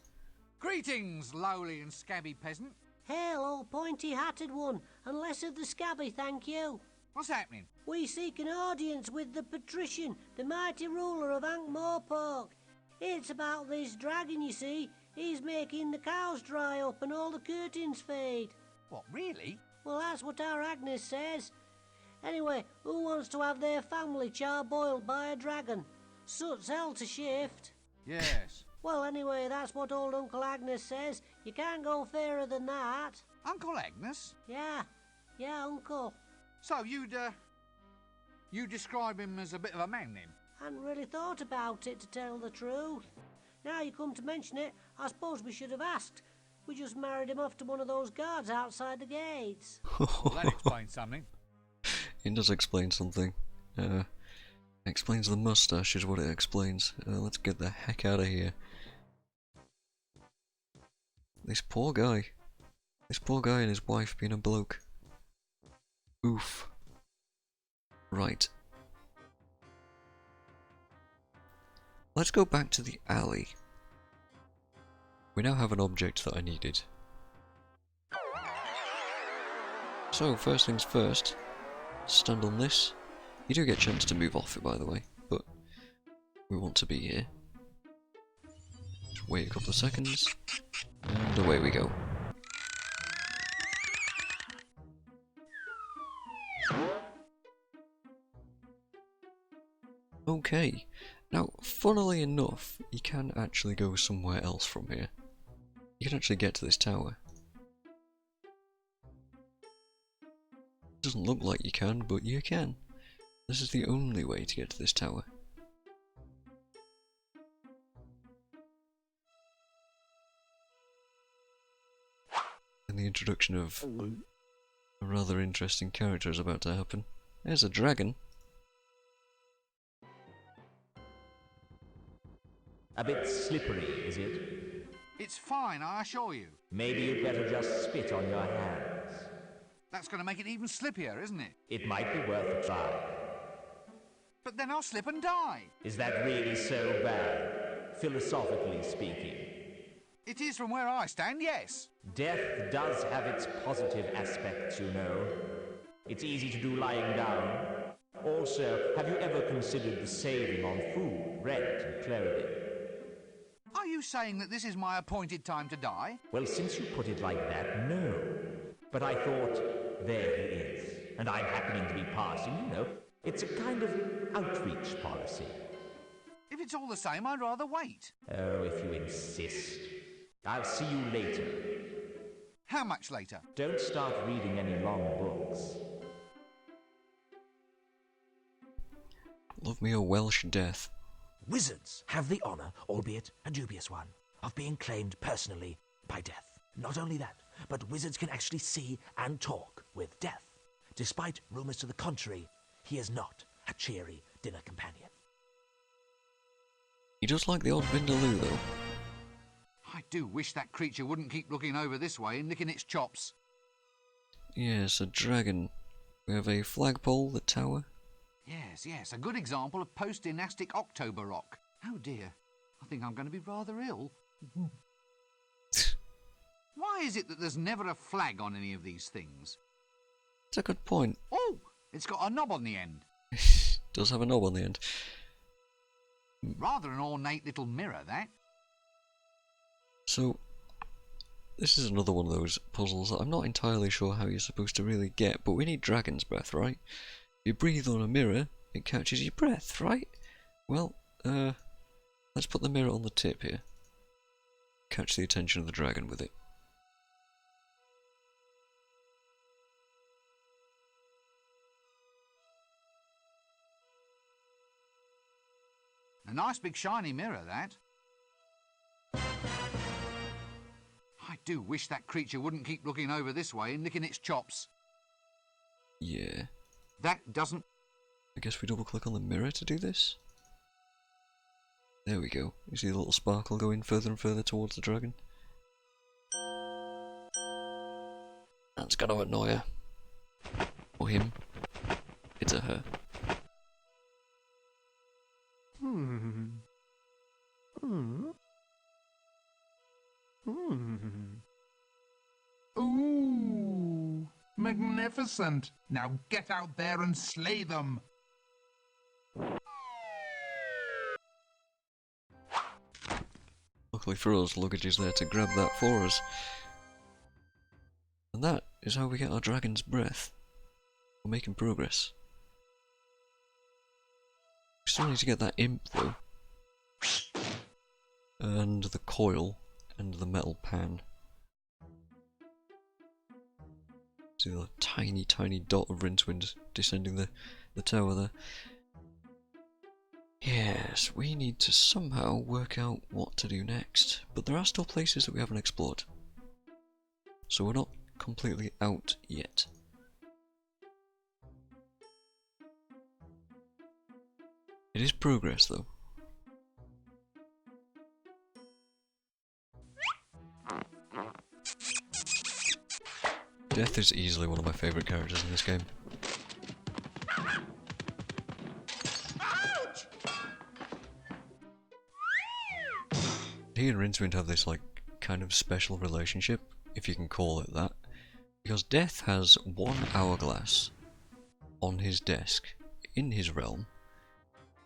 Greetings, lowly and scabby peasant. Hail, old pointy-hatted one, and less of the scabby, thank you. What's happening? We seek an audience with the Patrician, the mighty ruler of Ankh-Morpork. It's about this dragon, you see. He's making the cows dry up and all the curtains fade. What, really? Well, that's what our Agnes says. Anyway, who wants to have their family char-boiled by a dragon? Soot's hell to shift. Yes. Well, anyway, that's what old Uncle Agnes says. You can't go fairer than that. Uncle Agnes? Yeah, Uncle. So you describe him as a bit of a man, then? Hadn't really thought about it, to tell the truth. Now you come to mention it, I suppose we should have asked. We just married him off to one of those guards outside the gates. Well, that explains something. It does explain something. Explains the mustache is what it explains. Let's get the heck out of here. This poor guy and his wife being a bloke. Oof. Right. Let's go back to the alley. We now have an object that I needed. So, first things first, stand on this. You do get a chance to move off it, by the way, but we want to be here. Just wait a couple of seconds, and away we go. Okay, now, funnily enough, you can actually go somewhere else from here. You can actually get to this tower. Doesn't look like you can, but you can. This is the only way to get to this tower. And the introduction of a rather interesting character is about to happen. There's a dragon. A bit slippery, is it? It's fine, I assure you. Maybe you'd better just spit on your hands. That's going to make it even slippier, isn't it? It might be worth a try. But then I'll slip and die. Is that really so bad, philosophically speaking? It is from where I stand, yes. Death does have its positive aspects, you know. It's easy to do lying down. Also, have you ever considered the saving on food, rent, and clothing? Are you saying that this is my appointed time to die? Well, since you put it like that, no. But I thought, there he is. And I'm happening to be passing, you know. It's a kind of outreach policy. If it's all the same, I'd rather wait. Oh, if you insist. I'll see you later. How much later? Don't start reading any long books. Love me a Welsh death. Wizards have the honour, albeit a dubious one, of being claimed personally by Death. Not only that, but wizards can actually see and talk with Death. Despite rumours to the contrary, he is not a cheery dinner companion. He does like the odd vindaloo, though. I do wish that creature wouldn't keep looking over this way and licking its chops. Yes, a dragon. We have a flagpole, the tower. Yes, a good example of post-dynastic October-rock. Oh dear, I think I'm going to be rather ill. Why is it that there's never a flag on any of these things? It's a good point. Oh, it's got a knob on the end. Does have a knob on the end. Rather an ornate little mirror, that. So, this is another one of those puzzles that I'm not entirely sure how you're supposed to really get, but we need dragon's breath, right? You breathe on a mirror, it catches your breath, right? Well, let's put the mirror on the tip here. Catch the attention of the dragon with it. A nice big shiny mirror, that. I do wish that creature wouldn't keep looking over this way and licking its chops. Yeah. That doesn't... I guess we double click on the mirror to do this? There we go. You see the little sparkle going further and further towards the dragon? That's gonna annoy her. Or him. It's a her. Ooh, magnificent. Now get out there and slay them. Luckily for us, luggage is there to grab that for us. And that is how we get our dragon's breath. We're making progress. We still need to get that imp though. And the coil and the metal pan. See the tiny, tiny dot of Rincewind descending the tower there. Yes, we need to somehow work out what to do next, but there are still places that we haven't explored. So we're not completely out yet. It is progress though. Death is easily one of my favourite characters in this game. He and Rincewind have this like kind of special relationship, if you can call it that, because Death has one hourglass on his desk in his realm,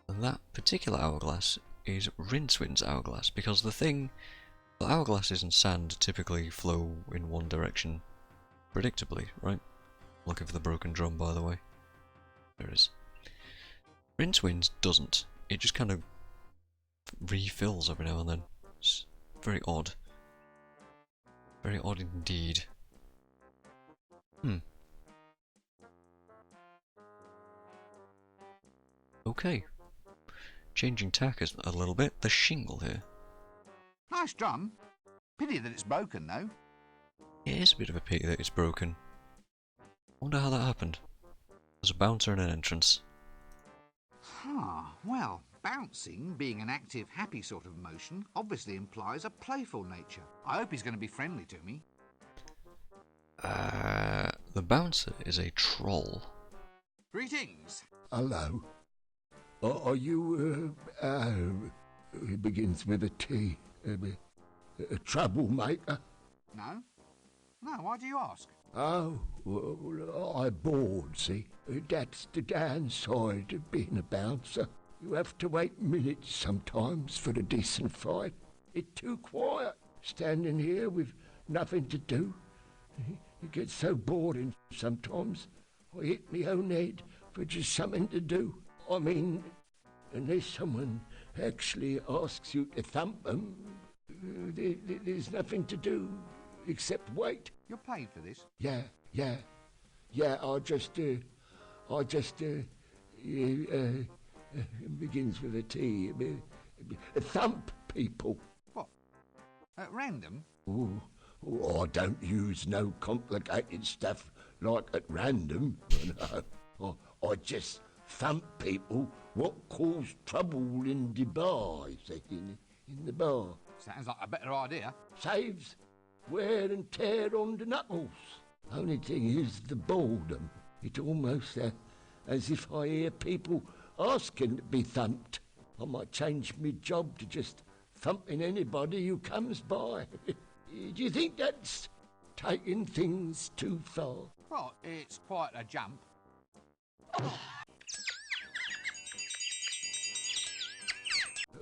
and that particular hourglass is Rincewind's hourglass, because the hourglasses and sand typically flow in one direction predictably, right? Looking for the broken drum, by the way. There it is. Rincewind's doesn't. It just kind of refills every now and then. It's very odd. Very odd indeed. Okay. Changing tack a little bit. The shingle here. Nice drum. Pity that it's broken, though. It is a bit of a pity that it's broken. Wonder how that happened. There's a bouncer and an entrance. Well, bouncing, being an active, happy sort of motion, obviously implies a playful nature. I hope he's going to be friendly to me. The bouncer is a troll. Greetings. Hello. Are you, it begins with a T, a troublemaker? No? No, why do you ask? Oh, well, I bored, see? That's the downside of being a bouncer. You have to wait minutes sometimes for a decent fight. It's too quiet, standing here with nothing to do. It gets so boring sometimes. I hit my own head for just something to do. I mean, unless someone actually asks you to thump them, there's nothing to do except wait. You're paid for this? Yeah. I just begins with a T. Thump people. What? At random? Oh, I don't use no complicated stuff like at random. No. I just thump people what cause trouble in the bar, in the bar. Sounds like a better idea. Saves wear and tear on the knuckles. Only thing is the boredom. It's almost as if I hear people asking to be thumped. I might change my job to just thumping anybody who comes by. Do you think that's taking things too far? Well, it's quite a jump.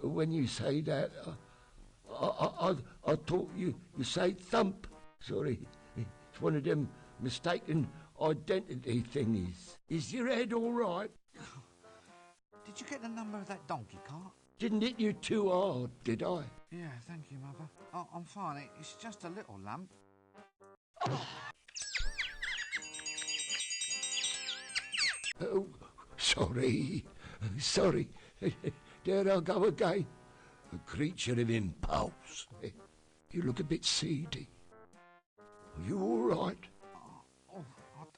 When you say that, I thought you say thump. Sorry, it's one of them mistaken identity thingies. Is your head all right? Did you get the number of that donkey cart? Didn't hit you too hard, did I? Yeah, thank you, Mother. I'm fine. It's just a little lump. Oh, sorry. There I go again. A creature of impulse. You look a bit seedy. Are you all right?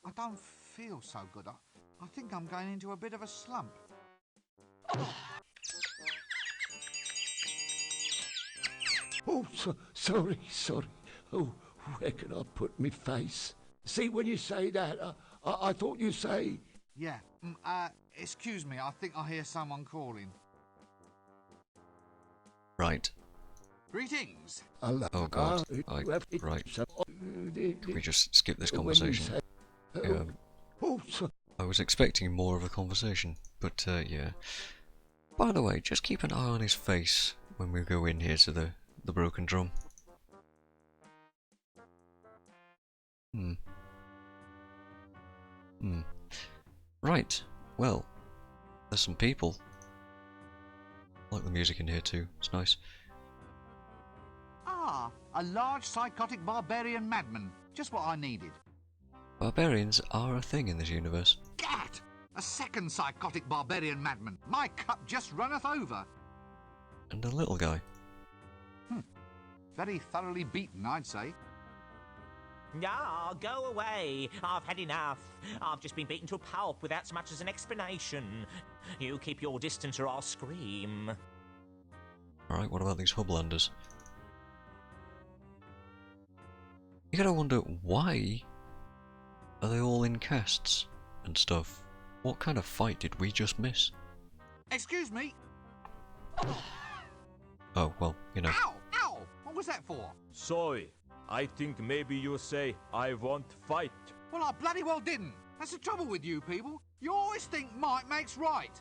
I don't feel so good. I think I'm going into a bit of a slump. Oh, sorry. Oh, where can I put my face? See, when you say that, I thought you say... Yeah, excuse me, I think I hear someone calling. Right. Greetings. Oh God, right. Can we just skip this conversation? I was expecting more of a conversation, but yeah. By the way, just keep an eye on his face when we go in here to the broken drum. Right, well, there's some people. I like the music in here too, it's nice. A large psychotic barbarian madman. Just what I needed. Barbarians are a thing in this universe. Gat! A second psychotic barbarian madman. My cup just runneth over. And a little guy. Very thoroughly beaten, I'd say. Ah, go away. I've had enough. I've just been beaten to a pulp without so much as an explanation. You keep your distance or I'll scream. Alright, what about these hublanders? You gotta wonder, why are they all in casts and stuff? What kind of fight did we just miss? Excuse me. Oh, well, you know. Ow! Ow! What was that for? Sorry, I think maybe you say, I won't fight. Well, I bloody well didn't. That's the trouble with you people. You always think might makes right.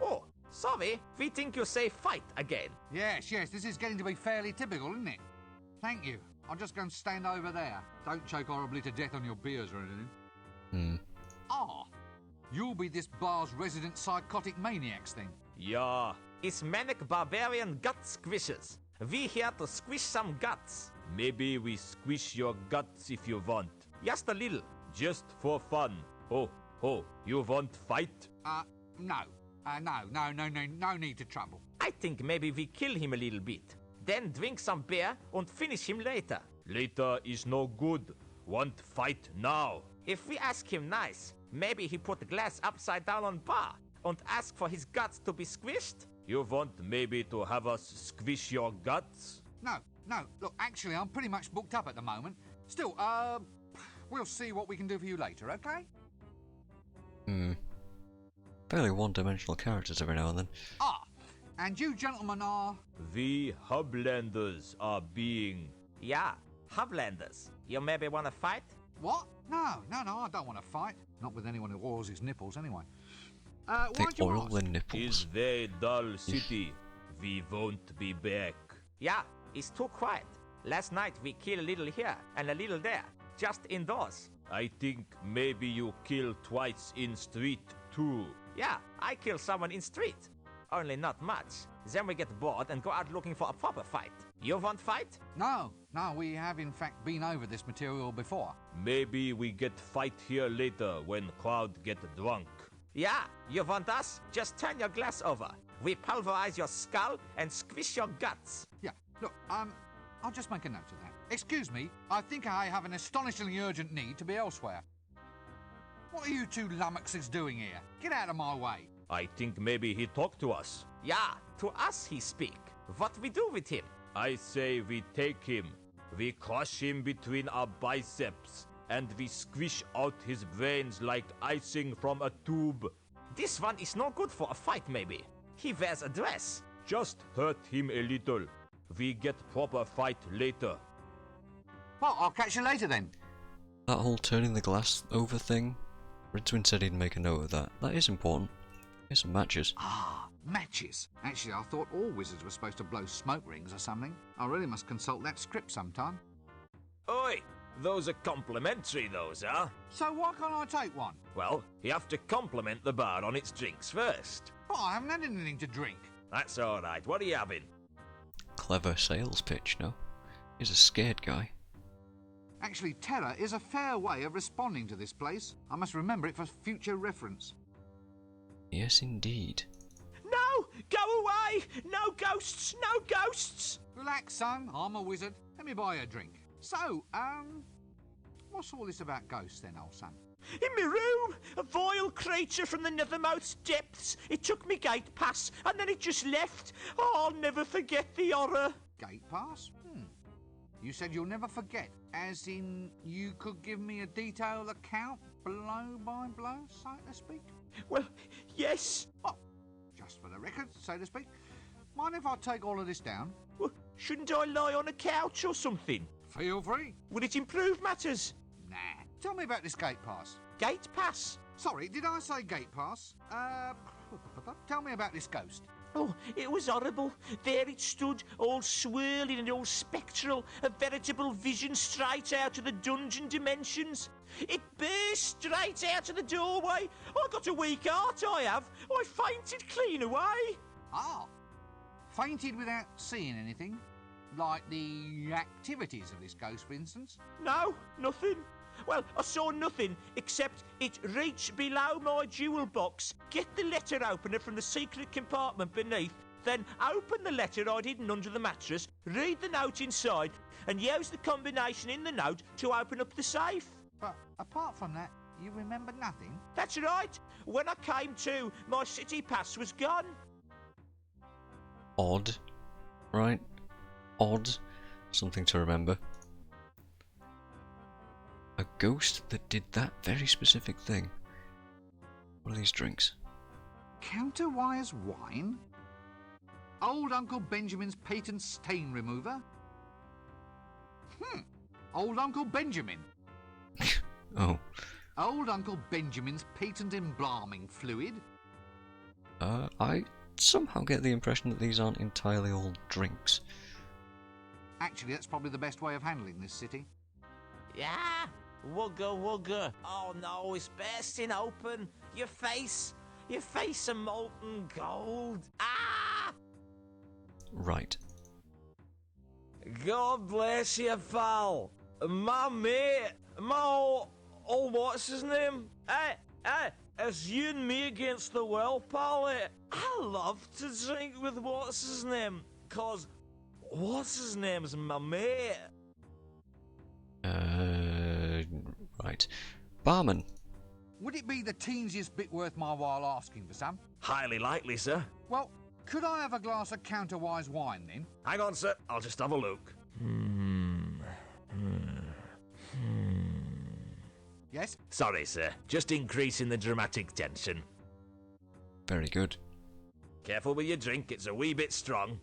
Oh, sorry. We think you say fight again. Yes, this is getting to be fairly typical, isn't it? Thank you. I'll just go and stand over there. Don't choke horribly to death on your beers or anything. You'll be this bar's resident psychotic maniacs then? Yeah. It's manic barbarian gut squishers. We here to squish some guts. Maybe we squish your guts if you want. Just a little. Just for fun. Oh, Oh, you want fight? No. No need to trouble. I think maybe we kill him a little bit. Then drink some beer and finish him later. Later is no good. Want fight now. If we ask him nice, maybe he put the glass upside down on bar and ask for his guts to be squished. You want maybe to have us squish your guts? No. Look, actually, I'm pretty much booked up at the moment. Still, we'll see what we can do for you later, okay? Fairly one-dimensional characters every now and then. And you gentlemen are... We Hublanders are being... Yeah, Hublanders. You maybe want to fight? What? No, I don't want to fight. Not with anyone who oils his nipples, anyway. They Why'd you oil ask? the nipples. Is very dull city. We won't be back. Yeah, it's too quiet. Last night we killed a little here and a little there, just indoors. I think maybe you kill twice in street too. Yeah, I kill someone in street. Only not much. Then we get bored and go out looking for a proper fight. You want fight? No, we have in fact been over this material before. Maybe we get fight here later when crowd get drunk. Yeah, you want us? Just turn your glass over. We pulverize your skull and squish your guts. Yeah, look, I'll just make a note of that. Excuse me, I think I have an astonishingly urgent need to be elsewhere. What are you two lummoxes doing here? Get out of my way. I think maybe he talked to us. Yeah, to us he speak. What we do with him? I say we take him. We crush him between our biceps. And we squish out his brains like icing from a tube. This one is no good for a fight, maybe. He wears a dress. Just hurt him a little. We get proper fight later. Well, I'll catch you later then. That whole turning the glass over thing, Rincewind said he'd make a note of that. That is important. Here's some matches. Matches. Actually, I thought all wizards were supposed to blow smoke rings or something. I really must consult that script sometime. Oi! Those are complimentary, those are. So why can't I take one? Well, you have to compliment the bar on its drinks first. But I haven't had anything to drink. That's alright. What are you having? Clever sales pitch, no? He's a scared guy. Actually, terror is a fair way of responding to this place. I must remember it for future reference. Yes, indeed. No! Go away! No ghosts! No ghosts! Relax, son. I'm a wizard. Let me buy you a drink. So, what's all this about ghosts then, old son? In my room! A vile creature from the nethermost depths. It took me gate pass, and then it just left. Oh, I'll never forget the horror. Gate pass? You said you'll never forget, as in you could give me a detailed account, blow by blow, so to speak? Well, yes. Oh, just for the record, so to speak. Mind if I take all of this down? Well, shouldn't I lie on a couch or something? Feel free. Would it improve matters? Nah. Tell me about this gate pass. Gate pass? Sorry, did I say gate pass? Tell me about this ghost. Oh, it was horrible. There it stood, all swirling and all spectral, a veritable vision straight out of the dungeon dimensions. It burst straight out of the doorway. I got a weak heart, I have. I fainted clean away. Ah. Fainted without seeing anything? Like the activities of this ghost, for instance? No, nothing. Well, I saw nothing except it reach below my jewel box, get the letter opener from the secret compartment beneath, then open the letter I'd hidden under the mattress, read the note inside, and use the combination in the note to open up the safe. But apart from that, you remember nothing? That's right. When I came to, my city pass was gone. Odd. Right? Odd. Something to remember. A ghost that did that very specific thing. What are these drinks? Counterwires wine? Old Uncle Benjamin's patent stain remover? Old Uncle Benjamin. Oh. Old Uncle Benjamin's patent embalming fluid? I somehow get the impression that these aren't entirely all drinks. Actually, that's probably the best way of handling this city. Yeah, wugger, wugger. Oh no, it's bursting open. Your face a molten gold. Ah! Right. God bless you, pal. My mate, what's his name? Hey, it's you and me against the world, pal. I love to drink with what's-his-name, 'cause what's-his-name's my mate. Right. Barman. Would it be the teensiest bit worth my while asking for some? Highly likely, sir. Well, could I have a glass of counterwise wine then? Hang on, sir. I'll just have a look. Yes? Sorry, sir. Just increasing the dramatic tension. Very good. Careful with your drink. It's a wee bit strong.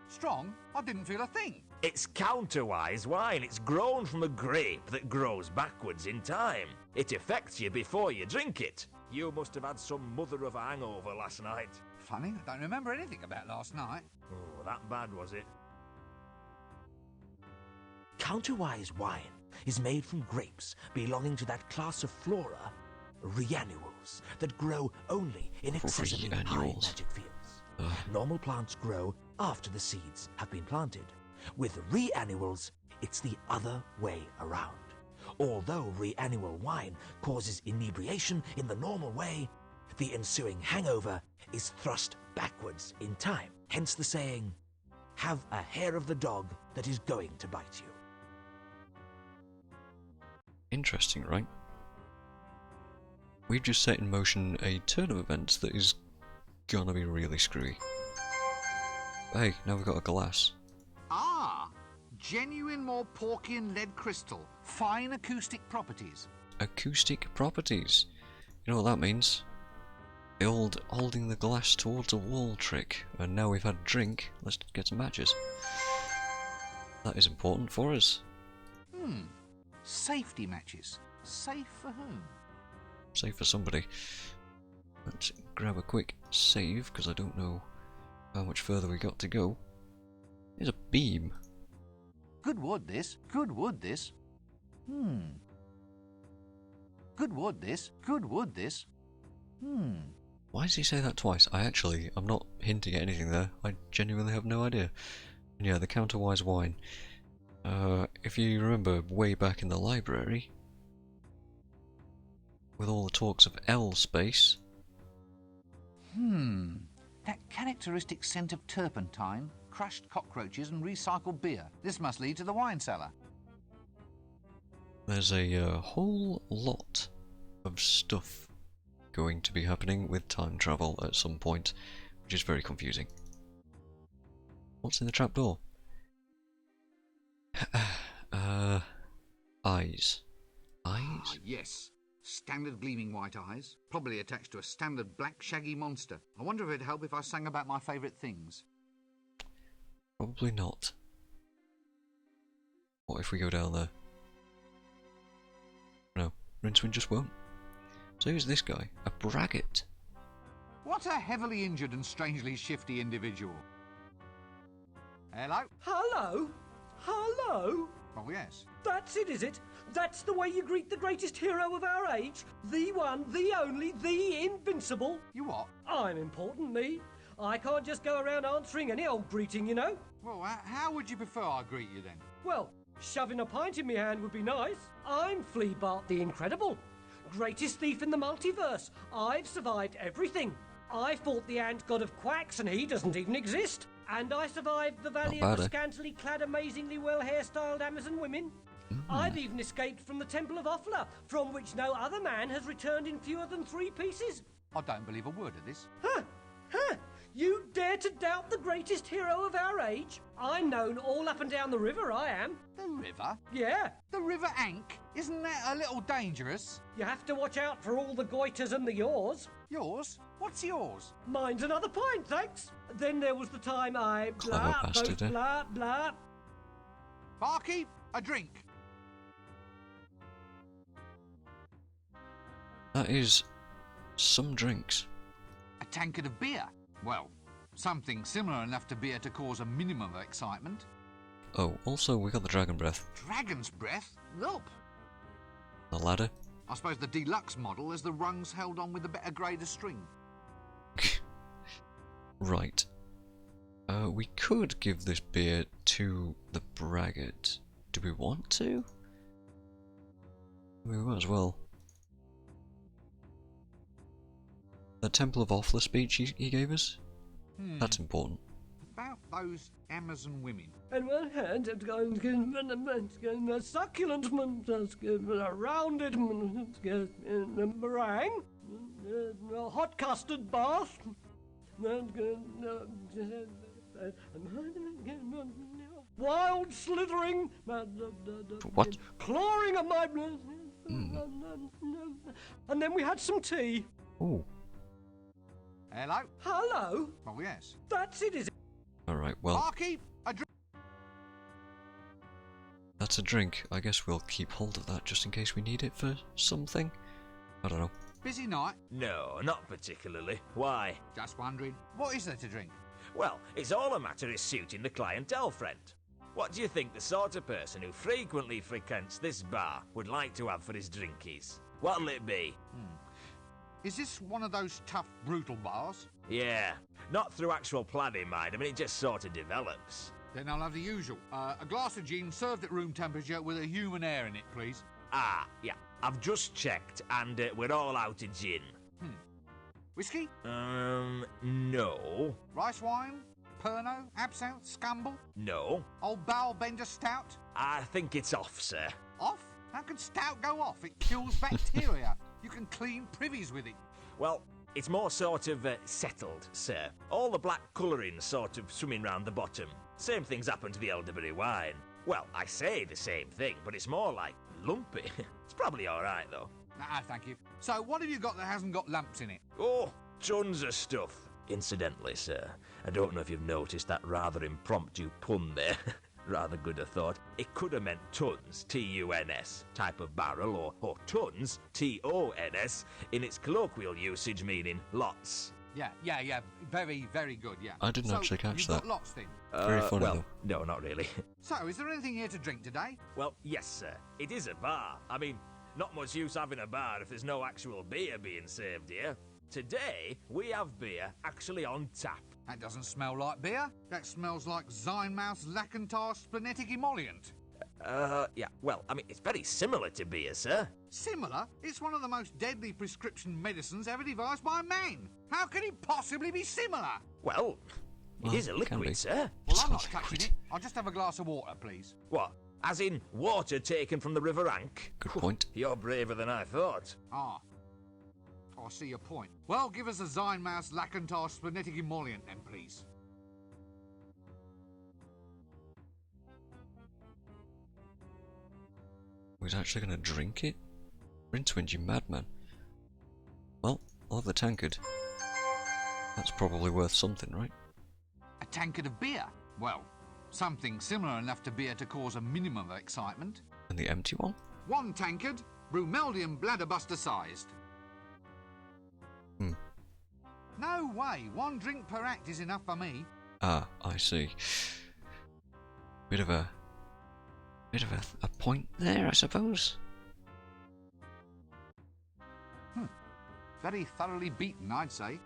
Strong? I didn't feel a thing. It's counterwise wine. It's grown from a grape that grows backwards in time. It affects you before you drink it. You must have had some mother of a hangover last night. Funny, I don't remember anything about last night. Oh, that bad was it? Counterwise wine is made from grapes belonging to that class of flora, reannuals, that grow only in excessively high Reannuals. magic fields. Normal plants grow after the seeds have been planted. With reannuals, it's the other way around. Although reannual wine causes inebriation in the normal way, the ensuing hangover is thrust backwards in time. Hence the saying, have a hair of the dog that is going to bite you. Interesting, right? We've just set in motion a turn of events that is gonna be really screwy. Hey, now we've got a glass. Ah! Genuine Morporkian lead crystal. Fine acoustic properties. Acoustic properties. You know what that means? The old holding the glass towards a wall trick. And now we've had a drink, let's get some matches. That is important for us. Safety matches. Safe for whom? Save for somebody. Let's grab a quick save, because I don't know how much further we got to go. There's a beam. Good wood, this. Good wood, this. Good wood, this. Good wood, this. Why does he say that twice? I'm not hinting at anything there. I genuinely have no idea. And yeah, the counterwise wine. If you remember way back in the library, with all the talks of L space. That characteristic scent of turpentine, crushed cockroaches and recycled beer. This must lead to the wine cellar. There's a whole lot of stuff going to be happening with time travel at some point, which is very confusing. What's in the trapdoor? Eyes. Eyes? Yes. Standard gleaming white eyes, probably attached to a standard black shaggy monster. I wonder if it'd help if I sang about my favourite things. Probably not. What if we go down there? No, Rincewind just won't. So who's this guy? A braggart. What a heavily injured and strangely shifty individual. Hello? Hello? Hello? Oh, yes. That's it, is it? That's the way you greet the greatest hero of our age? The one, the only, the invincible? You what? I'm important, me. I can't just go around answering any old greeting, you know. Well, how would you prefer I greet you then? Well, shoving a pint in my hand would be nice. I'm Flea Bart the Incredible. Greatest thief in the multiverse. I've survived everything. I fought the ant god of quacks and he doesn't even exist. And I survived the valley of the scantily clad, amazingly well hairstyled Amazon women. I've even escaped from the Temple of Offla, from which no other man has returned in fewer than 3 pieces. I don't believe a word of this. Huh? You dare to doubt the greatest hero of our age? I'm known all up and down the river, I am. The river? Yeah. The River Ank? Isn't that a little dangerous? You have to watch out for all the goiters and the yaws. Yours? What's yours? Mine's another pint, thanks. Then there was the time I blah, blah, blah. Barkeep, a drink. That is some drinks. A tankard of beer. Well, something similar enough to beer to cause a minimum of excitement. Oh, also we got the dragon breath. Dragon's breath? Gulp. The ladder. I suppose the deluxe model is the rungs held on with the better grade of string. Right. We could give this beer to the braggart. Do we want to? We might as well. That Temple of Offler speech he gave us? That's important. About those Amazon women. And one hand, it's going to succulent, rounded meringue, hot custard bath, wild slithering, What? clawing at my... And then we had some tea. Ooh. Hello? Hello? Oh, yes. That's it, is it? Alright, well, Barkeep, a drink. that's a drink. I guess we'll keep hold of that just in case we need it for something. I don't know. Busy night? No, not particularly. Why? Just wondering. What is there to drink? Well, it's all a matter of suiting the clientele, friend. What do you think the sort of person who frequently frequents this bar would like to have for his drinkies? What'll it be? Is this one of those tough, brutal bars? Yeah, not through actual planning, mind. I mean, it just sort of develops. Then I'll have the usual. A glass of gin served at room temperature with a human air in it, please. Ah, yeah. I've just checked, and we're all out of gin. Whiskey? No. Rice wine? Pernod? Absinthe? Scumble? No. Old Bowel Bender Stout? I think it's off, sir. Off? How can stout go off? It kills bacteria. You can clean privies with it. Well, it's more sort of settled, sir. All the black colouring's sort of swimming round the bottom. Same thing's happened to the elderberry wine. Well, I say the same thing, but it's more like lumpy. It's probably alright, though. Ah, thank you. So, what have you got that hasn't got lumps in it? Oh, tons of stuff. Incidentally, sir, I don't know if you've noticed that rather impromptu pun there. Rather good, I thought. It could have meant tons, T-U-N-S, type of barrel, or tons, T-O-N-S, in its colloquial usage meaning lots. Yeah. Very, very good, yeah. I didn't actually catch that. Got lots then? Very funny, well, though. no, not really. So, is there anything here to drink today? Well, yes, sir. It is a bar. I mean, not much use having a bar if there's no actual beer being served here. Today, we have beer actually on tap. That doesn't smell like beer. That smells like Zynmouth's Lacantar Splenetic Emollient. Yeah, well, I mean, it's very similar to beer, sir. Similar? It's one of the most deadly prescription medicines ever devised by man. How can it possibly be similar? Well, it is a it can be. liquid, sir. Well, I'm not touching it. I'll just have a glass of water, please. What? As in water taken from the River Ank? Good point. You're braver than I thought. Ah. I see your point. Well, give us a Zynmouth's Lacantar Splenetic Emollient then, please. Was actually going to drink it? Rincewind, you madman. Well, I'll have the tankard. That's probably worth something, right? A tankard of beer? Well, something similar enough to beer to cause a minimum of excitement. And the empty one? One tankard, Brumeldium bladderbuster sized. No way, one drink per act is enough for me. Ah, I see. Bit of a point there, I suppose. Very thoroughly beaten, I'd say.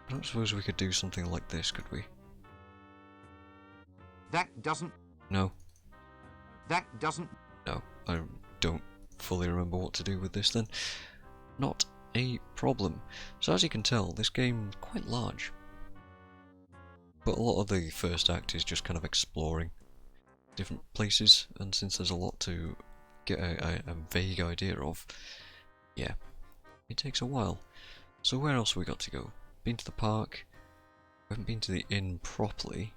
I don't suppose we could do something like this, could we? That doesn't... No. That doesn't... No, I don't fully remember what to do with this then. Not a problem. So as you can tell, this game's quite large. But a lot of the first act is just kind of exploring different places, and since there's a lot to get a vague idea of, yeah, it takes a while. So where else have we got to go? Been to the park. We haven't been to the inn properly.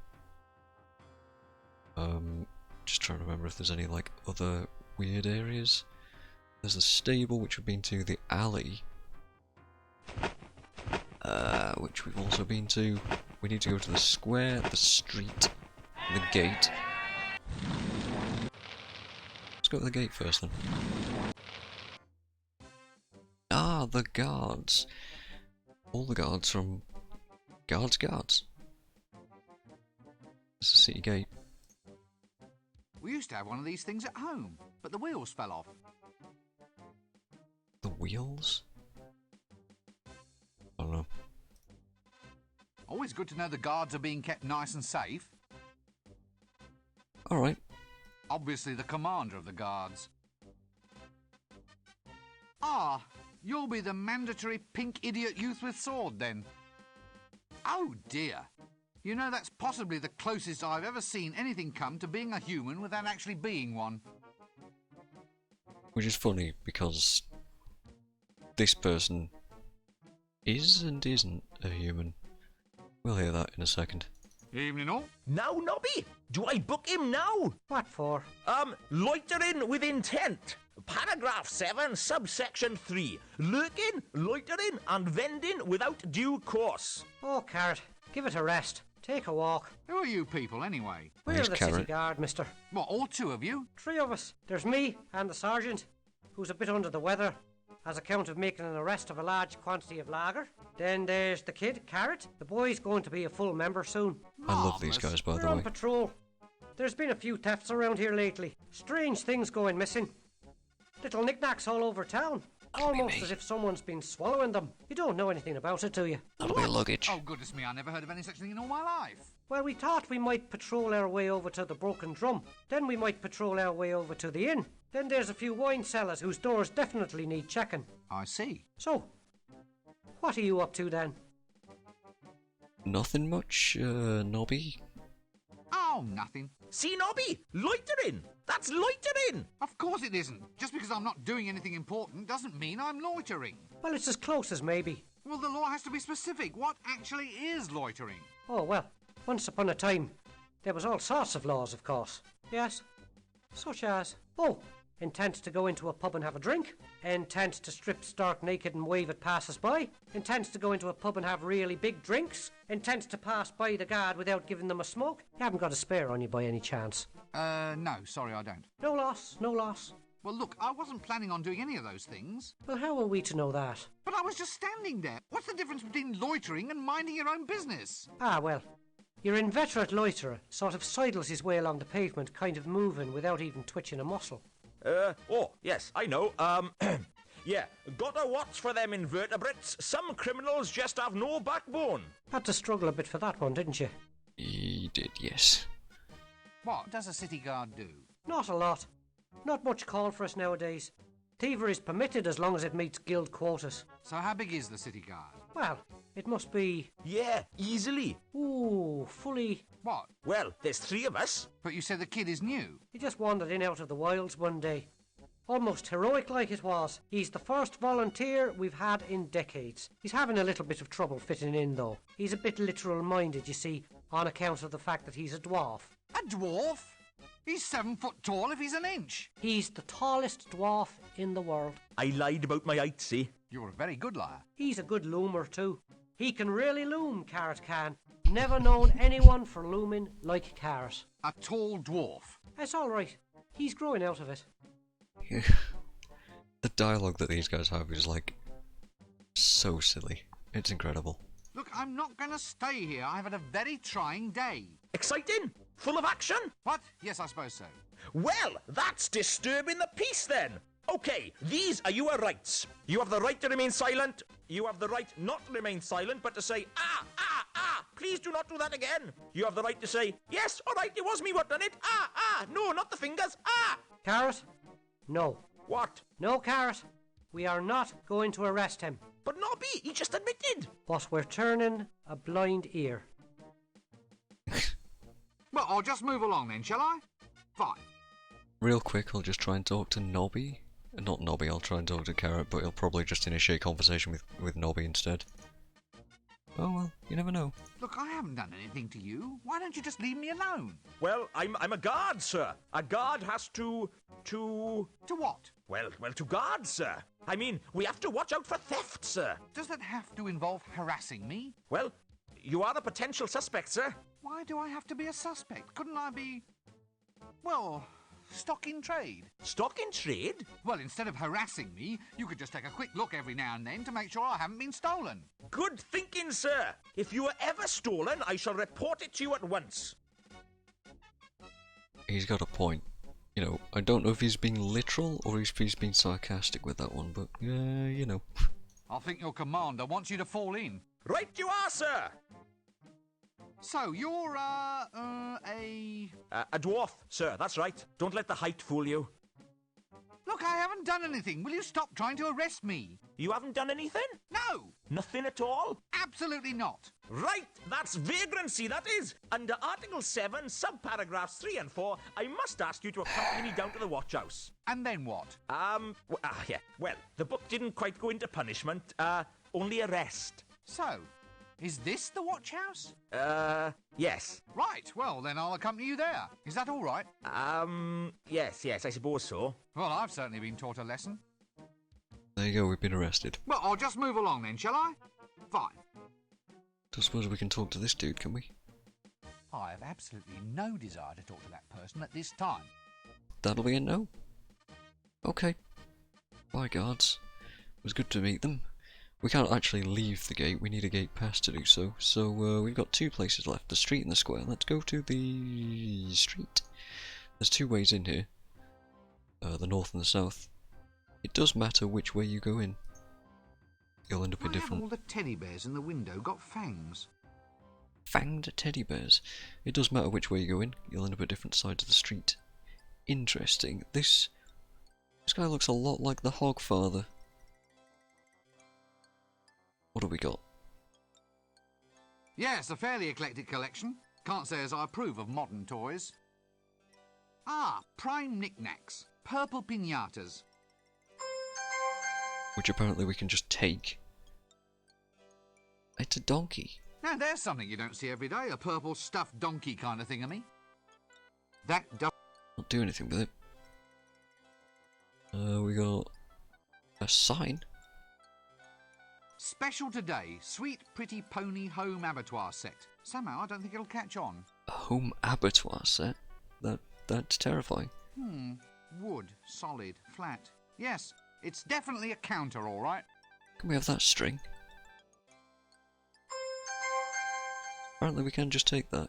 Just trying to remember if there's any like other weird areas. There's the stable, which we've been to, the alley, which we've also been to. We need to go to the square, the street, the gate. Let's go to the gate first then. Ah, the guards. All the guards from Guards. It's the city gate. We used to have one of these things at home, but the wheels fell off. The wheels? I don't know. Always good to know the guards are being kept nice and safe. Alright. Obviously the commander of the guards. Ah, you'll be the mandatory pink idiot youth with sword then. Oh dear. You know, that's possibly the closest I've ever seen anything come to being a human without actually being one. Which is funny, because this person is and isn't a human. We'll hear that in a second. Evening all. Now, Nobby, do I book him now? What for? Loitering with intent. Paragraph 7, subsection 3. Lurking, loitering, and vending without due course. Oh, Carrot, give it a rest. Take a walk. Who are you people anyway? We're Where's the Carrot? city guard, mister. What, all two of you? 3 of us. There's me and the sergeant, who's a bit under the weather, as account of making an arrest of a large quantity of lager. Then there's the kid, Carrot. The boy's going to be a full member soon. I love these guys, by We're the on way. patrol. There's been a few thefts around here lately. Strange things going missing. Little knickknacks all over town. Almost as if someone's been swallowing them. You don't know anything about it, do you? That'll be luggage. Oh, goodness me, I never heard of any such thing in all my life. Well, we thought we might patrol our way over to the Broken Drum. Then we might patrol our way over to the inn. Then there's a few wine cellars whose doors definitely need checking. I see. So, what are you up to then? Nothing much, Nobby. Oh, nothing. See, Nobby, loitering. That's loitering. Of course it isn't. Just because I'm not doing anything important doesn't mean I'm loitering. Well, it's as close as maybe. Well, the law has to be specific. What actually is loitering? Oh, well, once upon a time, there was all sorts of laws, of course. Yes, such as, oh, intent to go into a pub and have a drink, intent to strip stark naked and wave at passers-by, intent to go into a pub and have really big drinks, intent to pass by the guard without giving them a smoke. You haven't got a spare on you by any chance? No, sorry, I don't. No loss, no loss. Well, look, I wasn't planning on doing any of those things. Well, how are we to know that? But I was just standing there. What's the difference between loitering and minding your own business? Ah, well, your inveterate loiterer sort of sidles his way along the pavement, kind of moving without even twitching a muscle. Oh, yes, I know. Yeah, gotta watch for them invertebrates. Some criminals just have no backbone. Had to struggle a bit for that one, didn't you? He did, yes. What does a city guard do? Not a lot. Not much call for us nowadays. Thievery is permitted as long as it meets guild quotas. So how big is the city guard? Well, it must be... Yeah, easily. Ooh, fully... What? Well, there's 3 of us. But you said the kid is new. He just wandered in out of the wilds one day. Almost heroic like it was. He's the first volunteer we've had in decades. He's having a little bit of trouble fitting in though. He's a bit literal minded, you see, on account of the fact that he's a dwarf. A dwarf? He's 7 foot tall if he's an inch. He's the tallest dwarf in the world. I lied about my height, see? You're a very good liar. He's a good loomer too. He can really loom, Carrot can. Never known anyone for looming like Carrot. A tall dwarf. That's all right. He's growing out of it. The dialogue that these guys have is like so silly. It's incredible. Look, I'm not going to stay here. I've had a very trying day. Exciting? Full of action? What? Yes, I suppose so. Well, that's disturbing the peace then. Okay, these are your rights. You have the right to remain silent. You have the right not to remain silent, but to say, please do not do that again. You have the right to say, yes, all right, it was me what done it. No, not the fingers. Carrot? No. What? No, Carrot. We are not going to arrest him. But Nobby, he just admitted. But we're turning a blind ear. Well, I'll just move along then, shall I? Fine. Real quick, I'll just try and talk to Nobby. Not Nobby, I'll try and talk to Carrot, but he'll probably just initiate conversation with Nobby instead. Oh well, you never know. Look, I haven't done anything to you. Why don't you just leave me alone? Well, I'm a guard, sir. A guard has to... To what? Well, to guard, sir. I mean, we have to watch out for theft, sir. Does that have to involve harassing me? Well, you are a potential suspect, sir. Why do I have to be a suspect? Couldn't I be... well, stock in trade? Stock in trade? Well, instead of harassing me, you could just take a quick look every now and then to make sure I haven't been stolen. Good thinking, sir. If you are ever stolen, I shall report it to you at once. He's got a point. You know, I don't know if he's being literal or if he's being sarcastic with that one, but, you know. I think your commander wants you to fall in. Right you are, sir. So, you're, a dwarf, sir, that's right. Don't let the height fool you. Look, I haven't done anything. Will you stop trying to arrest me? You haven't done anything? No! Nothing at all? Absolutely not. Right, that's vagrancy, that is. Under Article 7, subparagraphs 3 and 4, I must ask you to accompany me down to the watch house. And then what? Yeah. Well, the book didn't quite go into punishment, only arrest. So, is this the watch house? Yes. Right, well, then I'll accompany you there. Is that all right? Yes, I suppose so. Well, I've certainly been taught a lesson. There you go, we've been arrested. Well, I'll just move along then, shall I? Fine. Don't suppose we can talk to this dude, can we? I have absolutely no desire to talk to that person at this time. That'll be a no. Okay. Bye, guards. It was good to meet them. We can't actually leave the gate, we need a gate pass to do so. So, we've got two places left, the street and the square. Let's go to the street. There's two ways in here. The north and the south. It does matter which way you go in. You'll end up in different... all the teddy bears in the window got fangs? Fanged teddy bears. It does matter which way you go in. You'll end up at different sides of the street. Interesting. This guy looks a lot like the Hogfather. What do we got? Yes, a fairly eclectic collection. Can't say as I approve of modern toys. Ah, prime knickknacks. Purple piñatas. Which apparently we can just take. It's a donkey. Now there's something you don't see every day, a purple stuffed donkey kind of thingamy. That does Not do anything with it. We got a sign. Special today, sweet pretty pony home abattoir set. Somehow I don't think it'll catch on. A home abattoir set? That's terrifying. Wood, solid, flat. Yes, it's definitely a counter, all right. Can we have that string? Apparently we can just take that.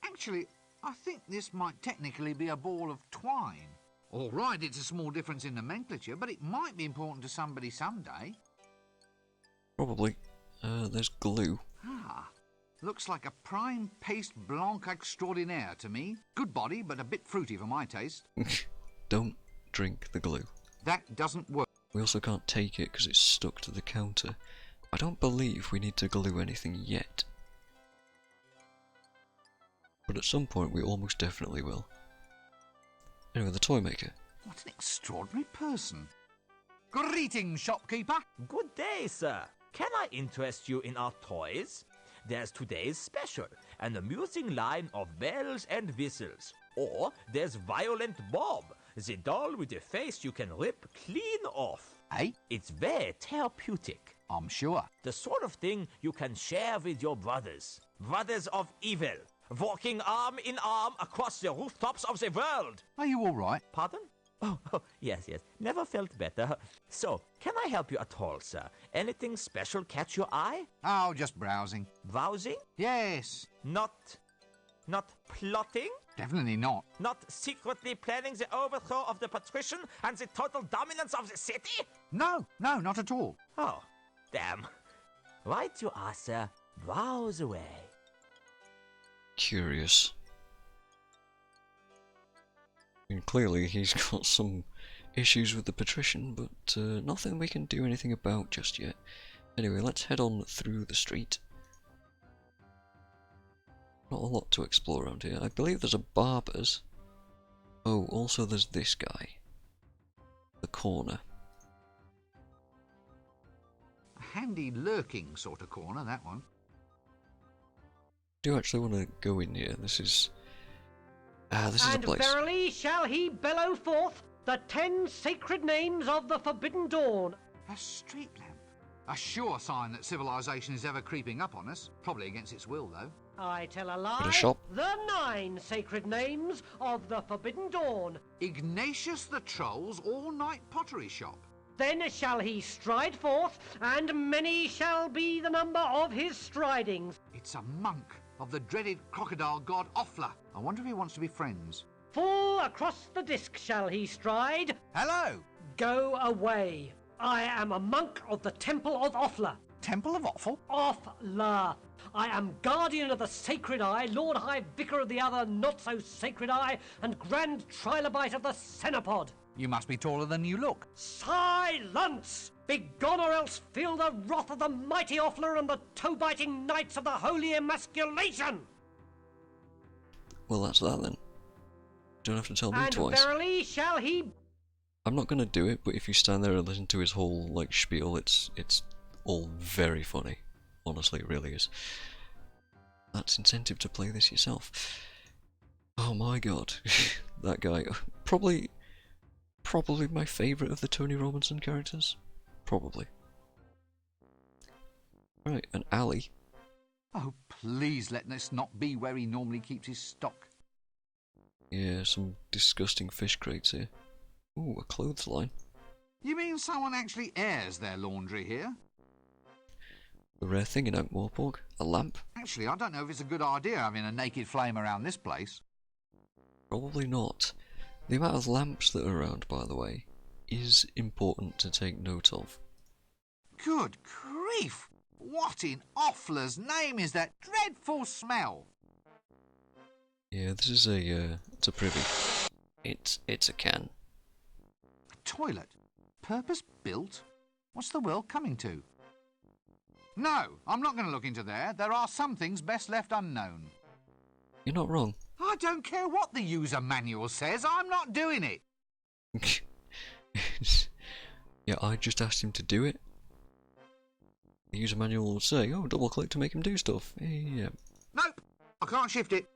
Actually, I think this might technically be a ball of twine. All right, it's a small difference in nomenclature, but it might be important to somebody someday. Probably. There's glue. Ah, looks like a prime paste blanc extraordinaire to me. Good body, but a bit fruity for my taste. Don't drink the glue. That doesn't work. We also can't take it because it's stuck to the counter. I don't believe we need to glue anything yet. But at some point we almost definitely will. Anyway, the toy maker. What an extraordinary person. Greetings, shopkeeper. Good day, sir. Can I interest you in our toys? There's today's special, an amusing line of bells and whistles. Or there's Violent Bob, the doll with a face you can rip clean off. Eh? It's very therapeutic. I'm sure. The sort of thing you can share with your brothers. Brothers of evil, walking arm in arm across the rooftops of the world. Are you all right? Pardon? Oh, yes. Never felt better. So, can I help you at all, sir? Anything special catch your eye? Oh, just browsing. Browsing? Yes. Not plotting? Definitely not. Not secretly planning the overthrow of the Patrician and the total dominance of the city? No, not at all. Oh, damn. Right you are, sir. Browse away. Curious. And clearly he's got some issues with the Patrician, but nothing we can do anything about just yet. Anyway, let's head on through the street. Not a lot to explore around here. I believe there's a barber's. Oh, also there's this guy. The corner. A handy lurking sort of corner, that one. I do actually want to go in here. This is a place. And verily shall he bellow forth the 10 sacred names of the Forbidden Dawn. A street lamp. A sure sign that civilization is ever creeping up on us. Probably against its will, though. I tell a lie. At a shop. The 9 sacred names of the Forbidden Dawn. Ignatius the Troll's all-night pottery shop. Then shall he stride forth, and many shall be the number of his stridings. It's a monk of the dreaded crocodile god Offla. I wonder if he wants to be friends. Full across the disc shall he stride. Hello! Go away. I am a monk of the Temple of Offla. Temple of Offal? Offla. I am guardian of the sacred eye, Lord High Vicar of the other not-so-sacred eye, and Grand Trilobite of the Cenopod. You must be taller than you look. Silence! Begone, or else feel the wrath of the mighty Offler and the toe-biting knights of the holy emasculation! Well, that's that then. Don't have to tell me And twice. verily shall he... I'm not gonna do it, but if you stand there and listen to his whole, like, spiel, it's all very funny. Honestly, it really is. That's incentive to play this yourself. Oh my god. That guy. Probably my favourite of the Tony Robinson characters. Probably. Right, and Ali. Oh, please let this not be where he normally keeps his stock. Yeah, some disgusting fish crates here. Ooh, a clothesline. You mean someone actually airs their laundry here? The rare thing in Ankh-Morpork. A lamp? Actually, I don't know if it's a good idea having a naked flame around this place. Probably not. The amount of lamps that are around, by the way, is important to take note of. Good grief! What in Offler's name is that dreadful smell? Yeah, this is it's a privy. It's a can. A toilet? Purpose built? What's the world coming to? No, I'm not going to look into there. There are some things best left unknown. You're not wrong. I don't care what the user manual says. I'm not doing it. Yeah, I just asked him to do it. The user manual will say, oh, double click to make him do stuff. Yeah. Nope, I can't shift it.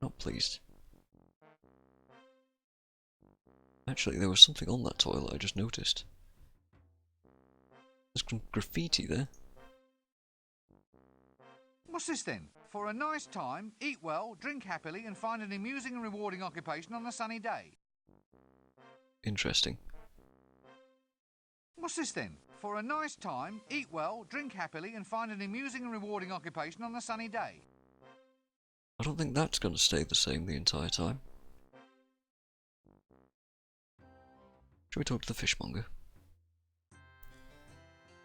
Not pleased. Actually, there was something on that toilet I just noticed. There's some graffiti there. What's this then? For a nice time, eat well, drink happily, and find an amusing and rewarding occupation on a sunny day. Interesting. What's this then? For a nice time, eat well, drink happily, and find an amusing and rewarding occupation on a sunny day. I don't think that's going to stay the same the entire time. Should we talk to the fishmonger?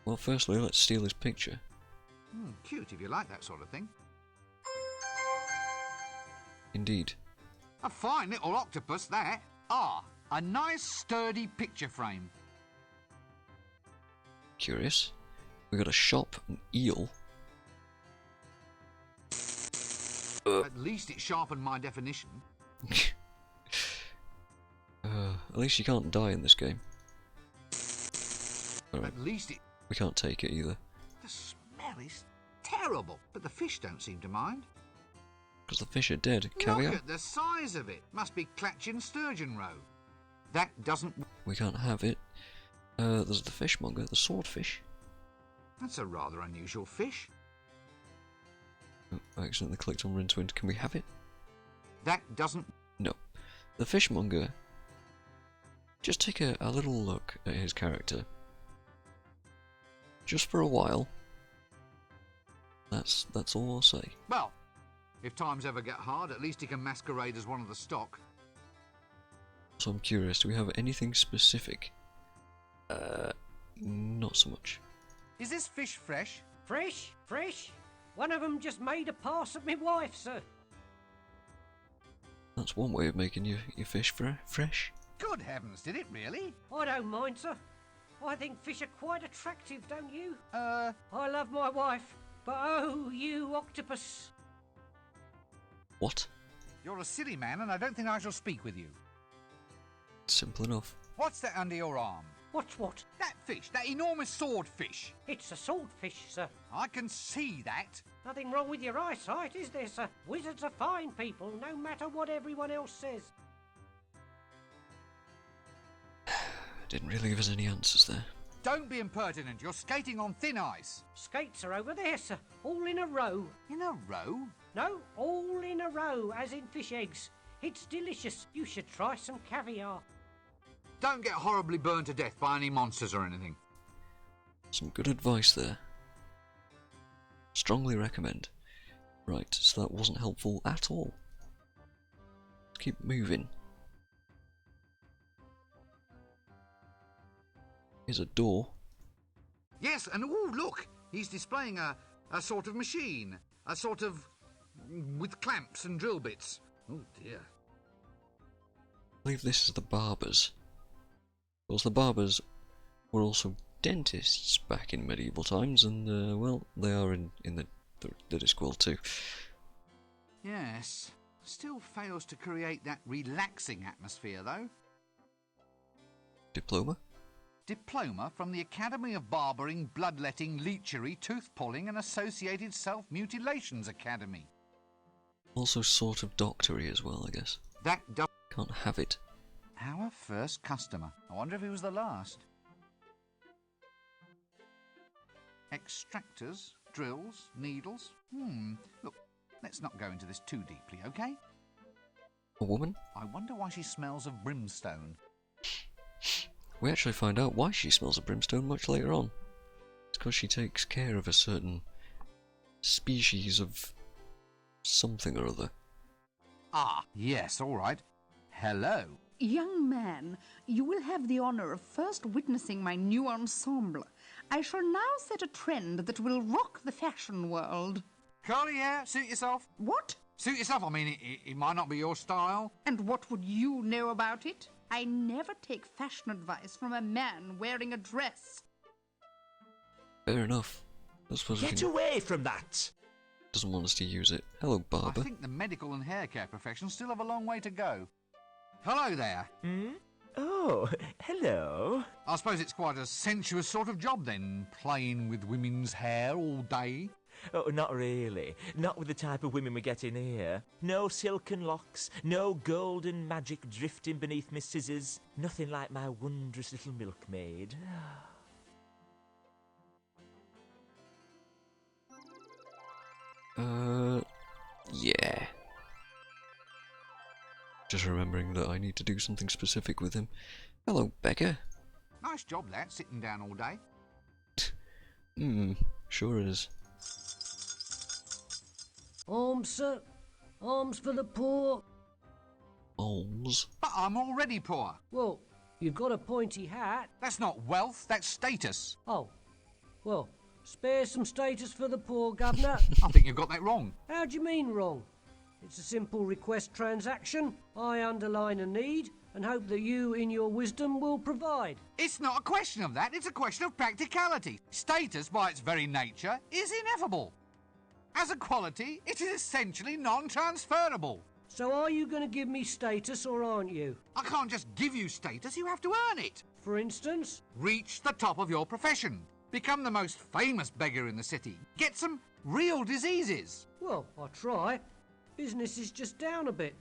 Well, firstly, let's steal his picture. Cute if you like that sort of thing. Indeed. A fine little octopus, that. Ah, a nice sturdy picture frame. Curious. We got a shop, an eel. At least it sharpened my definition. At least you can't die in this game. Alright. At least it... We can't take it either. The smell is terrible, but the fish don't seem to mind. Because the fish are dead. Caviar? Look at the size of it. Must be Clatchin sturgeon roe. That doesn't... We can't have it. There's the fishmonger, the swordfish. That's a rather unusual fish. Oh, I accidentally clicked on Rincewind. Can we have it? That doesn't... No. The fishmonger... Just take a little look at his character. Just for a while. That's all I'll say. Well, if times ever get hard, at least he can masquerade as one of the stock. So I'm curious, do we have anything specific? Not so much. Is this fish fresh? Fresh? Fresh? One of them just made a pass at me wife, sir. That's one way of making your fish fresh. Good heavens, did it really? I don't mind, sir. I think fish are quite attractive, don't you? I love my wife, but oh, you octopus. What? You're a silly man, and I don't think I shall speak with you. Simple enough. What's that under your arm? What's what? That fish, that enormous swordfish. It's a swordfish, sir. I can see that. Nothing wrong with your eyesight, is there, sir? Wizards are fine people, no matter what everyone else says. Didn't really give us any answers there. Don't be impertinent, you're skating on thin ice. Skates are over there, sir, all in a row. In a row? No, all in a row, as in fish eggs. It's delicious. You should try some caviar. Don't get horribly burned to death by any monsters or anything. Some good advice there. Strongly recommend. Right, so that wasn't helpful at all. Let's keep moving. Here's a door. Yes, and ooh, look! He's displaying a A sort of machine. A sort of... with clamps and drill bits. Oh dear. I believe this is the barbers. Of course, the barbers were also dentists back in medieval times, and, well, they are in the Discworld too. Yes. Still fails to create that relaxing atmosphere, though. Diploma? Diploma from the Academy of Barbering, Bloodletting, Leechery, Tooth-Pulling and Associated Self-Mutilations Academy. Also sort of doctory as well, I guess. That does... Can't have it. Our first customer. I wonder if he was the last. Extractors, drills, needles. Look, let's not go into this too deeply, okay? A woman? I wonder why she smells of brimstone. We actually find out why she smells of brimstone much later on. It's because she takes care of a certain species of something or other. Ah, yes, all right. Hello. Young man, you will have the honour of first witnessing my new ensemble. I shall now set a trend that will rock the fashion world. Curly hair, suit yourself. What? Suit yourself, I mean, it might not be your style. And what would you know about it? I never take fashion advice from a man wearing a dress. Fair enough. I suppose Get away from that! Doesn't want us to use it. Hello, barber. I think the medical and hair care professions still have a long way to go. Hello there. Oh, hello. I suppose it's quite a sensuous sort of job then, playing with women's hair all day. Oh, not really. Not with the type of women we get in here. No silken locks, no golden magic drifting beneath my scissors. Nothing like my wondrous little milkmaid. Yeah. Just remembering that I need to do something specific with him. Hello, Becca. Nice job, that, sitting down all day. Sure is. Alms, sir. Alms for the poor. Alms? But I'm already poor. Well, you've got a pointy hat. That's not wealth, that's status. Oh, well, spare some status for the poor, Governor. I think you've got that wrong. How do you mean wrong? It's a simple request transaction. I underline a need and hope that you, in your wisdom, will provide. It's not a question of that, it's a question of practicality. Status, by its very nature, is ineffable. As a quality, it is essentially non-transferable. So are you going to give me status or aren't you? I can't just give you status, you have to earn it. For instance? Reach the top of your profession. Become the most famous beggar in the city. Get some real diseases. Well, I'll try. Business is just down a bit.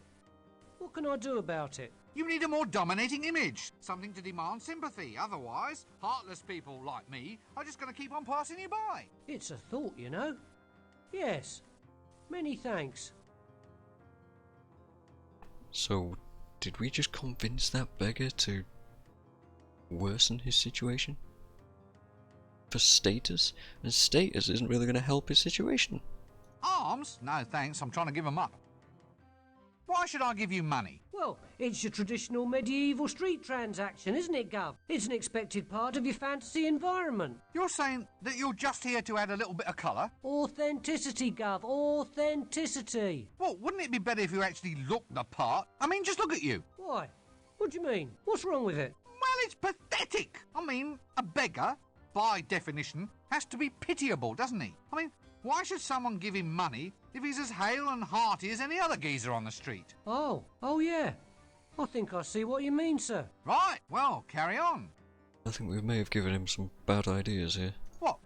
What can I do about it? You need a more dominating image. Something to demand sympathy. Otherwise, heartless people like me are just going to keep on passing you by. It's a thought, you know. Yes. Many thanks. So, did we just convince that beggar to worsen his situation? For status? And status isn't really going to help his situation. Arms? No thanks, I'm trying to give them up. Why should I give you money? Well, it's your traditional medieval street transaction, isn't it, Gov? It's an expected part of your fantasy environment. You're saying that you're just here to add a little bit of colour? Authenticity, Gov. Authenticity. Well, wouldn't it be better if you actually looked the part? I mean, just look at you. Why? What do you mean? What's wrong with it? Well, it's pathetic. I mean, a beggar, by definition, has to be pitiable, doesn't he? I mean, why should someone give him money if he's as hale and hearty as any other geezer on the street? Oh yeah. I think I see what you mean, sir. Right, well, carry on. I think we may have given him some bad ideas here. What?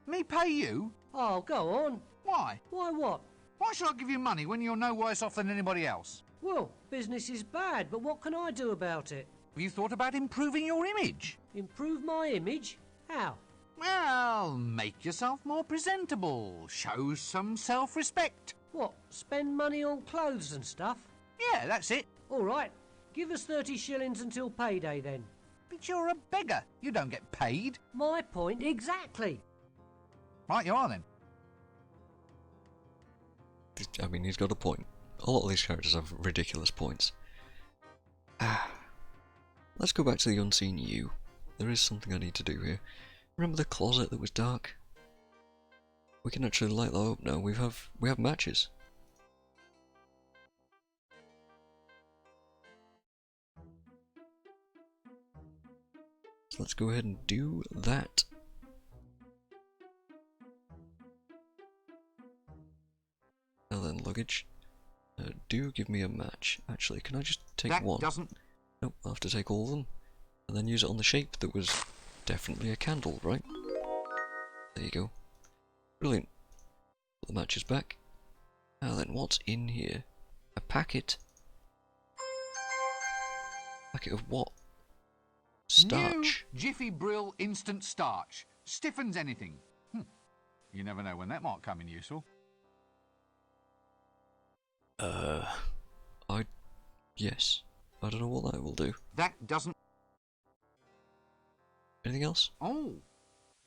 Me pay you? Oh, go on. Why? Why what? Why should I give you money when you're no worse off than anybody else? Well, business is bad, but what can I do about it? Have you thought about improving your image? Improve my image? How? Well, make yourself more presentable. Show some self-respect. What, spend money on clothes and stuff? Yeah, that's it. All right, give us 30 shillings until payday then. But you're a beggar. You don't get paid. My point exactly. Right, you are then. I mean, he's got a point. A lot of these characters have ridiculous points. Let's go back to the unseen you. There is something I need to do here. Remember the closet that was dark? We can actually light that up now. We have matches. So let's go ahead and do that. Now then, luggage. Do give me a match. Actually, can I just take one? Nope, I have to take all of them. And then use it on the shape that was definitely a candle, right? There you go. Brilliant. Put the matches back. Now then, what's in here? A packet. Packet of what? Starch. New Jiffy Brill instant starch. Stiffens anything. You never know when that might come in useful. Yes. I don't know what that will do. That doesn't... Anything else? Oh,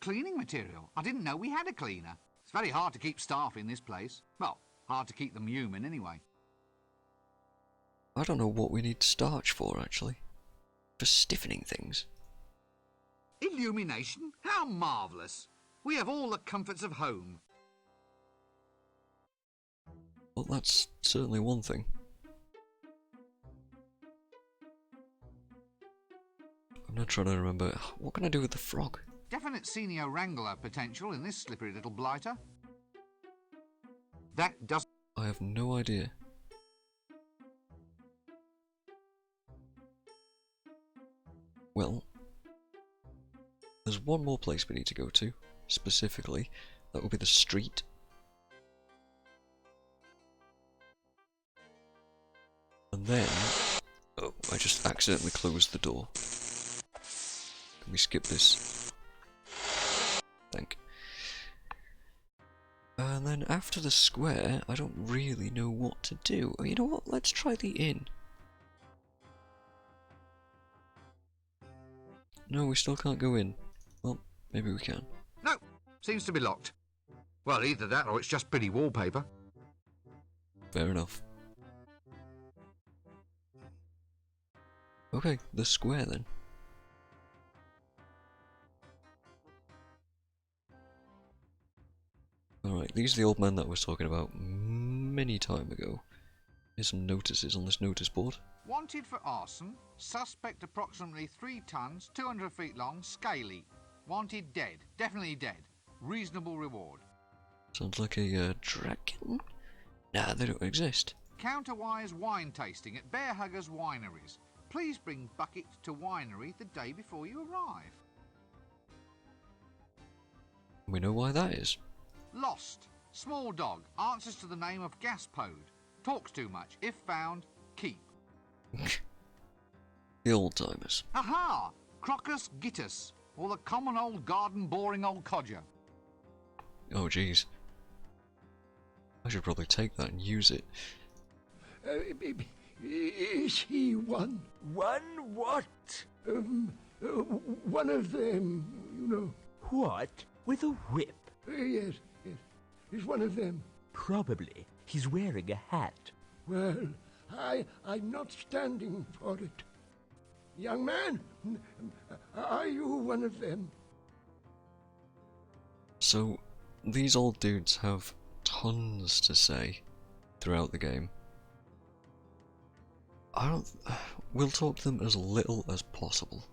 cleaning material. I didn't know we had a cleaner. It's very hard to keep staff in this place. Well, hard to keep them human anyway. I don't know what we need starch for, actually. For stiffening things. Illumination? How marvellous. We have all the comforts of home. Well, that's certainly one thing. I'm not trying to remember. What can I do with the frog? Definite senior wrangler potential in this slippery little blighter. That doesn't... I have no idea. Well, there's one more place we need to go to, specifically. That would be the street. And then... Oh, I just accidentally closed the door. Can we skip this? Thank. And then after the square, I don't really know what to do. Oh, you know what? Let's try the inn. No, we still can't go in. Well, maybe we can. No, seems to be locked. Well, either that or it's just pretty wallpaper. Fair enough. Okay, the square then. Alright, these are the old men that I was talking about many time ago. Here's some notices on this notice board. Wanted for arson. Suspect approximately 3 tons, 200 feet long, scaly. Wanted dead. Definitely dead. Reasonable reward. Sounds like a dragon? Nah, they don't exist. Counterwise wine tasting at Bear Huggers Wineries. Please bring bucket to winery the day before you arrive. We know why that is. Lost. Small dog. Answers to the name of Gaspode. Talks too much. If found, keep. The old timers. Aha! Crocus gittus, or the common old garden boring old codger. Oh jeez. I should probably take that and use it. Is he one? One what? One of them, you know. What? With a whip? Yes, yes. He's one of them. Probably. He's wearing a hat. Well, I'm not standing for it. Young man, are you one of them? So, these old dudes have tons to say throughout the game. We'll talk to them as little as possible,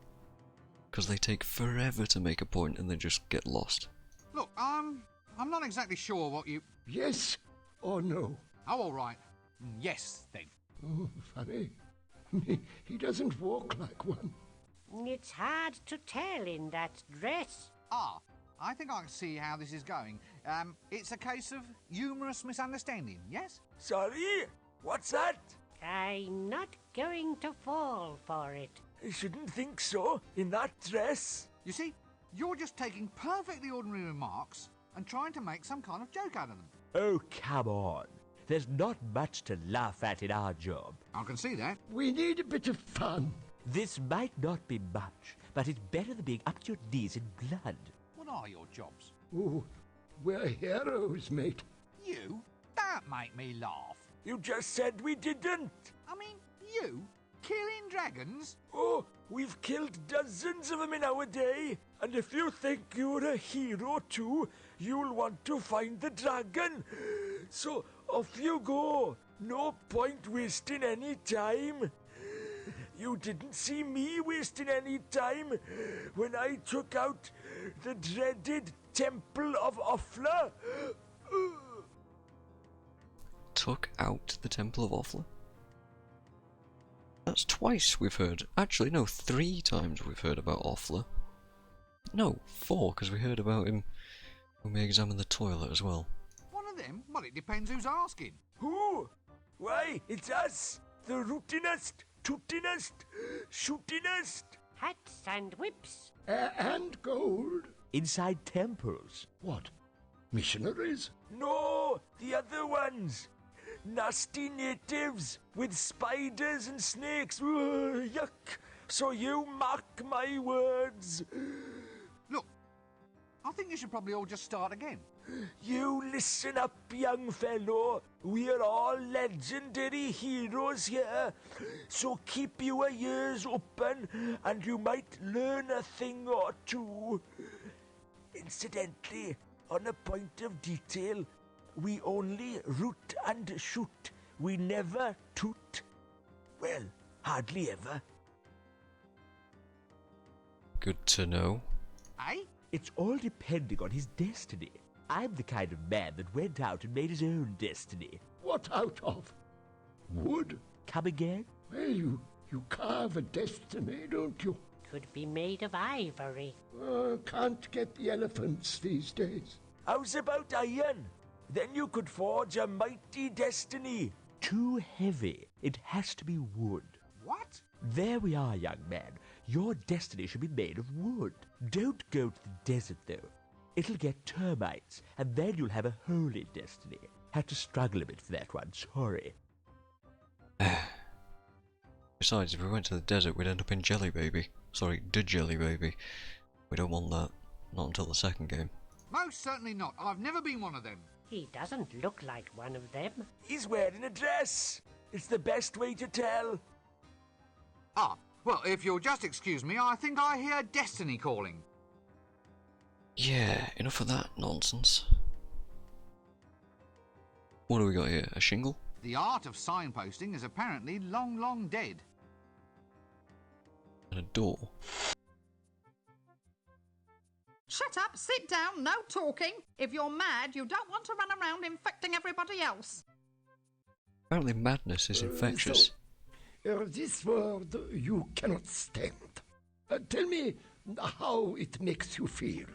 because they take forever to make a point and they just get lost. Look, I'm not exactly sure what you... Yes or no? Oh, all right. Yes, then. Oh, funny. He doesn't walk like one. It's hard to tell in that dress. Ah, I think I can see how this is going. It's a case of humorous misunderstanding, yes? Sorry? What's that? I'm not going to fall for it. I shouldn't think so, in that dress. You see, you're just taking perfectly ordinary remarks and trying to make some kind of joke out of them. Oh, come on. There's not much to laugh at in our job. I can see that. We need a bit of fun. This might not be much, but it's better than being up to your knees in blood. What are your jobs? Oh, we're heroes, mate. You? Don't make me laugh. You just said we didn't. I mean, you? Killing dragons? dragons? Oh, we've killed dozens of them in our day, and if you think you're a hero too, you'll want to find the dragon. So off you go. No point wasting any time. You didn't see me wasting any time when I took out the dreaded Temple of Offla. Took out the Temple of Offla? That's twice we've heard. Actually, no, 3 times we've heard about Offla. No, 4, because we heard about him when we examined the toilet as well. One of them? Well, it depends who's asking. Who? Why, it's us, the rootinest, tootinest, shootinest. Hats and whips. And gold. Inside temples. What? Missionaries? No, the other ones. Nasty natives with spiders and snakes. Ugh, yuck. So you mark my words. Look, I think you should probably all just start again. You listen up, young fellow. We're all legendary heroes here. So keep your ears open and you might learn a thing or two. Incidentally, on a point of detail, we only root and shoot. We never toot. Well, hardly ever. Good to know. Eh? It's all depending on his destiny. I'm the kind of man that went out and made his own destiny. What out of? Wood? Come again? Well, you carve a destiny, don't you? Could be made of ivory. Can't get the elephants these days. How's about iron? Then you could forge a mighty destiny. Too heavy. It has to be wood. What? There we are, young man. Your destiny should be made of wood. Don't go to the desert, though. It'll get termites, and then you'll have a holy destiny. Had to struggle a bit for that one, sorry. Besides, if we went to the desert, we'd end up in Jelly Baby. Sorry, Jelly Baby. We don't want that. Not until the second game. Most certainly not. I've never been one of them. He doesn't look like one of them. He's wearing a dress. It's the best way to tell. Ah, well, if you'll just excuse me, I think I hear destiny calling. Yeah, enough of that nonsense. What do we got here? A shingle? The art of signposting is apparently long, long dead. And a door. Shut up, sit down, no talking. If you're mad, you don't want to run around infecting everybody else. Apparently madness is infectious. This word you cannot stand. Tell me how it makes you feel.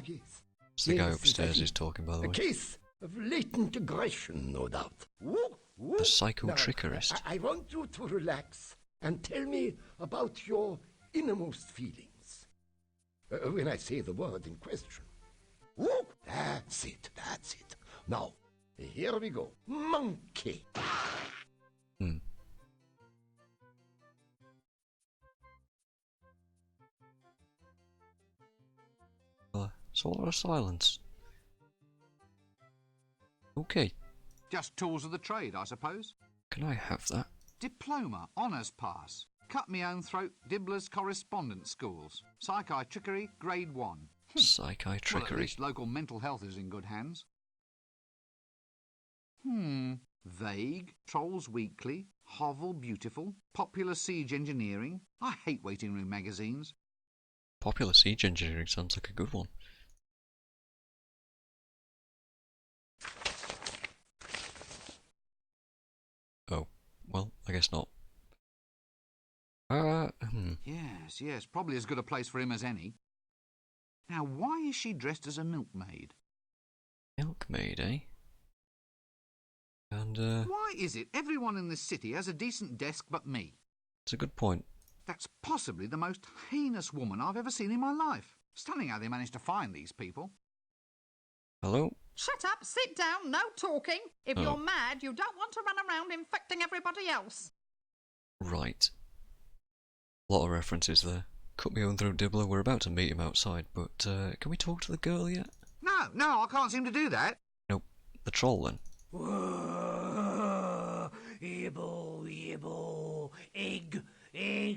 Yes. It's the guy Yes, upstairs I is talking, by the A way. case of latent aggression, no doubt. The psychotrickerist. Now, I want you to relax and tell me about your innermost feelings. When I say the word in question. That's it. Now, here we go. Monkey. It's all out of silence. Okay, Just tools of the trade, I suppose. can I have that? Diploma, honours pass. Cut me own throat, Dibbler's correspondence schools. Psychiatrickery, grade 1. Well, at Psychiatrickery. least local mental health is in good hands. Vague, Trolls Weekly, Hovel Beautiful, Popular Siege Engineering. I hate waiting room magazines. Popular siege engineering sounds like a good one. Oh, well, I guess not. Yes, probably as good a place for him as any. Now, why is she dressed as a milkmaid? Milkmaid, eh? And, Why is it everyone in this city has a decent desk but me? it's a good point. That's possibly the most heinous woman I've ever seen in my life. Stunning how they managed to find these people. Hello? Shut up, sit down, no talking. If Oh. you're mad, you don't want to run around infecting everybody else. Right. A lot of references there. Cut me own throat, Dibbler. We're about to meet him outside, but can we talk to the girl yet? No, I can't seem to do that. Nope. The troll then. Yibble, yibble, egg,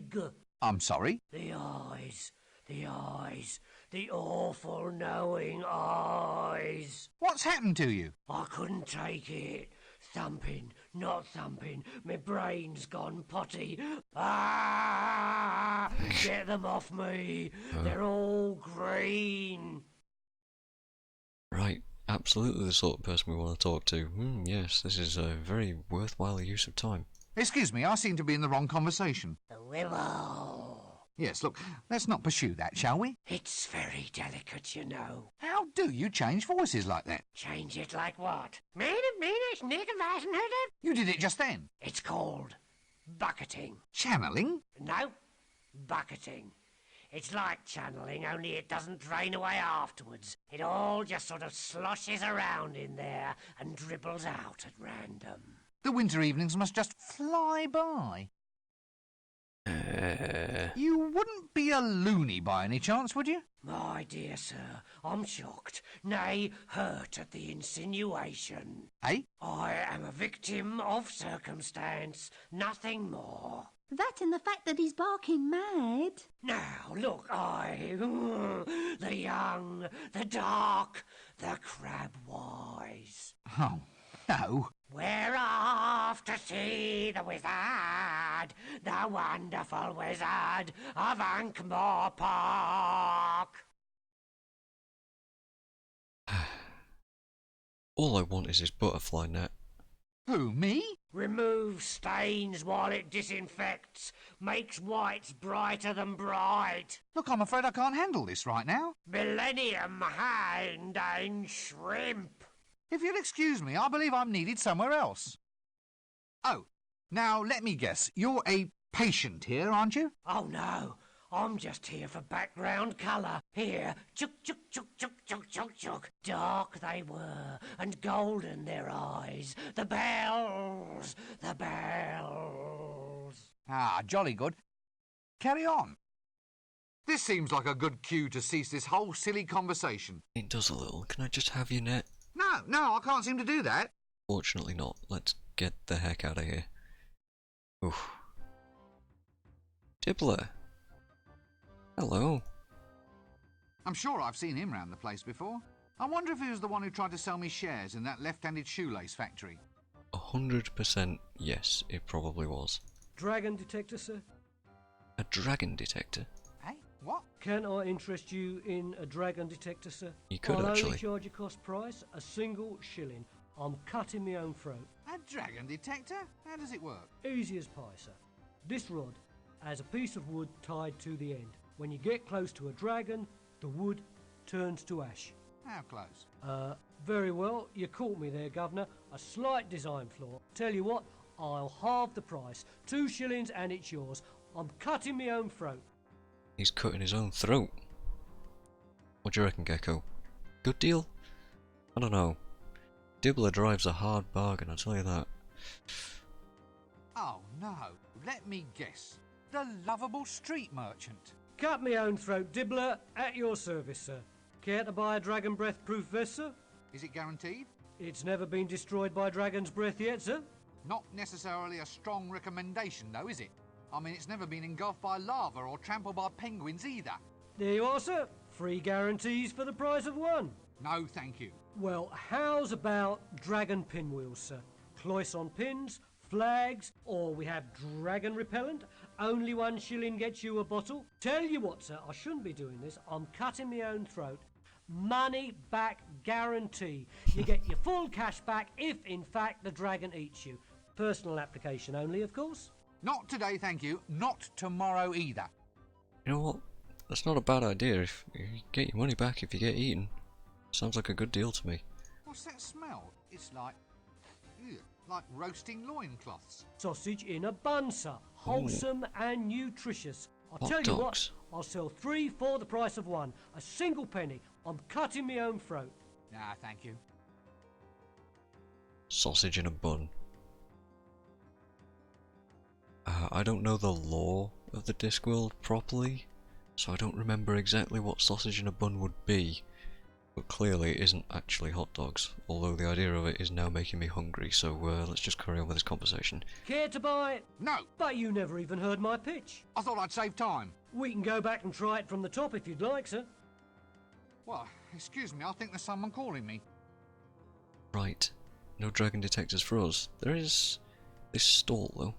big. I'm sorry? The eyes. The eyes. The awful knowing eyes. What's happened to you? I couldn't take it. Thumping, not thumping. My brain's gone potty. Ah! Get them off me. They're all green. Right, absolutely the sort of person we want to talk to. Yes, this is a very worthwhile use of time. Excuse me, I seem to be in the wrong conversation. The willow. Yes, look, let's not pursue that, shall we? It's very delicate, you know. How do you change voices like that? Change it like what? You did it just then. It's called bucketing. Channeling? No, bucketing. It's like channeling, only it doesn't drain away afterwards. It all just sort of sloshes around in there and dribbles out at random. The winter evenings must just fly by. You wouldn't be a loony by any chance, would you? My dear sir, I'm shocked, nay, hurt at the insinuation. Eh? I am a victim of circumstance, nothing more. That and the fact that he's barking mad. Now, look, the young, the dark, the crab-wise. Oh, no. We're off to see the wizard, the wonderful wizard of Ankmore Park. All I want is his butterfly net. Who, me? Remove stains while it disinfects, makes whites brighter than bright. Look, I'm afraid I can't handle this right now. Millennium hand and shrimp. If you'll excuse me, I believe I'm needed somewhere else. Oh, now let me guess. You're a patient here, aren't you? Oh, no. I'm just here for background colour. Here, chuk, chuk, chuk, chuk, chuk, chuk, chuk. Dark they were, and golden their eyes. The bells, the bells. Ah, jolly good. Carry on. This seems like a good cue to cease this whole silly conversation. It does a little. Can I just have your net? No, I can't seem to do that. Fortunately not. Let's get the heck out of here. Oof. Dibbler. Hello. I'm sure I've seen him round the place before. I wonder if he was the one who tried to sell me shares in that left-handed shoelace factory. 100% yes, it probably was. Dragon detector, sir? A dragon detector? Hey, what? Can I interest you in a dragon detector, sir? You could, I'll actually. only charge you cost price, a single shilling. I'm cutting my own throat. A dragon detector? How does it work? Easy as pie, sir. This rod has a piece of wood tied to the end. When you get close to a dragon, the wood turns to ash. How close? Very well. You caught me there, Governor. A slight design flaw. Tell you what, I'll halve the price. 2 shillings and it's yours. I'm cutting my own throat. He's cutting his own throat. What do you reckon, Gecko? Good deal? I don't know. Dibbler drives a hard bargain, I tell you that. Oh, no. Let me guess. The lovable street merchant. Cut me own throat, Dibbler. At your service, sir. Care to buy a dragon breath proof vest, sir? Is it guaranteed? It's never been destroyed by dragon's breath yet, sir. Not necessarily a strong recommendation, though, is it? I mean, it's never been engulfed by lava or trampled by penguins either. There you are, sir. Free guarantees for the price of one. No, thank you. Well, how's about dragon pinwheels, sir? Cloisson pins, flags, or we have dragon repellent. Only 1 shilling gets you a bottle. Tell you what, sir, I shouldn't be doing this. I'm cutting my own throat. Money back guarantee. You get your full cash back if, in fact, the dragon eats you. Personal application only, of course. Not today, thank you. Not tomorrow either. You know what? That's not a bad idea. If you get your money back if you get eaten. Sounds like a good deal to me. What's that smell? It's like... Ew, like roasting loincloths. Sausage in a bun, sir. Wholesome and nutritious. I'll Hot tell you dogs. what, I'll sell 3 for the price of 1. A single penny. I'm cutting my own throat. Nah, thank you. Sausage in a bun. I don't know the lore of the Discworld properly, so I don't remember exactly what sausage in a bun would be. But clearly it isn't actually hot dogs, although the idea of it is now making me hungry, so let's just carry on with this conversation. Care to buy it? No, But you never even heard my pitch. I thought I'd save time. We can go back and try it from the top if you'd like, sir. Well, excuse me, I think there's someone calling me. Right, no dragon detectors for us. There is this stall, though.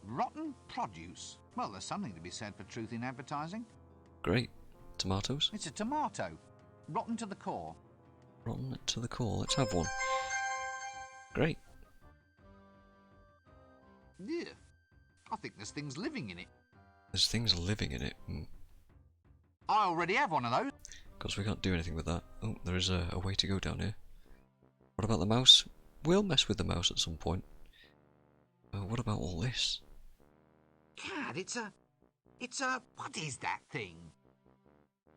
Rotten produce. Well, there's something to be said for truth in advertising. Great. Tomatoes? It's a tomato. Rotten to the core. Rotten to the core. Let's have one. Great. Yeah. I think there's things living in it. There's things living in it. I already have one of those. Of course, we can't do anything with that. Oh, there is a way to go down here. What about the mouse? We'll mess with the mouse at some point. What about all this? Cad, it's a... What is that thing?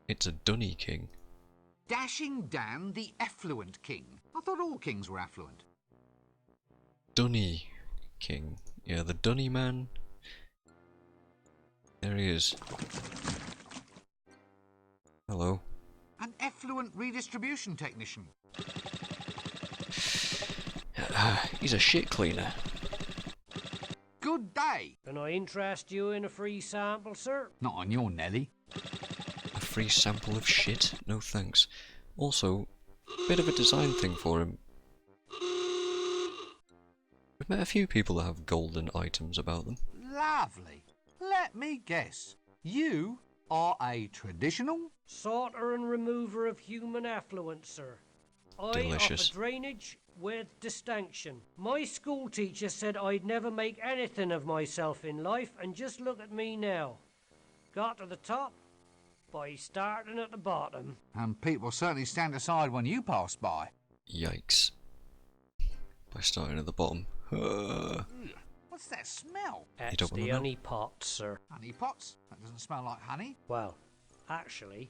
It's a Dunny King. Dashing Dan, the effluent king. I thought all kings were affluent. Dunny King. Yeah, the Dunny man. There he is. Hello. An effluent redistribution technician. He's a shit cleaner. Good day. Can I interest you in a free sample, sir? Not on your Nelly. A free sample of shit? No thanks. Also, bit of a design thing for him. We've met a few people that have golden items about them. Lovely. Let me guess. You are a traditional... Sorter and remover of human effluent, sir. I Delicious. offer drainage with distinction. My school teacher said I'd never make anything of myself in life, and just look at me now. Got to the top by starting at the bottom. And people certainly stand aside when you pass by. Yikes. By starting at the bottom. What's that smell? It's don't wanna the know? honey pot, sir. Honey pots? That doesn't smell like honey. Well, actually,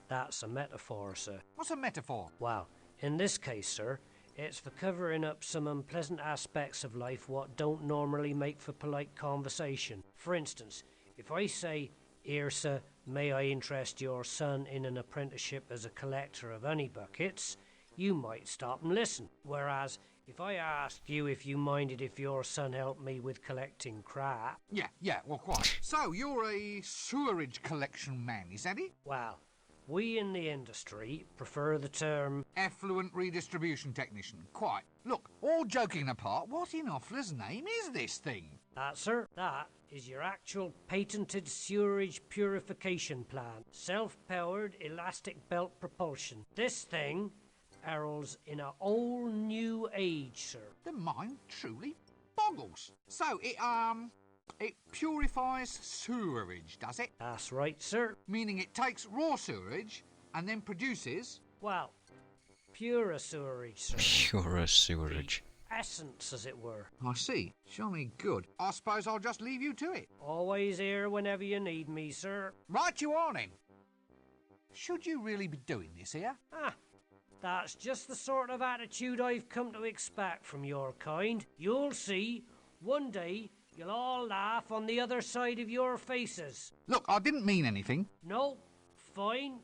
that's a metaphor, sir. What's a metaphor? Well, in this case, sir, it's for covering up some unpleasant aspects of life what don't normally make for polite conversation. For instance, if I say, "Here, sir, may I interest your son in an apprenticeship as a collector of honey buckets?" you might stop and listen. Whereas, if I asked you if you minded if your son helped me with collecting crap... Yeah, well, quite. So, you're a sewerage collection man, is that it? Well, we in the industry prefer the term... Effluent redistribution technician. Quite. Look, all joking apart, what in Offler's name is this thing? That, sir, that is your actual patented sewerage purification plant. Self-powered elastic belt propulsion. This thing heralds in a whole new age, sir. The mind truly boggles. So, it purifies sewerage, does it? That's right, sir. Meaning it takes raw sewerage and then produces... Well, pure sewerage, sir. Pure sewerage. Essence, as it were. I see. Jolly good. I suppose I'll just leave you to it. Always here whenever you need me, sir. Right you are, then. Should you really be doing this here? That's just the sort of attitude I've come to expect from your kind. You'll see, one day you'll all laugh on the other side of your faces. Look, I didn't mean anything. No, fine.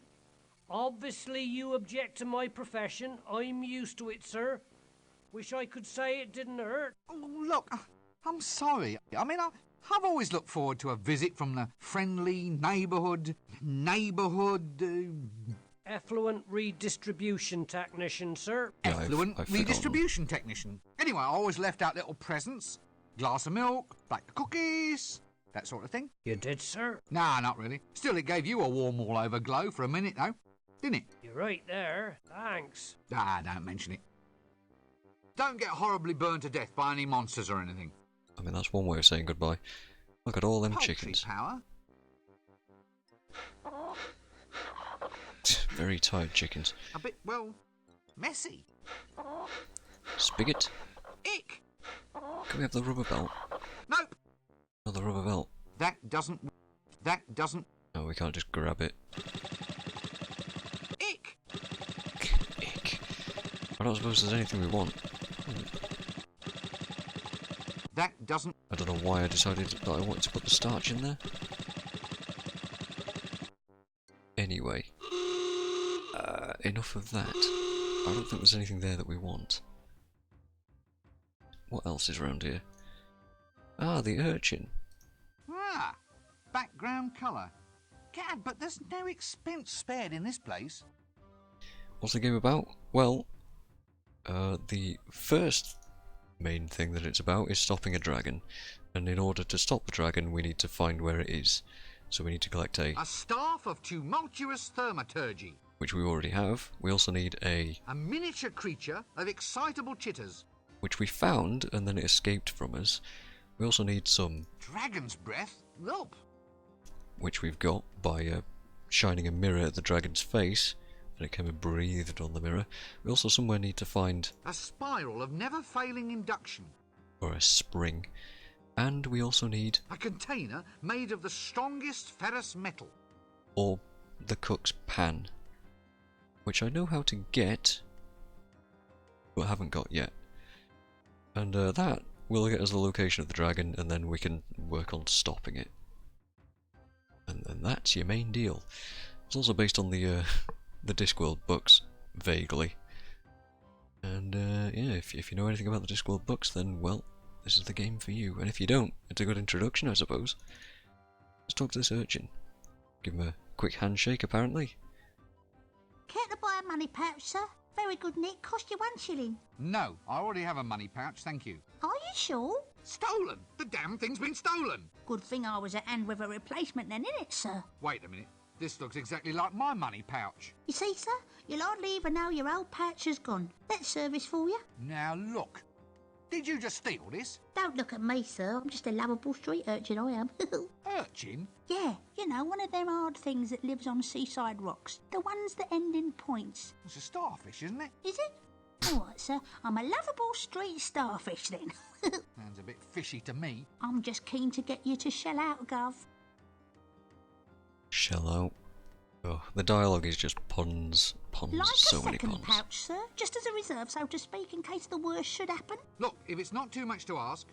Obviously you object to my profession. I'm used to it, sir. Wish I could say it didn't hurt. Oh, look, I'm sorry. I mean, I've always looked forward to a visit from the friendly neighbourhood... Effluent redistribution technician, sir. Yeah, Effluent I've redistribution technician. Anyway, I always left out little presents. Glass of milk, bag of cookies, that sort of thing. You did, sir? Nah, not really. Still, it gave you a warm all-over glow for a minute, though. Didn't it? You're right there. Thanks. Ah, don't mention it. Don't get horribly burned to death by any monsters or anything. I mean, that's one way of saying goodbye. Look at all them Poultry chickens. power? Very tired chickens. A bit, well, messy. Spigot? Ick! Can we have the rubber belt? Nope! No, the rubber belt. That doesn't... No, we can't just grab it. Ick! Ick. I don't suppose there's anything we want. That doesn't... I don't know why I decided that I wanted to put the starch in there. Anyway. enough of that. I don't think there's anything there that we want. What else is around here? Ah, the urchin. Ah, background colour. Gad, but there's no expense spared in this place. What's the game about? Well, the first main thing that it's about is stopping a dragon. And in order to stop the dragon, we need to find where it is. So we need to collect A staff of tumultuous thaumaturgy. which we already have. We also need a miniature creature of excitable chitters. which we found, and then it escaped from us. We also need some, Dragon's breath? Nope. which we've got by shining a mirror at the dragon's face, and it came and breathed on the mirror. We also somewhere need to find A spiral of never-failing induction. or a spring. And we also need A container made of the strongest ferrous metal. or the cook's pan, which I know how to get, but haven't got yet. And that will get us the location of the dragon, and then we can work on stopping it. And then that's your main deal. It's also based on the Discworld books, vaguely. And yeah, if you know anything about the Discworld books, then, well, this is the game for you. And if you don't, it's a good introduction, I suppose. Let's talk to this urchin. Give him a quick handshake, apparently. Care to buy a money pouch, sir? Very good, Nick. Cost you 1 shilling. No, I already have a money pouch, thank you. Are you sure? Stolen! The damn thing's been stolen! Good thing I was at hand with a replacement then, innit, sir? Wait a minute. This looks exactly like my money pouch. You see, sir? You'll hardly even know your old pouch has gone. That's service for you. Now look. Did you just steal this? Don't look at me, sir. I'm just a lovable street urchin, I am. Urchin? Yeah, you know, one of them hard things that lives on seaside rocks. The ones that end in points. It's a starfish, isn't it? Is it? All right, sir. I'm a lovable street starfish, then. Sounds a bit fishy to me. I'm just keen to get you to shell out, Gov. Shell out. Oh, the dialogue is just puns. Puns, Like so a many second puns. pouch, sir. Just as a reserve, so to speak, in case the worst should happen. Look, if it's not too much to ask,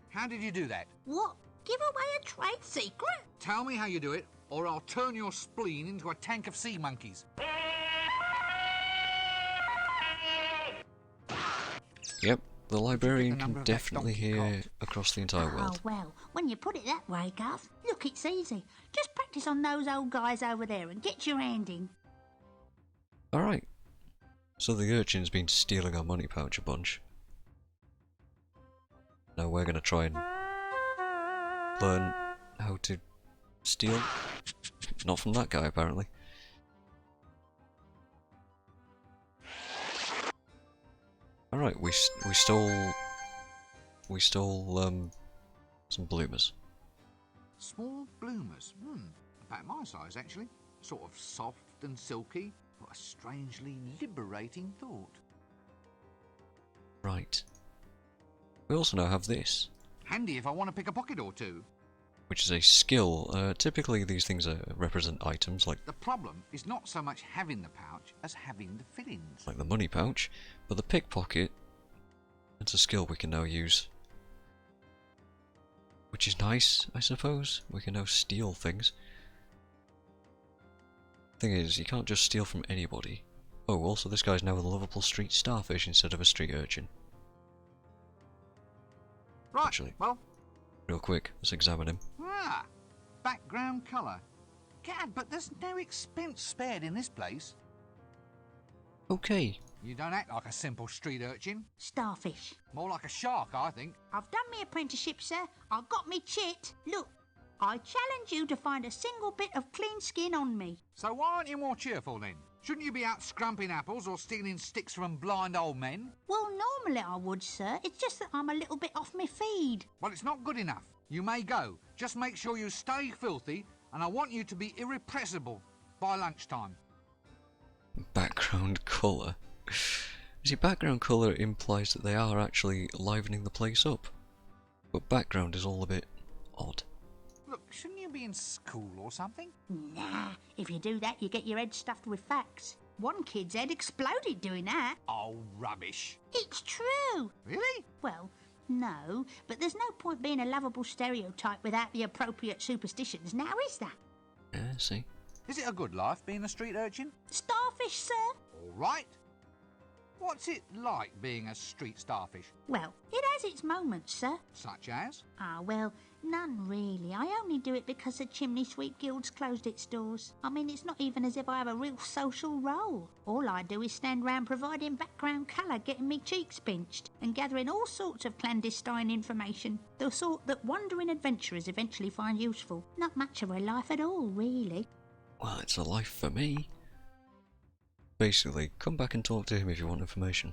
how did you do that? What? Give away a trade secret? Tell me how you do it, or I'll turn your spleen into a tank of sea monkeys. Yep, the librarian the number can of that definitely donkey hear cart. across the entire Oh, world. well, when you put it that way, Gov, look, it's easy. Just practice on those old guys over there and get your hand in. Alright. So the urchin's been stealing our money pouch a bunch. Now we're gonna try and learn how to steal. Not from that guy, apparently. Alright, we stole some bloomers. Small bloomers. About my size, actually. Sort of soft and silky. What a strangely liberating thought. Right. We also now have this, Handy if I want to pick a pocket or two. which is a skill. Typically these things represent items like The problem is not so much having the pouch as having the fillings. the money pouch, but the pickpocket, it's a skill we can now use. Which is nice, I suppose. We can now steal things. Thing is, you can't just steal from anybody. Oh, also this guy's now a lovable street starfish instead of a street urchin. Right, Actually. well, Real quick, let's examine him. background colour. Gad, but there's no expense spared in this place. Okay. You don't act like a simple street urchin. Starfish. More like a shark, I think. I've done me apprenticeship, sir. I got me chit. Look, I challenge you to find a single bit of clean skin on me. So why aren't you more cheerful then? Shouldn't you be out scrumping apples or stealing sticks from blind old men? Well, normally I would, sir. It's just that I'm a little bit off my feed. Well, it's not good enough. You may go. Just make sure you stay filthy, and I want you to be irrepressible by lunchtime. Background colour. See, background colour implies that they are actually livening the place up. But background is all a bit odd. Look, shouldn't you be in school or something? Nah, if you do that, you get your head stuffed with facts. One kid's head exploded doing that. Oh, rubbish. It's true. Really? Well, no, but there's no point being a lovable stereotype without the appropriate superstitions, now is there? Yeah, see? Is it a good life being a street urchin? Starfish, sir? All right. What's it like being a street starfish? Well, it has its moments, sir. Such as? Ah, well, none really. I only do it because the Chimney Sweep Guild's closed its doors. I mean, it's not even as if I have a real social role. All I do is stand round providing background colour, getting me cheeks pinched, and gathering all sorts of clandestine information. The sort that wandering adventurers eventually find useful. Not much of a life at all, really. Well, it's a life for me. Basically, come back and talk to him if you want information.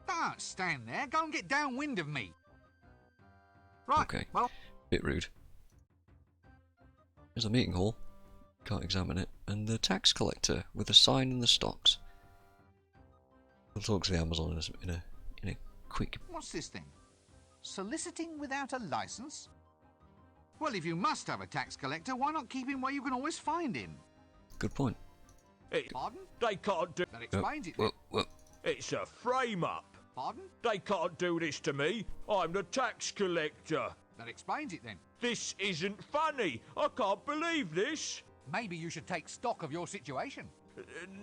Don't stand there. Go and get downwind of me. Right, Okay, well... bit rude. There's a meeting hall. Can't examine it. And the tax collector with a sign in the stocks. We'll talk to the Amazon in a quick... What's this thing? Soliciting without a licence? Well, if you must have a tax collector, why not keep him where you can always find him? Good point. Pardon? They can't do... That explains it then. Well, It's a frame-up. Pardon? They can't do this to me. I'm the tax collector. That explains it then. This isn't funny. I can't believe this. Maybe you should take stock of your situation.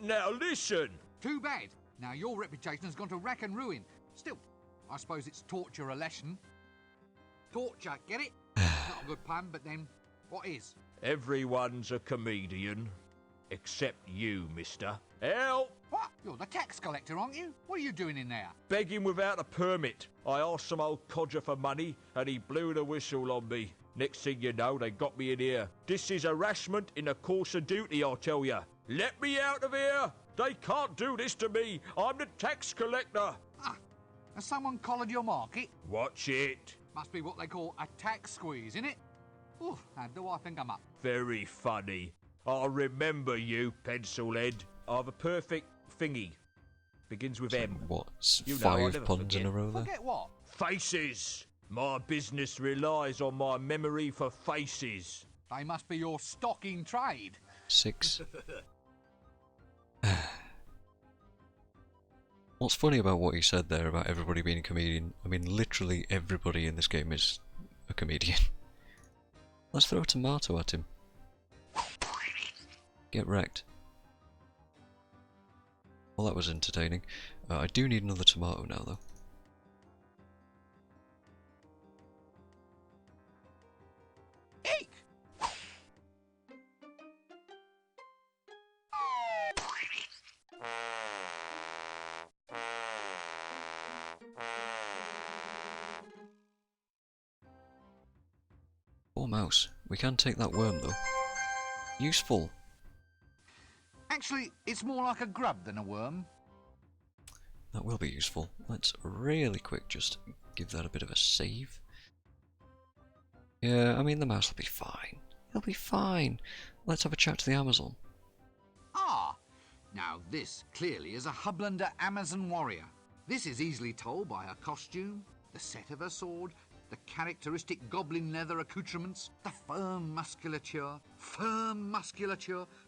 Now listen. Too bad. Now your reputation has gone to rack and ruin. Still, I suppose it's torture a lesson. Torture, get it? Not a good pun, but then, what is? Everyone's a comedian. Except you, mister. Help! What? You're the tax collector, aren't you? What are you doing in there? Begging without a permit. I asked some old codger for money and he blew the whistle on me. Next thing you know, they got me in here. This is harassment in the course of duty, I'll tell you. Let me out of here! They can't do this to me. I'm the tax collector. Ah, has someone collared your market? Watch it. Must be what they call a tax squeeze, innit? Oof, how do I think I'm up? Very funny. I'll remember you, pencilhead. I have a perfect thingy. Begins with M. what? You know, I'll Five never puns forget. in a row there? Forget what? Faces. My business relies on my memory for faces. They must be your stock in trade. 6. What's funny about what he said there about everybody being a comedian? I mean, literally everybody in this game is a comedian. Let's throw a tomato at him. Get wrecked. Well, that was entertaining. I do need another tomato now, though. Eek! Poor mouse. We can take that worm, though. Useful. Actually, it's more like a grub than a worm. That will be useful. Let's really quick just give that a bit of a save. Yeah, I mean, the mouse will be fine. He'll be fine. Let's have a chat to the Amazon. Ah! Now this clearly is a Hublander Amazon warrior. This is easily told by her costume, the set of her sword, the characteristic goblin leather accoutrements, the firm musculature,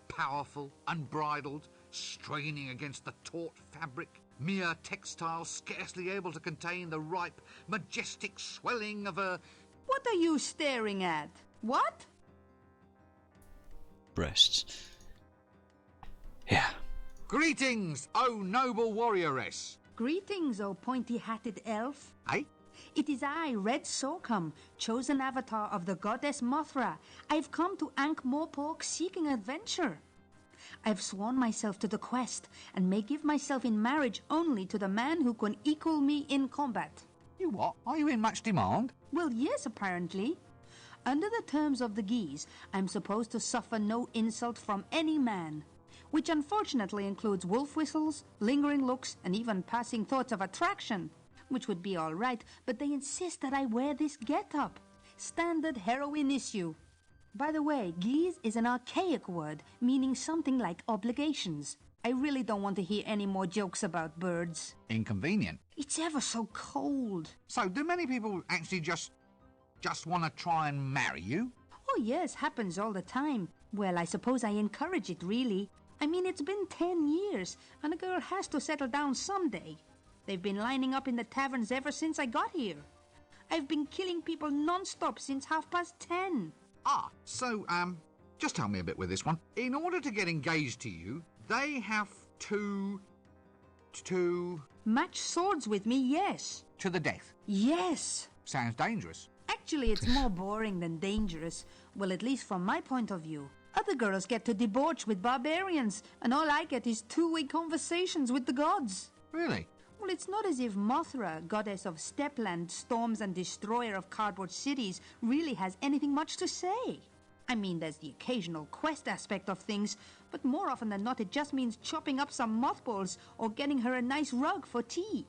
powerful, unbridled, straining against the taut fabric, mere textile scarcely able to contain the ripe, majestic swelling of her... What are you staring at? What? Breasts. Yeah. Greetings, O noble warrioress! Greetings, O pointy-hatted elf. Eh? It is I, Red Sorghum, chosen avatar of the goddess Mothra. I've come to Ankh-Morpork seeking adventure. I've sworn myself to the quest, and may give myself in marriage only to the man who can equal me in combat. You what? Are you in much demand? Well, yes, apparently. Under the terms of the Geese, I'm supposed to suffer no insult from any man, which unfortunately includes wolf whistles, lingering looks, and even passing thoughts of attraction. Which would be all right, but they insist that I wear this get-up. Standard heroine issue. By the way, geese is an archaic word, meaning something like obligations. I really don't want to hear any more jokes about birds. Inconvenient. It's ever so cold. So, do many people actually just want to try and marry you? Oh yes, happens all the time. Well, I suppose I encourage it, really. I mean, it's been 10 years, and a girl has to settle down someday. They've been lining up in the taverns ever since I got here. I've been killing people non-stop since 10:30. Ah, so, just tell me a bit with this one. In order to get engaged to you, they have to Match swords with me, yes. to the death. Yes. Sounds dangerous. Actually, it's more boring than dangerous. Well, at least from my point of view. Other girls get to debauch with barbarians, and all I get is two-way conversations with the gods. Really? Well, it's not as if Mothra, goddess of Stepland, storms and destroyer of cardboard cities, really has anything much to say. I mean, there's the occasional quest aspect of things, but more often than not it just means chopping up some mothballs or getting her a nice rug for tea.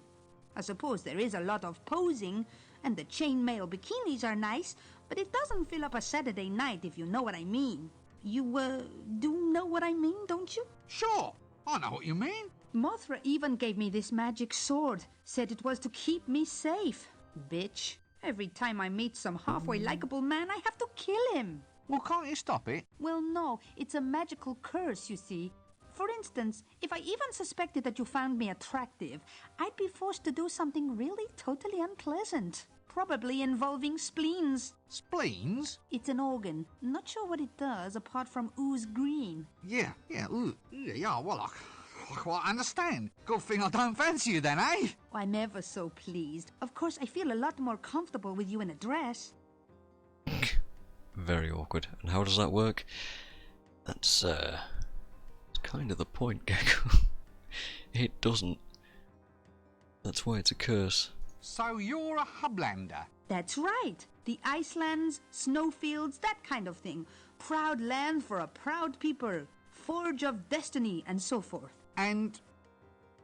I suppose there is a lot of posing, and the chainmail bikinis are nice, but it doesn't fill up a Saturday night, if you know what I mean. You, do know what I mean, don't you? Sure, I know what you mean. Mothra even gave me this magic sword, said it was to keep me safe. Bitch. Every time I meet some halfway likable man, I have to kill him. Well, can't you stop it? Well, no, it's a magical curse, you see. For instance, if I even suspected that you found me attractive, I'd be forced to do something really totally unpleasant. Probably involving spleens. Spleens? It's an organ. Not sure what it does apart from ooze green. Yeah, well, I quite understand. Good thing I don't fancy you then, eh? I'm ever so pleased. Of course, I feel a lot more comfortable with you in a dress. Very awkward. And how does that work? That's kind of the point, Gecko. It doesn't. That's why it's a curse. So you're a hublander? That's right. The Icelands, snowfields, that kind of thing. Proud land for a proud people. Forge of destiny, and so forth. And,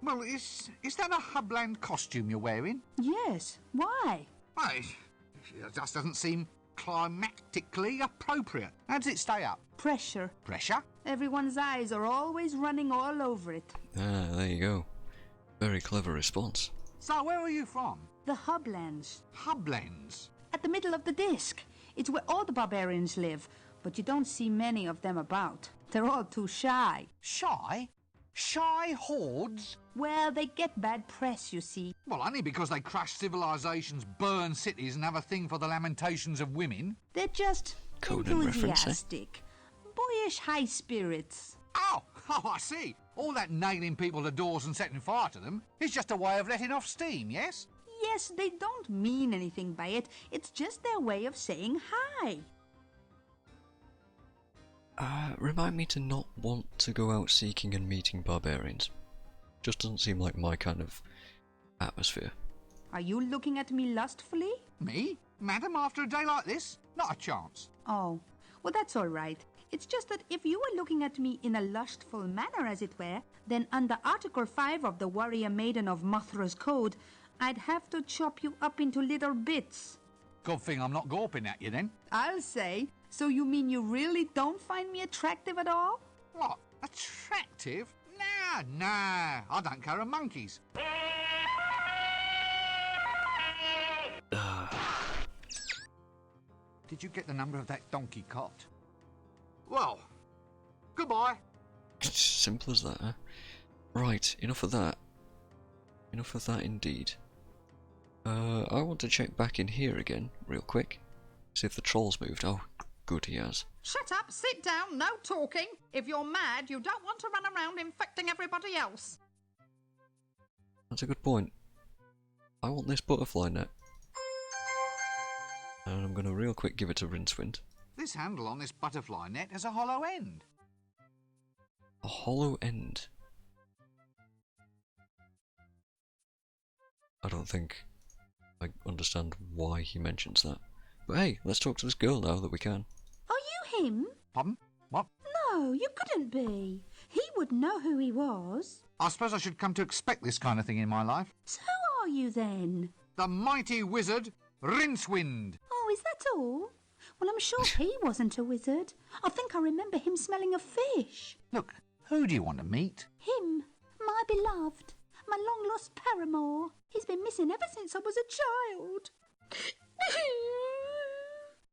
well, is that a hubland costume you're wearing? Yes. Why? Well, it just doesn't seem climactically appropriate. How does it stay up? Pressure. Pressure? Everyone's eyes are always running all over it. Ah, there you go. Very clever response. So where are you from? The Hublands. Hublands? At the middle of the disc. It's where all the barbarians live, but you don't see many of them about. They're all too shy. Shy? Shy hordes? Well, they get bad press, you see. Well, only because they crush civilizations, burn cities, and have a thing for the lamentations of women. They're just Conan enthusiastic. Boyish high spirits. Oh, I see. All that nailing people to doors and setting fire to them is just a way of letting off steam, yes? Yes, they don't mean anything by it. It's just their way of saying hi. Remind me to not want to go out seeking and meeting barbarians. Just doesn't seem like my kind of atmosphere. Are you looking at me lustfully? Me? Madam, after a day like this? Not a chance. Oh, well, that's all right. It's just that if you were looking at me in a lustful manner, as it were, then under Article 5 of the Warrior Maiden of Mothra's Code, I'd have to chop you up into little bits. Good thing I'm not gawping at you then. I'll say. So you mean you really don't find me attractive at all? What? Attractive? Nah, I don't care a monkey's. Did you get the number of that donkey cot? Well, goodbye. Simple as that, huh? Right, enough of that. Enough of that indeed. I want to check back in here again, real quick. See if the troll's moved. Oh, good, he has. Shut up, sit down, no talking. If you're mad, you don't want to run around infecting everybody else. That's a good point. I want this butterfly net. And I'm going to real quick give it to Rincewind. This handle on this butterfly net has a hollow end. A hollow end? I don't think I understand why he mentions that. But hey, let's talk to this girl now that we can. Are you him? Pardon? What? No, you couldn't be. He would know who he was. I suppose I should come to expect this kind of thing in my life. So who are you then? The mighty wizard, Rincewind. Oh, is that all? Well, I'm sure he wasn't a wizard. I think I remember him smelling a fish. Look, who do you want to meet? Him, my beloved, my long-lost paramour. He's been missing ever since I was a child.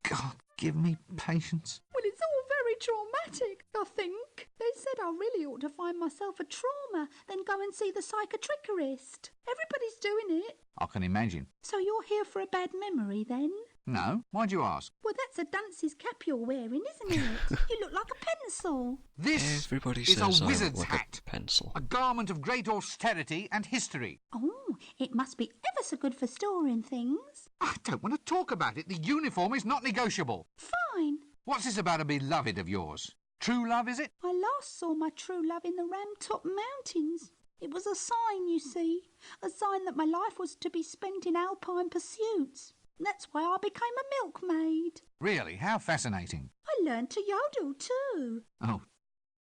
God, give me patience. Well, it's all very traumatic, I think. They said I really ought to find myself a trauma, then go and see the psychiatrist. Everybody's doing it. I can imagine. So you're here for a bad memory, then? No? Why'd you ask? Well, that's a dance's cap you're wearing, isn't it? You look like a pencil. This Everybody is says a I look wizard's like hat. a pencil. A garment of great austerity and history. Oh, it must be ever so good for storing things. I don't want to talk about it. The uniform is not negotiable. Fine. What's this about a beloved of yours? True love, is it? I last saw my true love in the Ramtop Mountains. It was a sign, you see. A sign that my life was to be spent in alpine pursuits. That's why I became a milkmaid. Really? How fascinating. I learned to yodel too. Oh,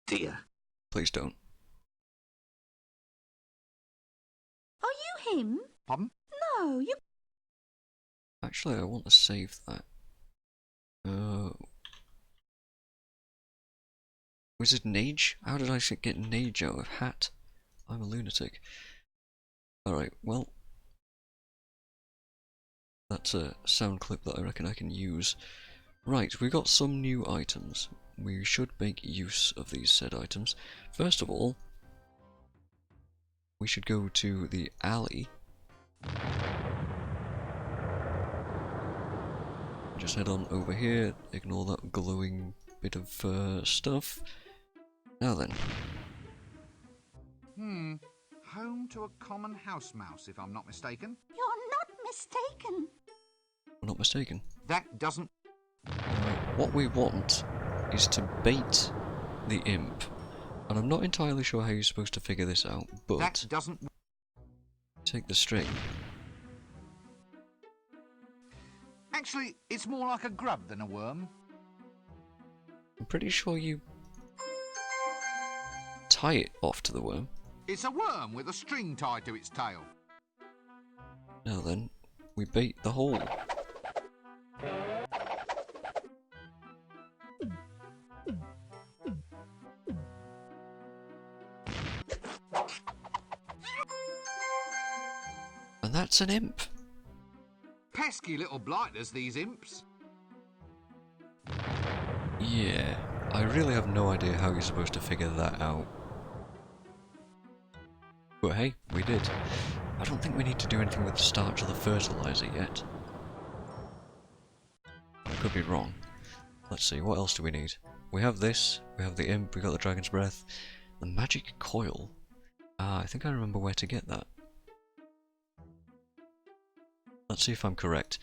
dear. Please don't. Are you him? Pardon? No, you... Actually, I want to save that. Wizard Nage? How did I get Nage out of hat? I'm a lunatic. Alright, well... That's a sound clip that I reckon I can use. Right, we got some new items. We should make use of these said items. First of all, we should go to the alley. Just head on over here, ignore that glowing bit of stuff. Now then. Home to a common house mouse, if I'm not mistaken. You're not mistaken. I'm not mistaken. That doesn't... What we want is to bait the imp. And I'm not entirely sure how you're supposed to figure this out, but... That doesn't... Take the string. Actually, it's more like a grub than a worm. I'm pretty sure you... tie it off to the worm. It's a worm with a string tied to its tail. Now then, we bait the hole. And that's an imp. Pesky little blighters, these imps. Yeah, I really have no idea how you're supposed to figure that out. But hey, we did. I don't think we need to do anything with the starch or the fertilizer yet. I could be wrong. Let's see, what else do we need? We have this, we have the imp, we got the dragon's breath. The magic coil. Ah, I think I remember where to get that. Let's see if I'm correct.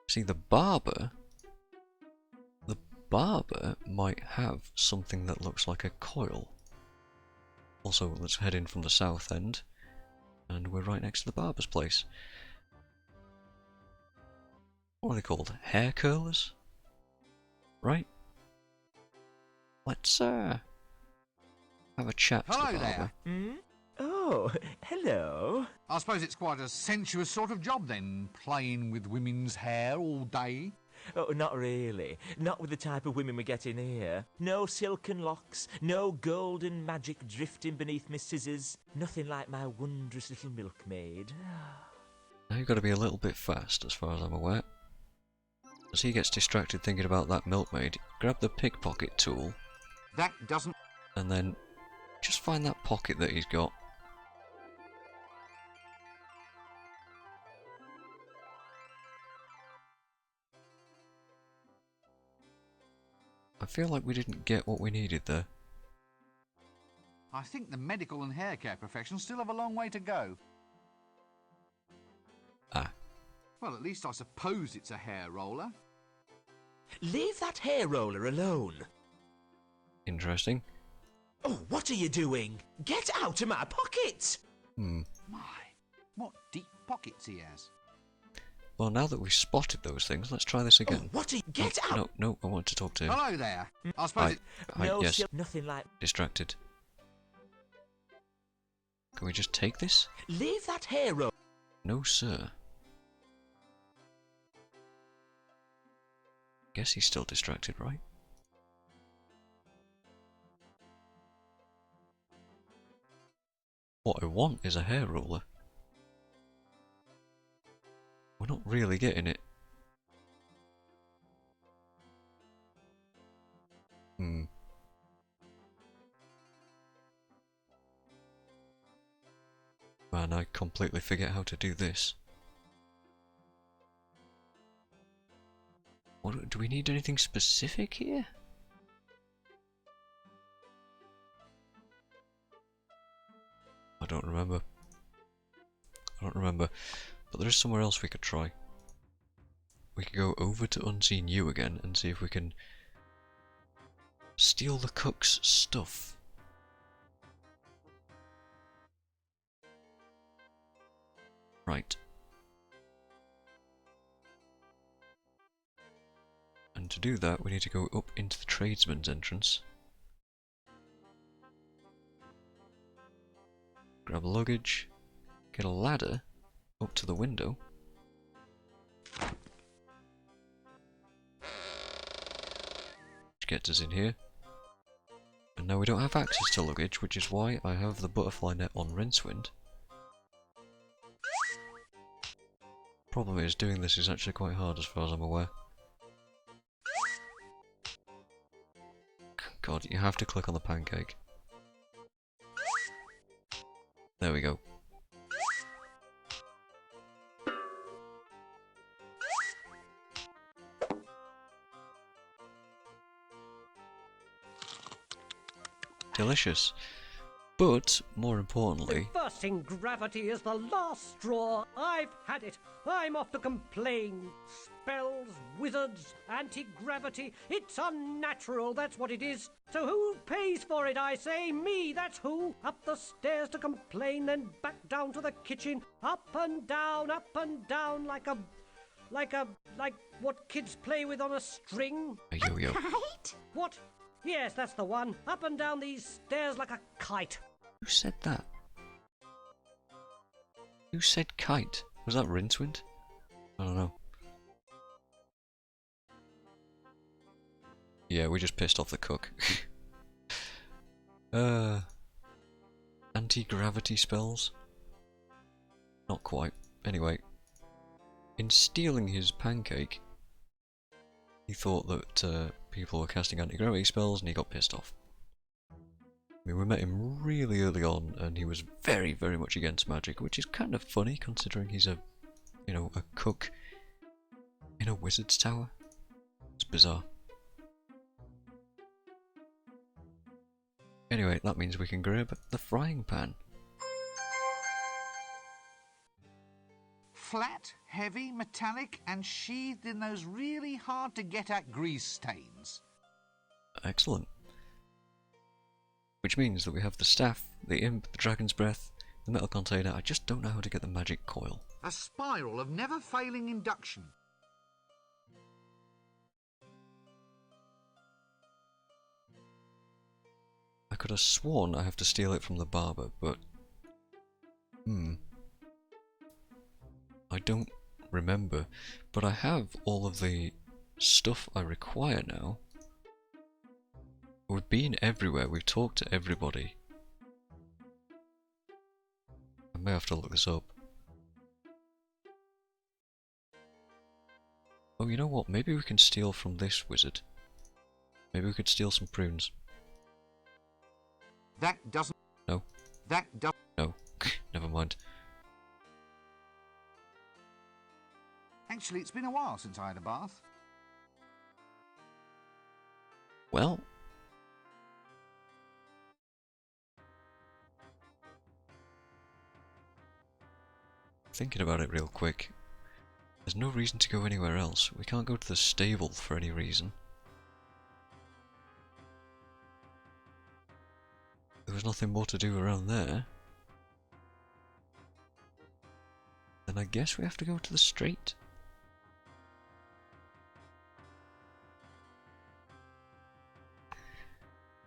See, the barber might have something that looks like a coil. Also, let's head in from the south end, and we're right next to the barber's place. What are they called? Hair curlers? Right? Let's have a chat to the barber. Hello there. Oh, hello. I suppose it's quite a sensuous sort of job then, playing with women's hair all day. Oh, not really. Not with the type of women we get in here. No silken locks, no golden magic drifting beneath my scissors. Nothing like my wondrous little milkmaid. Now you've got to be a little bit fast, as far as I'm aware. As he gets distracted thinking about that milkmaid, grab the pickpocket tool. That doesn't... And then just find that pocket that he's got. I feel like we didn't get what we needed there. I think the medical and hair care professions still have a long way to go. Ah. Well, at least I suppose it's a hair roller. Leave that hair roller alone. Interesting. Oh, what are you doing? Get out of my pocket! My, what deep pockets he has. Well, now that we've spotted those things, let's try this again. Oh, what are you... Get out! No, I want to talk to him. Hello there. I suppose yes. Nothing like... Distracted. Can we just take this? Leave that hair roller... No, sir. Guess he's still distracted, right? What I want is a hair roller. We're not really getting it. Man, I completely forget how to do this. What, do we need anything specific here? I don't remember. But there is somewhere else we could try. We could go over to Unseen You again and see if we can steal the cook's stuff. Right. And to do that, we need to go up into the tradesman's entrance. Grab luggage. Get a ladder up to the window. Which gets us in here. And now we don't have access to luggage, which is why I have the butterfly net on Rincewind. Problem is, doing this is actually quite hard as far as I'm aware. God, you have to click on the pancake. There we go. Delicious. But, more importantly... Reversing gravity is the last straw. I've had it. I'm off to complain. Spells, wizards, anti-gravity. It's unnatural, that's what it is. So who pays for it, I say? Me, that's who. Up the stairs to complain, then back down to the kitchen. Up and down, like what kids play with on a string. A yo-yo. Kite? What? Yes, that's the one. Up and down these stairs like a kite. Who said that? Who said kite? Was that Rincewind? I don't know. Yeah, we just pissed off the cook. Anti-gravity spells? Not quite. Anyway, in stealing his pancake, he thought that people were casting anti-gravity spells and he got pissed off. I mean, we met him really early on and he was very, very much against magic, which is kind of funny considering he's a, you know, a cook in a wizard's tower. It's bizarre. Anyway, that means we can grab the frying pan. Flat, heavy, metallic, and sheathed in those really hard to get at grease stains. Excellent. Which means that we have the staff, the imp, the dragon's breath, the metal container. I just don't know how to get the magic coil. A spiral of never-failing induction. I could have sworn I have to steal it from the barber, but... I don't remember, but I have all of the stuff I require now. We've been everywhere, we've talked to everybody. I may have to look this up. Oh, you know what? Maybe we can steal from this wizard. Maybe we could steal some prunes. That doesn't... No. That doesn't... No. Never mind. Actually, it's been a while since I had a bath. Well... Thinking about it real quick. There's no reason to go anywhere else. We can't go to the stable for any reason. There was nothing more to do around there. Then I guess we have to go to the straight.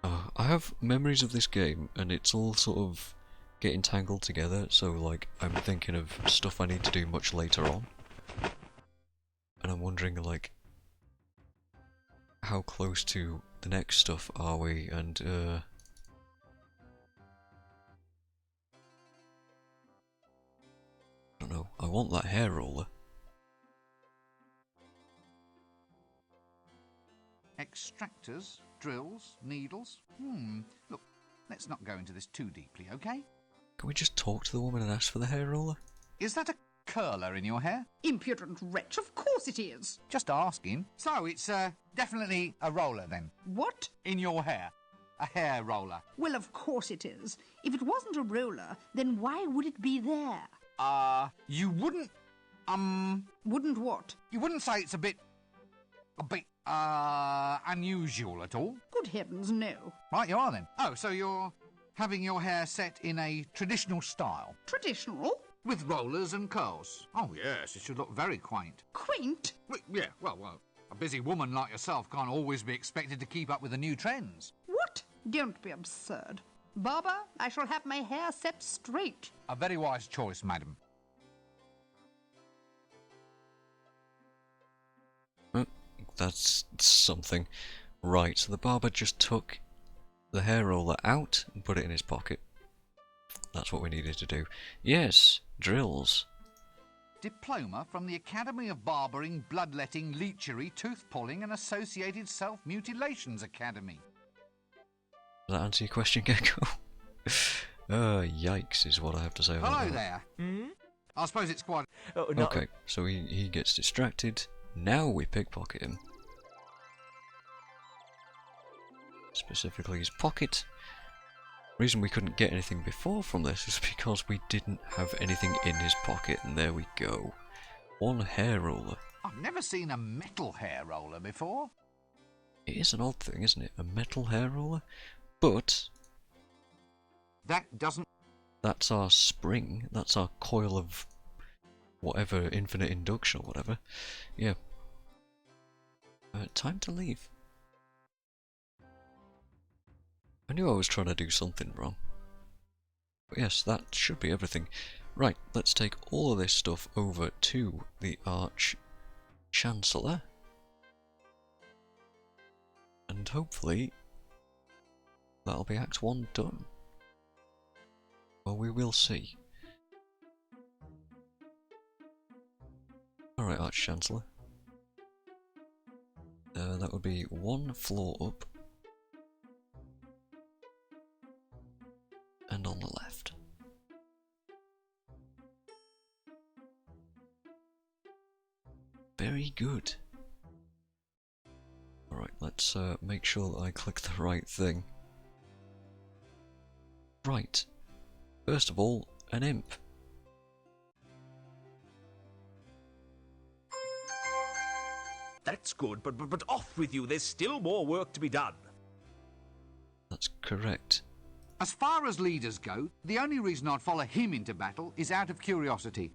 I have memories of this game and it's all sort of getting tangled together, so like I'm thinking of stuff I need to do much later on. And I'm wondering like how close to the next stuff are we, and I don't know, I want that hair roller. Extractors, drills, needles. Look, let's not go into this too deeply, okay? Can we just talk to the woman and ask for the hair roller? Is that a curler in your hair? Impudent wretch, of course it is. Just asking. So it's definitely a roller then? What? In your hair. A hair roller. Well, of course it is. If it wasn't a roller, then why would it be there? You wouldn't, Wouldn't what? you wouldn't say it's a bit, unusual at all? Good heavens, no. Right, you are then. Oh, so you're having your hair set in a traditional style? Traditional? With rollers and curls? Oh, yes, it should look very quaint. Quaint? Yeah, well, a busy woman like yourself can't always be expected to keep up with the new trends. What? Don't be absurd. Barber, I shall have my hair set straight. A very wise choice, madam. That's something. Right, so the barber just took the hair roller out and put it in his pocket. That's what we needed to do. Yes, drills. Diploma from the Academy of Barbering, Bloodletting, Leechery, Tooth-Pulling and Associated Self-Mutilations Academy. Does that answer your question, Gecko? Yikes is what I have to say about Hello that. there. I suppose it's quite... Okay, so he gets distracted. Now we pickpocket him. Specifically his pocket. The reason we couldn't get anything before from this is because we didn't have anything in his pocket, and there we go. One hair roller. I've never seen a metal hair roller before. It is an odd thing, isn't it? A metal hair roller? But... that doesn't... that's our spring. That's our coil of... whatever, infinite induction or whatever. Yeah. Time to leave. I knew I was trying to do something wrong. But yes, that should be everything. Right, let's take all of this stuff over to the Arch-Chancellor. And hopefully that'll be Act 1 done. Well, we will see. Alright, Arch-Chancellor. That would be one floor up. And on the left. Very good. Alright, let's make sure that I click the right thing. Right. First of all, an imp. That's good, but off with you. There's still more work to be done. That's correct. As far as leaders go, the only reason I'd follow him into battle is out of curiosity.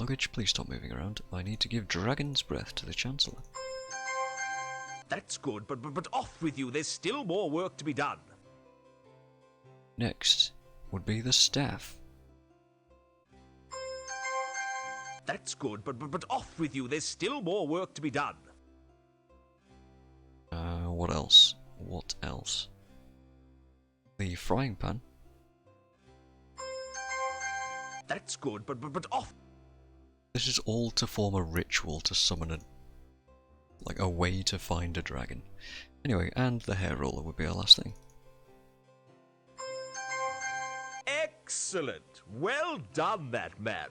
Luggage, please stop moving around. I need to give Dragon's Breath to the Chancellor. That's good, but off with you. There's still more work to be done. Next would be the Staff. That's good, but off with you. There's still more work to be done. What else? What else? The Frying Pan. That's good, but off. This is all to form a ritual to summon a way to find a dragon. Anyway, and the hair roller would be our last thing. Excellent. Well done, that man.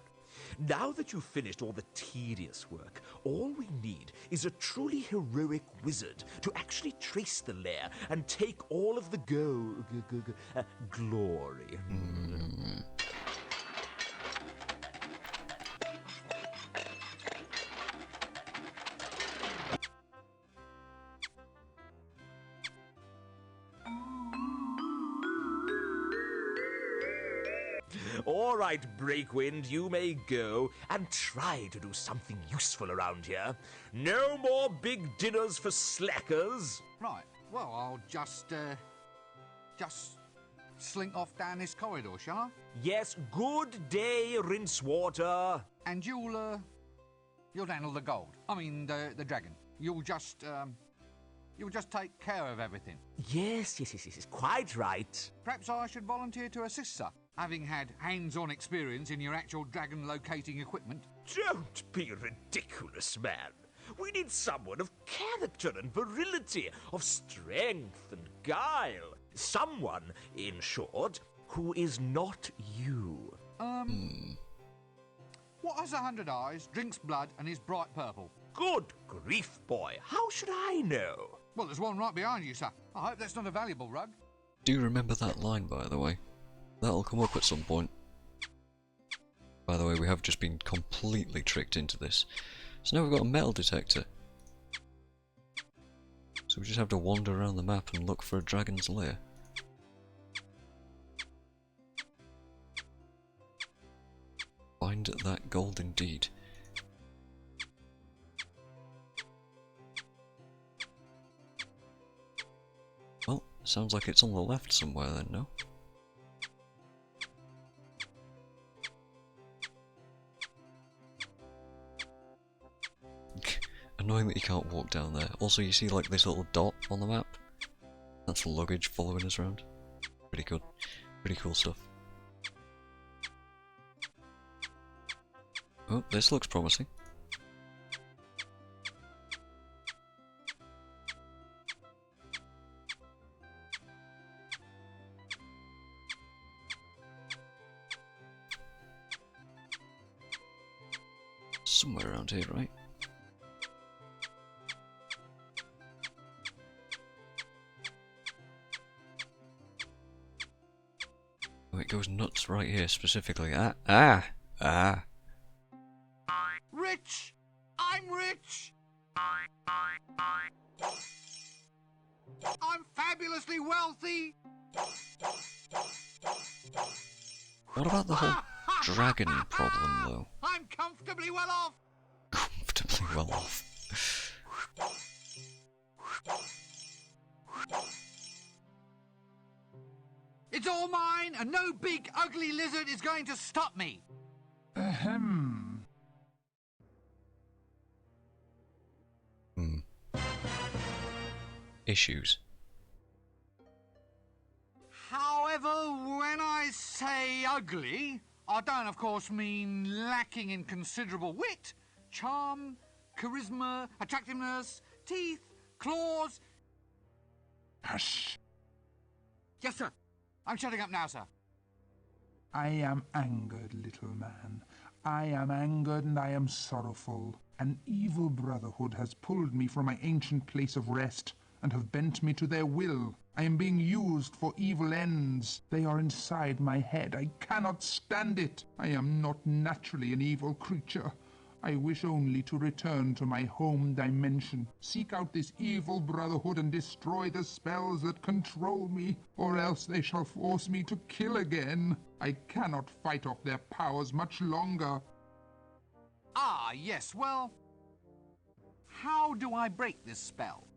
Now that you've finished all the tedious work, all we need is a truly heroic wizard to actually trace the lair and take all of the glory. All right, Breakwind, you may go and try to do something useful around here. No more big dinners for slackers. Right, well, I'll just slink off down this corridor, shall I? Yes, good day, Rincewater. And you'll handle the gold. I mean, the dragon. You'll just take care of everything. Yes, quite right. Perhaps I should volunteer to assist, sir, having had hands-on experience in your actual dragon locating equipment. Don't be ridiculous, man. We need someone of character and virility, of strength and guile. Someone, in short, who is not you. What has 100 eyes, drinks blood, and is bright purple? Good grief, boy. How should I know? Well, there's one right behind you, sir. I hope that's not a valuable rug. Do remember that line, by the way. That'll come up at some point. By the way, we have just been completely tricked into this. So now we've got a metal detector. So we just have to wander around the map and look for a dragon's lair. Find that gold indeed. Well, sounds like it's on the left somewhere then, no? Annoying that you can't walk down there. Also, you see like this little dot on the map? That's luggage following us around. Pretty good. Pretty cool stuff. Oh, this looks promising. Somewhere around here, right? Oh, it goes nuts right here specifically. Ah! Rich! I'm rich! I'm fabulously wealthy! What about the whole dragon problem, though? I'm comfortably well off! Comfortably well off. It's all mine, and no big, ugly lizard is going to stop me! Ahem. Issues. However, when I say ugly, I don't of course mean lacking in considerable wit, charm, charisma, attractiveness, teeth, claws... Hush. Yes, sir. I'm shutting up now, sir. I am angered, little man. I am angered and I am sorrowful. An evil brotherhood has pulled me from my ancient place of rest and have bent me to their will. I am being used for evil ends. They are inside my head. I cannot stand it. I am not naturally an evil creature. I wish only to return to my home dimension, seek out this evil brotherhood and destroy the spells that control me, or else they shall force me to kill again. I cannot fight off their powers much longer. Ah, yes, well... How do I break this spell?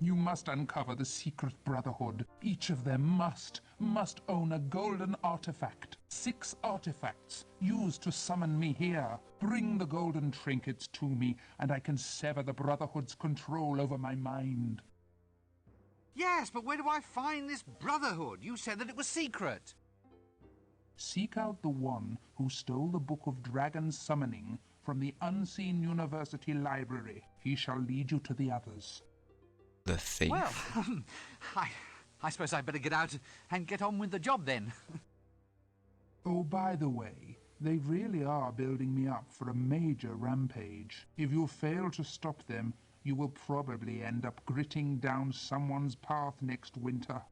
You must uncover the secret brotherhood. Each of them must own a golden artifact. 6 artifacts used to summon me here. Bring the golden trinkets to me, and I can sever the brotherhood's control over my mind. Yes, but where do I find this brotherhood? You said that it was secret. Seek out the one who stole the Book of Dragon Summoning from the Unseen University Library. He shall lead you to the others. The thief? Well, I suppose I'd better get out and get on with the job then. Oh, by the way, they really are building me up for a major rampage. If you fail to stop them, you will probably end up gritting down someone's path next winter.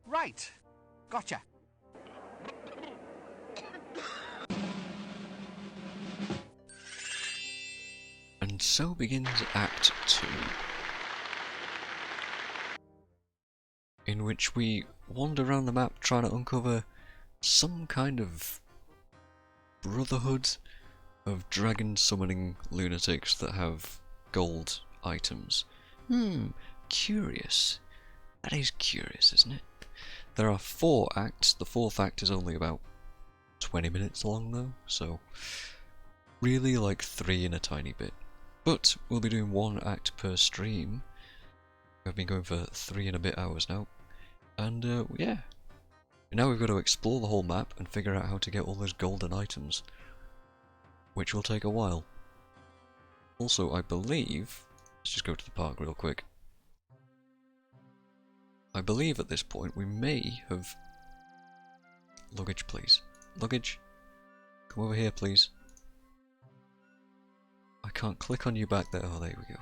Right. Gotcha. And so begins Act 2, in which we wander around the map trying to uncover some kind of brotherhood of dragon summoning lunatics that have gold items. Curious. That is curious, isn't it? There are 4 acts. The 4th act is only about 20 minutes long though, so really like 3 in a tiny bit. But we'll be doing 1 act per stream. We've been going for 3 and a bit hours now. And yeah. Now we've got to explore the whole map and figure out how to get all those golden items. Which will take a while. Also, I believe... Let's just go to the park real quick. I believe at this point we may have... Luggage, please. Luggage. Come over here, please. I can't click on you back there. Oh, there we go.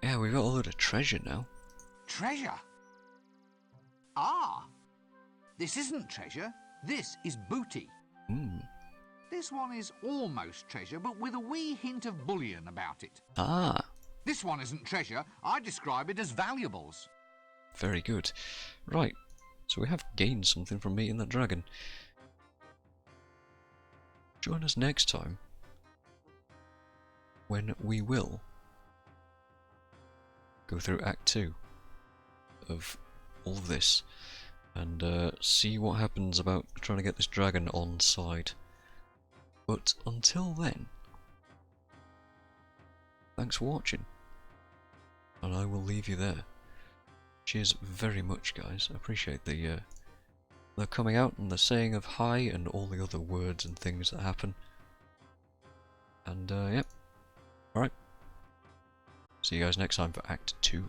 Yeah, we've got a load of treasure now. Treasure? Ah! This isn't treasure. This is booty. Hmm. This one is almost treasure, but with a wee hint of bullion about it. Ah. This one isn't treasure. I describe it as valuables. Very good. Right. So we have gained something from meeting that dragon. Join us next time, when we will go through Act 2 of all of this and see what happens about trying to get this dragon on side. But until then, thanks for watching, and I will leave you there. Cheers very much, guys. I appreciate the coming out and the saying of hi and all the other words and things that happen. And yep. Alright. See you guys next time for Act 2.